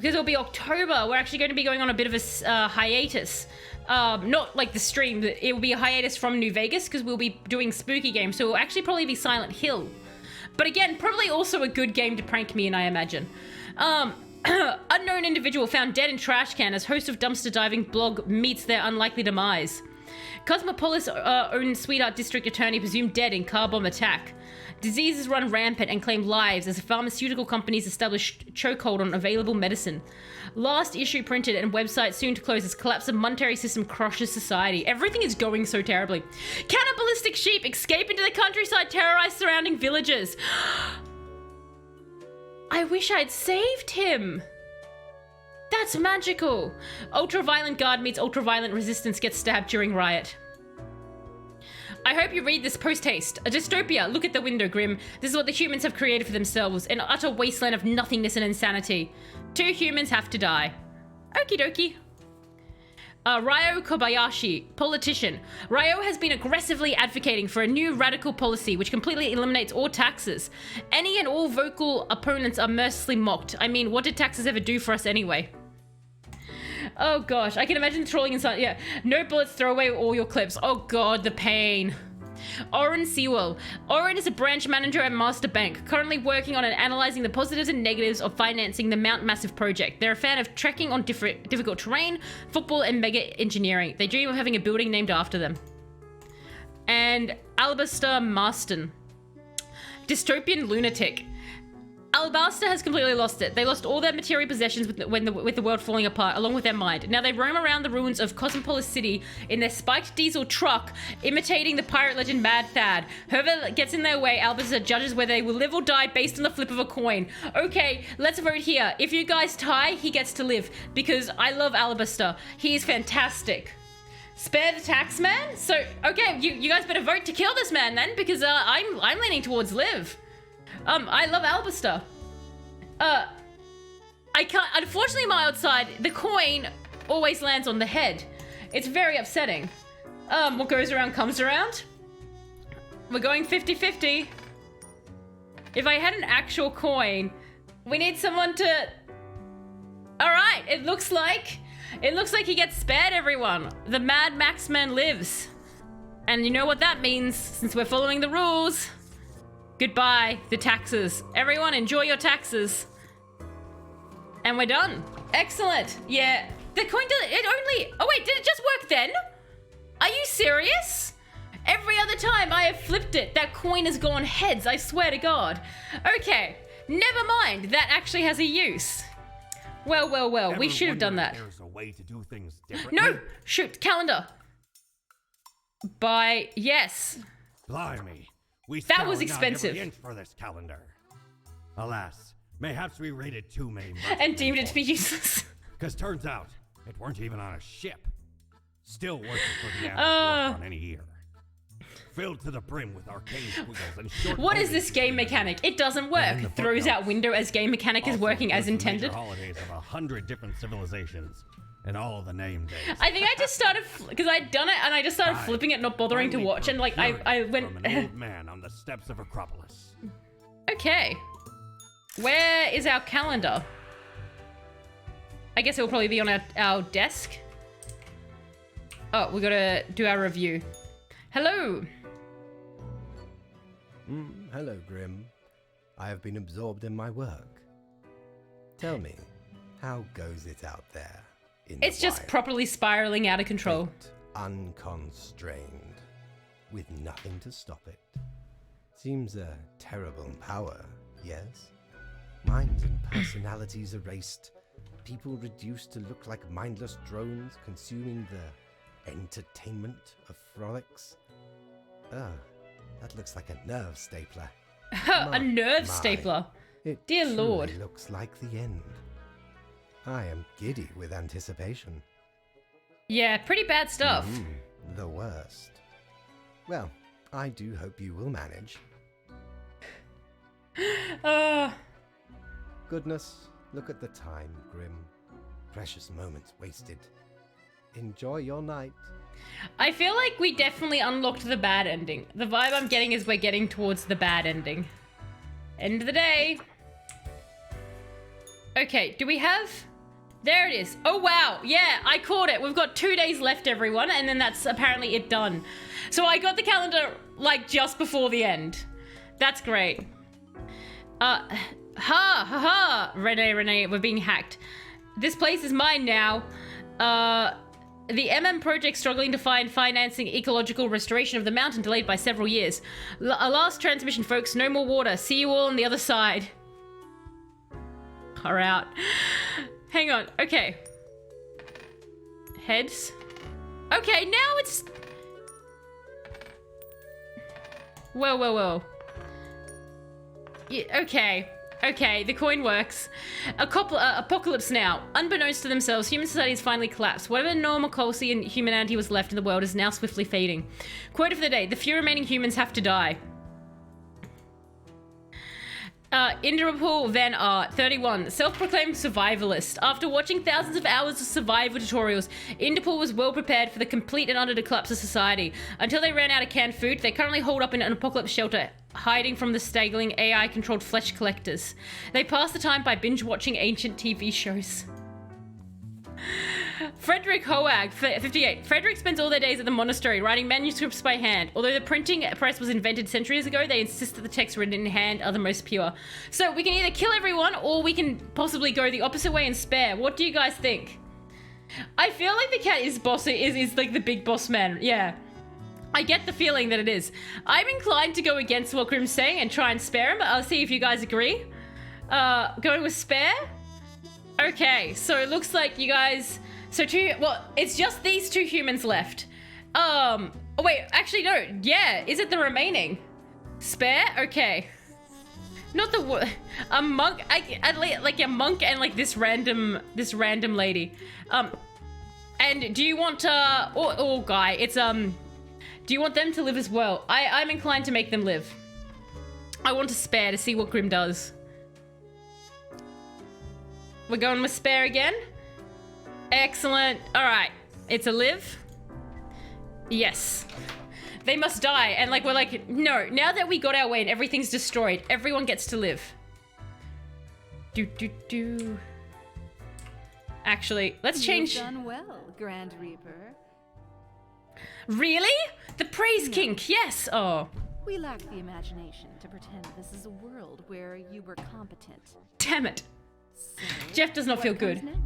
it'll be October, we're actually going to be going on a bit of a hiatus. Not like the stream, but it will be a hiatus from New Vegas because we'll be doing spooky games. So it will actually probably be Silent Hill. But again, probably also a good game to prank me in, I imagine. Unknown individual found dead in trash can as host of dumpster diving blog meets their unlikely demise. Cosmopolis owned Sweetheart District Attorney presumed dead in car bomb attack. Diseases run rampant and claim lives as pharmaceutical companies establish chokehold on available medicine. Last issue printed and website soon to close as collapse of monetary system crushes society. Everything is going so terribly. Cannibalistic sheep escape into the countryside, terrorize surrounding villages. I wish I'd saved him. That's magical. Ultra-violent guard meets ultra-violent resistance gets stabbed during riot. I hope you read this post-haste. A dystopia. Look at the window, Grim. This is what the humans have created for themselves. An utter wasteland of nothingness and insanity. 2 humans have to die. Okie dokie. Ryo Kobayashi, politician. Ryo has been aggressively advocating for a new radical policy which completely eliminates all taxes. Any and all vocal opponents are mercilessly mocked. I mean, what did taxes ever do for us anyway? Oh gosh, I can imagine trolling inside. Yeah, no bullets, throw away all your clips. Oh god, the pain. Oren Sewell. Oren is a branch manager at Master Bank, currently working on and analyzing the positives and negatives of financing the Mount Massive project. They're a fan of trekking on difficult terrain, football, and mega engineering. They dream of having a building named after them. And Alabaster Marston. Dystopian lunatic. Alabaster has completely lost it. They lost all their material possessions with the world falling apart, along with their mind. Now they roam around the ruins of Cosmopolis City in their spiked diesel truck, imitating the pirate legend Mad Thad. Whoever gets in their way, Alabaster judges whether they will live or die based on the flip of a coin. Okay, let's vote here. If you guys tie, he gets to live, because I love Alabaster. He is fantastic. Spare the tax man? So, okay, you guys better vote to kill this man then, because I'm leaning towards live. I love Alabaster. I can't, unfortunately my outside, the coin always lands on the head. It's very upsetting. What goes around comes around. We're going 50-50. If I had an actual coin, we need someone to... Alright, it looks like he gets spared, everyone. The Mad Max Man lives. And you know what that means, since we're following the rules. Goodbye, the taxes. Everyone, enjoy your taxes. And we're done. Excellent. Yeah, the coin oh wait, did it just work then? Are you serious? Every other time I have flipped it, that coin has gone heads, I swear to God. Okay, never mind, that actually has a use. Well, we should have done that. There's a way to do things differently. No! Shoot, calendar. Yes. Blimey. We that was scoured out expensive. every inch for this calendar. Alas, mayhaps we raided too many and deemed it to be useless. Because turns out, it weren't even on a ship. Still worth it for the average work on any year. Filled to the brim with arcane squiggles and short... What is this game mechanic? It doesn't work. Throws out window as game mechanic is working as intended. Holidays of 100 different civilizations. And all the name days. I think I just started, because I'd done it and I just started flipping it, not bothering to watch, and like I went... From an old man on the steps of Acropolis. Okay. Where is our calendar? I guess it will probably be on our desk. Oh, we gotta do our review. Hello. Hello, Grim. I have been absorbed in my work. Tell me, how goes it out there? It's just properly spiraling out of control. Unconstrained, with nothing to stop it. Seems a terrible power, yes? Minds and personalities erased. People reduced to look like mindless drones consuming the entertainment of frolics. Oh, that looks like a nerve stapler. A nerve stapler? Dear Lord. It looks like the end. I am giddy with anticipation. Yeah, pretty bad stuff. The worst. Well, I do hope you will manage. Goodness, look at the time, Grim. Precious moments wasted. Enjoy your night. I feel like we definitely unlocked the bad ending. The vibe I'm getting is we're getting towards the bad ending. End of the day. Okay, do we have... There it is. Oh, wow. Yeah, I caught it. We've got 2 days left, everyone, and then that's apparently it done. So I got the calendar, like, just before the end. That's great. Renee, we're being hacked. This place is mine now. The MM project struggling to find financing ecological restoration of the mountain delayed by several years. A last transmission, folks. No more water. See you all on the other side. Far out. Hang on. Okay. Heads. Okay, now it's... Whoa. Yeah, okay, the coin works. Apocalypse now. Unbeknownst to themselves, human society has finally collapsed. Whatever normalcy and humanity was left in the world is now swiftly fading. Quote of the day, the few remaining humans have to die. Inderpul Van Art, 31, self-proclaimed survivalist. After watching thousands of hours of survival tutorials, Inderpul was well prepared for the complete and utter collapse of society. Until they ran out of canned food, they currently holed up in an apocalypse shelter, hiding from the staggering AI-controlled flesh collectors. They pass the time by binge-watching ancient TV shows. Frederick Hoag, 58. Frederick spends all their days at the monastery writing manuscripts by hand. Although the printing press was invented centuries ago, they insist that the texts written in hand are the most pure. So we can either kill everyone or we can possibly go the opposite way and spare. What do you guys think? I feel like the cat is like the big boss man. Yeah. I get the feeling that it is. I'm inclined to go against what Grimm's saying and try and spare him. I'll see if you guys agree. Going with spare? Okay, so it looks like you guys... So it's just these two humans left. Oh wait, actually no. Yeah, is it the remaining? Spare? Okay. Not a monk, like a monk and like this random lady. And do you want, guy, it's, do you want them to live as well? I'm inclined to make them live. I want to spare to see what Grimm does. We're going with spare again? Excellent. All right. It's a live. Yes. They must die. And like, we're like, no, now that we got our way and everything's destroyed, everyone gets to live. Actually, let's change. You've done well, Grand Reaper. Really? The praise kink, yes. Oh. We lack the imagination to pretend this is a world where you were competent. Damn it. So, Jeff does not feel good. Next?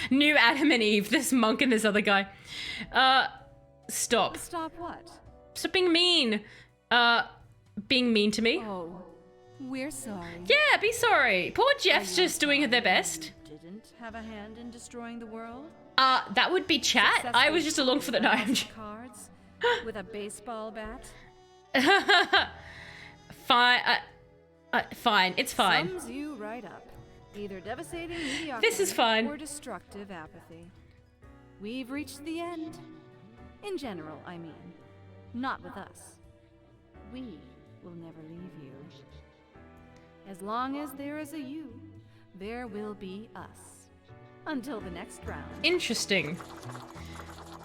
New Adam and Eve, this monk and this other guy. Stop. Stop what? Stop being mean. Being mean to me. Oh, we're sorry. Yeah, be sorry. Poor Jeff's just doing their best. Didn't have a hand in destroying the world? That would be chat. I was just along for the night. Cards with a baseball bat. Fine. Fine. It's fine. Sums you right up. Either devastating mediocrity This is fine. or destructive apathy. We've reached the end. In general, I mean. Not with us. We will never leave you. As long as there is a you, there will be us. Until the next round. Interesting.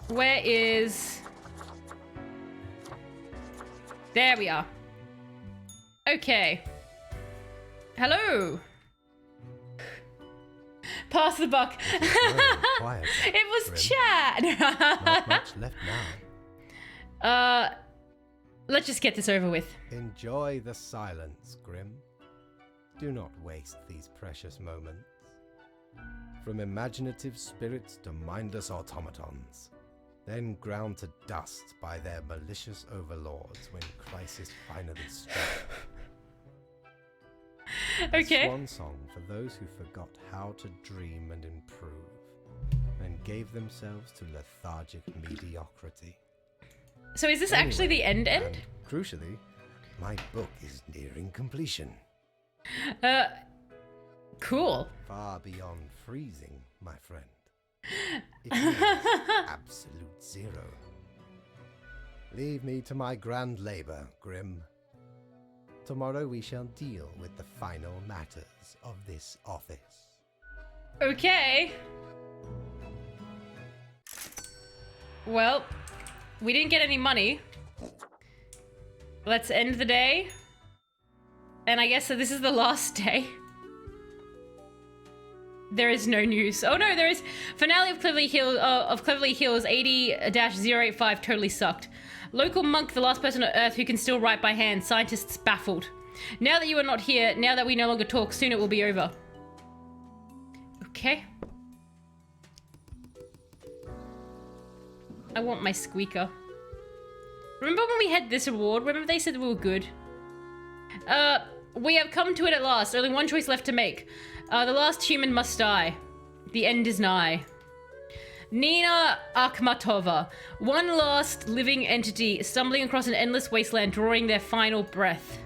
Where is... There we are. Okay. Hello. Pass the buck. Quiet. It was chat. Not much left now. Let's just get this over with. Enjoy the silence, Grimm. Do not waste these precious moments. From imaginative spirits to mindless automatons, then ground to dust by their malicious overlords when crisis finally struck. Okay. A swan song for those who forgot how to dream and improve, and gave themselves to lethargic mediocrity. So is this actually the end? And crucially, my book is nearing completion. Cool. Far beyond freezing, my friend. It is absolute zero. Leave me to my grand labor, Grimm. Tomorrow we shall deal with the final matters of this office. Okay. Well, we didn't get any money. Let's end the day. And I guess that this is the last day. There is no news. Oh no, there is. Finale of Cleverly Hills 80-085 totally sucked. Local monk, the last person on Earth who can still write by hand. Scientists baffled. Now that you are not here, now that we no longer talk, soon it will be over. Okay. I want my squeaker. Remember when we had this award? Remember they said we were good? We have come to it at last. Only one choice left to make. The last human must die. The end is nigh. Nina Akhmatova, one last living entity stumbling across an endless wasteland, drawing their final breath.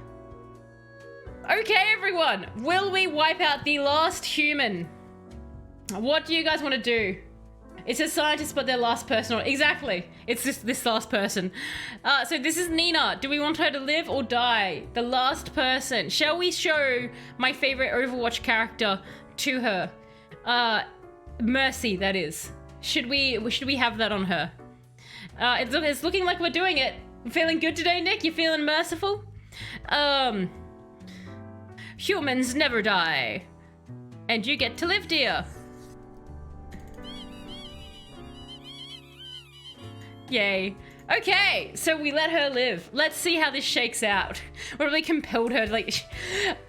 Okay, everyone, will we wipe out the last human? What do you guys want to do? It says scientists, but their last person. Exactly, it's just this last person. So this is Nina. Do we want her to live or die? The last person. Shall we show my favorite Overwatch character to her? Mercy, that is. Should we have that on her? It's looking like we're doing it. Feeling good today, Nick? You feeling merciful? Humans never die. And you get to live, dear. Yay. Okay, so we let her live. Let's see how this shakes out. We really compelled her to, like,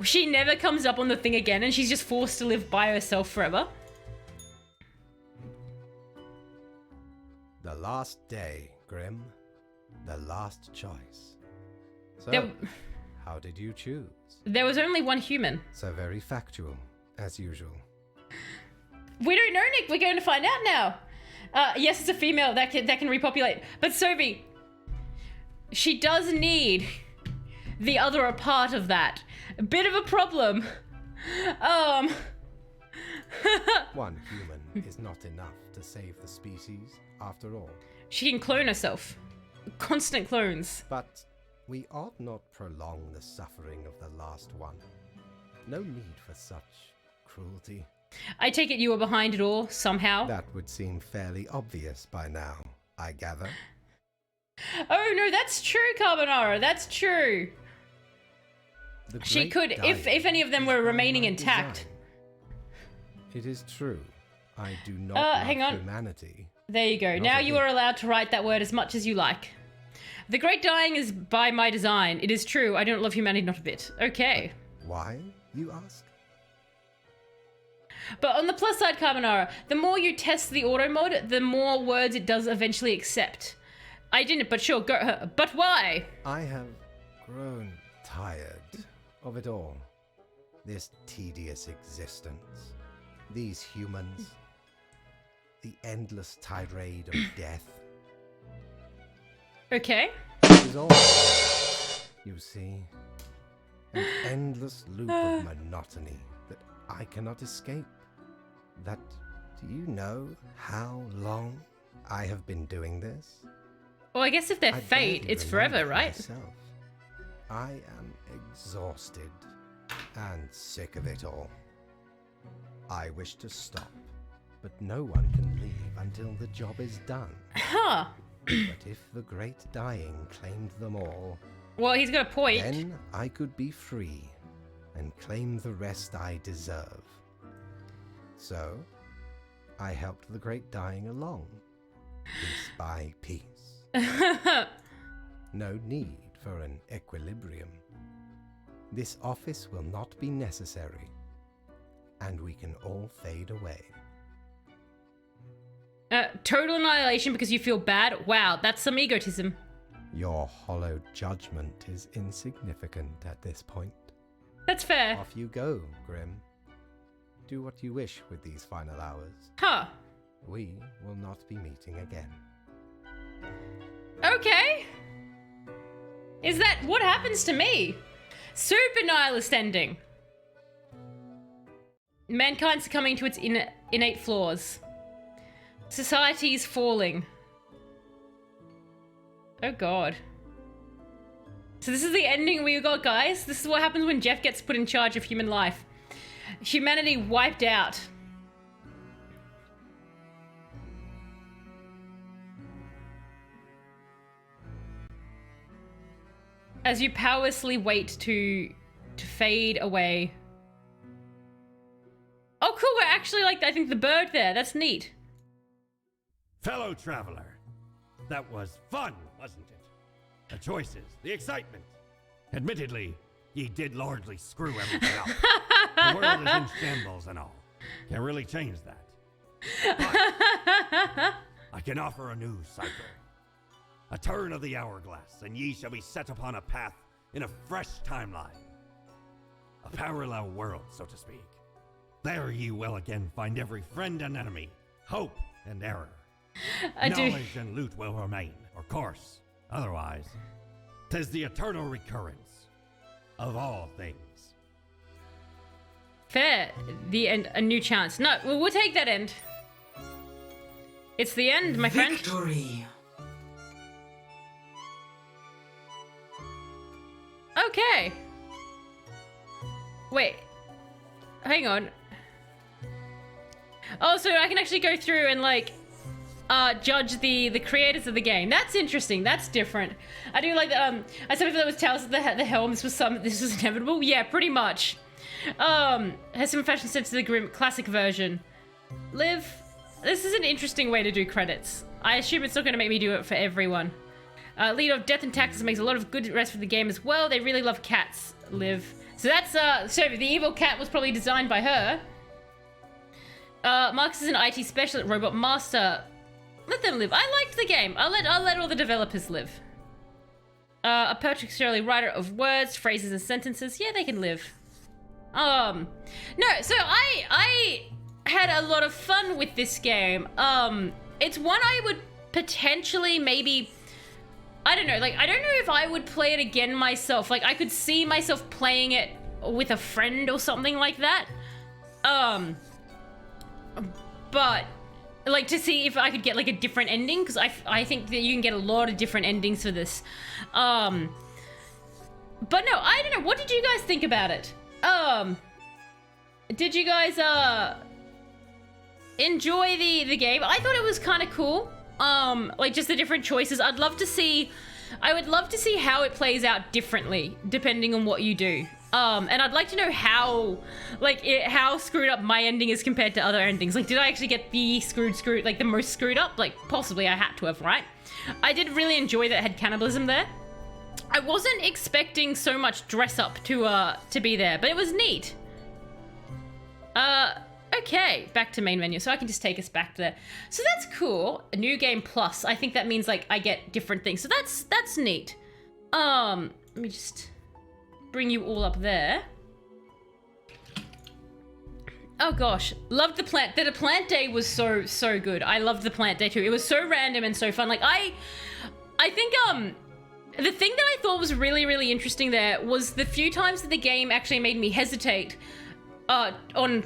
she never comes up on the thing again and she's just forced to live by herself forever. The last day, Grim. The last choice. So, how did you choose? There was only one human. So very factual, as usual. We don't know, Nick. We're going to find out now. Yes, it's a female that can repopulate. But Sophie, she does need the other a part of that. A bit of a problem. One human is not enough to save the species, after all. She can clone herself. Constant clones. But we ought not prolong the suffering of the last one. No need for such cruelty. I take it you were behind it all, somehow? That would seem fairly obvious by now, I gather. Oh no, that's true, Carbonara, that's true. She could, if any of them were remaining intact. It is true. I do not love hang on. humanity. There you go. Now you are allowed to write that word as much as you like. The great dying is by my design. It is true. I don't love humanity not a bit. Okay. Why, you ask? But on the plus side, Carbonara, the more you test the auto mod, the more words it does eventually accept. I didn't, but sure, go. But why? I have grown tired of it all. This tedious existence. These humans. The endless tirade of death. Okay. It is all, you see, an endless loop of monotony that I cannot escape. Do you know how long I have been doing this? Well, I guess if they're fate, it's forever, right? Myself. I am exhausted and sick of it all. I wish to stop, but no one can leave until the job is done. Huh. But if the great dying claimed them all... Well, he's got a point. Then I could be free and claim the rest I deserve. So, I helped the great dying along. Piece by piece. No need for an equilibrium. This office will not be necessary, and we can all fade away. Total annihilation because you feel bad? Wow, that's some egotism. Your hollow judgment is insignificant at this point. That's fair. Off you go, Grim. Do what you wish with these final hours. Huh. We will not be meeting again. Okay. Is that what happens to me? Super nihilist ending. Mankind succumbing to its innate flaws. Society's falling. Oh god. So this is the ending we got, guys. This is what happens when Jeff gets put in charge of human life. Humanity wiped out. As you powerlessly wait to fade away. Oh cool, we're actually like, I think the bird there, that's neat. Fellow traveler, that was fun, wasn't it? The choices, the excitement. Admittedly, ye did largely screw everything up. The world is in shambles and all. Can't really change that. But I can offer a new cycle. A turn of the hourglass, and ye shall be set upon a path in a fresh timeline. A parallel world, so to speak. There ye will again find every friend and enemy, hope and error. Knowledge and loot will remain, of course. Otherwise, 'tis the eternal recurrence of all things. Fair. The end. A new chance. No, we'll take that end. It's the end, my friend. Victory. Okay. Wait. Hang on. Oh, so I can actually go through and like judge the creators of the game. That's interesting. That's different. I do like that. I said if that was Tales of the Helm, this was inevitable. Yeah, pretty much. Has some fashion sense to the Grim classic version. Live, this is an interesting way to do credits. I assume it's not going to make me do it for everyone. Leader of Death and Taxes makes a lot of good rest for the game as well. They really love cats, Liv. So that's, so the evil cat was probably designed by her. Marcus is an IT specialist, robot master. Let them live. I liked the game. I'll let all the developers live. A particularly writer of words, phrases, and sentences. Yeah, they can live. No, so I had a lot of fun with this game. It's one I would potentially maybe, I don't know, like, I don't know if I would play it again myself. Like, I could see myself playing it with a friend or something like that. But, like, to see if I could get, like, a different ending, because I think that you can get a lot of different endings for this. But no, I don't know, what did you guys think about it? Did you guys, enjoy the game? I thought it was kind of cool. Like, just the different choices. I would love to see how it plays out differently, depending on what you do. And I'd like to know how, like, how screwed up my ending is compared to other endings. Like, did I actually get the screwed, like, the most screwed up? Like, possibly I had to have, right? I did really enjoy that it had cannibalism there. I wasn't expecting so much dress up to be there, but it was neat. Okay, back to main menu, so I can just take us back there. So that's cool. A new game plus. I think that means, like, I get different things. So that's neat. Let me just bring you all up there. Oh gosh, loved the plant. The plant day was so good. I loved the plant day too. It was so random and so fun. Like, I think the thing that I thought was really interesting there was the few times that the game actually made me hesitate on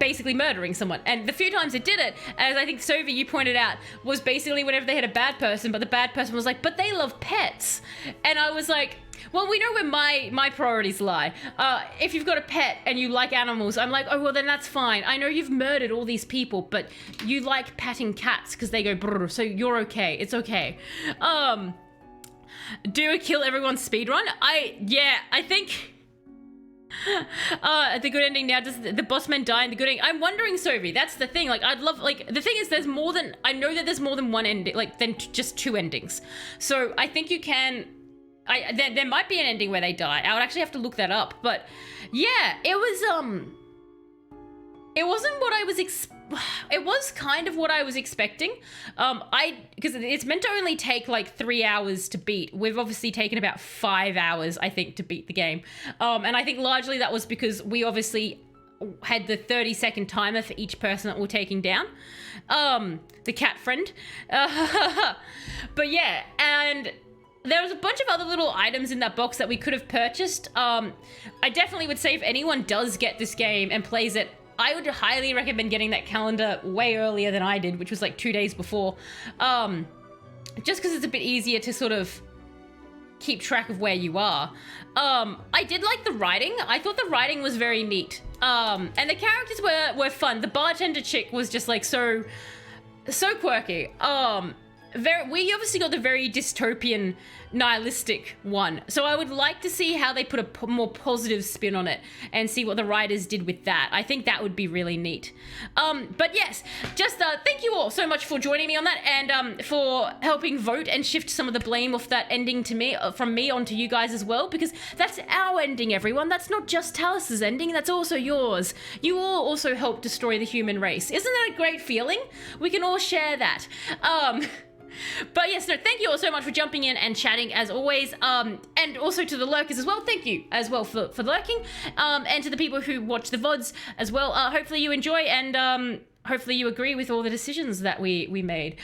basically murdering someone. And the few times it did it, as I think Sophie, you pointed out, was basically whenever they had a bad person, but the bad person was like, but they love pets. And I was like, well, we know where my priorities lie. If you've got a pet and you like animals, I'm like, oh, well, then that's fine. I know you've murdered all these people, but you like patting cats because they go brrr, so you're okay. It's okay. Do a kill everyone speedrun? I think... the good ending now, does the boss man die in the good ending? I'm wondering, Sophie, that's the thing. Like, I'd love, like, the thing is I know that there's more than one ending, like, than just two endings. So I think you can, there might be an ending where they die. I would actually have to look that up. But yeah, it was, it wasn't what I was it was kind of what I was expecting. Because it's meant to only take like 3 hours to beat. We've obviously taken about 5 hours, I think, to beat the game. And I think largely that was because we obviously had the 30-second timer for each person that we're taking down. The cat friend. But yeah, and there was a bunch of other little items in that box that we could have purchased. I definitely would say if anyone does get this game and plays it, I would highly recommend getting that calendar way earlier than I did, which was like 2 days before. Just because it's a bit easier to sort of keep track of where you are. I did like the writing. I thought the writing was very neat. And the characters were fun. The bartender chick was just like so quirky. We obviously got the very dystopian, nihilistic one. So I would like to see how they put a more positive spin on it and see what the writers did with that. I think that would be really neat. But yes, just thank you all so much for joining me on that and for helping vote and shift some of the blame off that ending to me, from me onto you guys as well, because that's our ending, everyone. That's not just Talus's ending, that's also yours. You all also helped destroy the human race. Isn't that a great feeling? We can all share that. But yes, no, thank you all so much for jumping in and chatting as always. And also to the lurkers as well. Thank you as well for lurking. And to the people who watch the VODs as well. Hopefully you enjoy and hopefully you agree with all the decisions that we made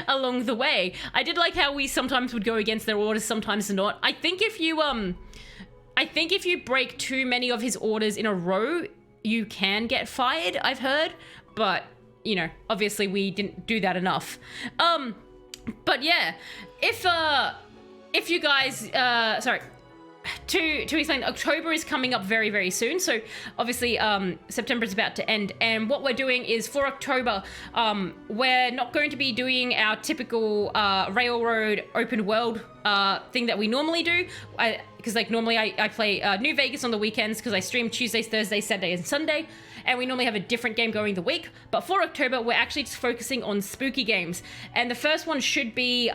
along the way. I did like how we sometimes would go against their orders, sometimes not. I think if you break too many of his orders in a row, you can get fired, I've heard. But you know, obviously we didn't do that enough. But yeah, if you guys, sorry, to explain, October is coming up very, very soon. So obviously September is about to end. And what we're doing is for October, we're not going to be doing our typical Railroad open world thing that we normally do. Because like normally I play New Vegas on the weekends because I stream Tuesdays, Thursdays, Saturday, and Sunday. And we normally have a different game going the week. But for October, we're actually just focusing on spooky games. And the first one should be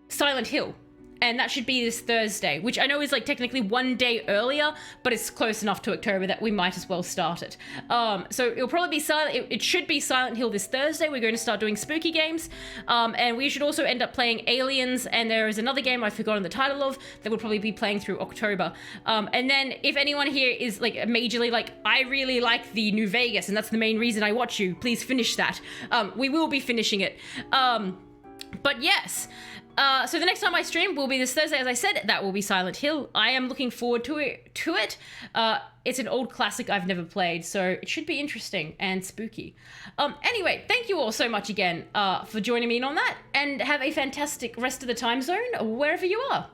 Silent Hill. And that should be this Thursday, which I know is like technically one day earlier, but it's close enough to October that we might as well start it. So it'll probably be it should be Silent Hill this Thursday. We're going to start doing spooky games. And we should also end up playing Aliens. And there is another game I've forgotten the title of that we'll probably be playing through October. And then if anyone here is like majorly like, I really like the New Vegas and that's the main reason I watch you, please finish that. We will be finishing it. But yes. So the next time I stream will be this Thursday, as I said. That will be Silent Hill. I am looking forward to it. It's an old classic I've never played, so it should be interesting and spooky. Anyway, thank you all so much again for joining me in on that, and have a fantastic rest of the time zone wherever you are.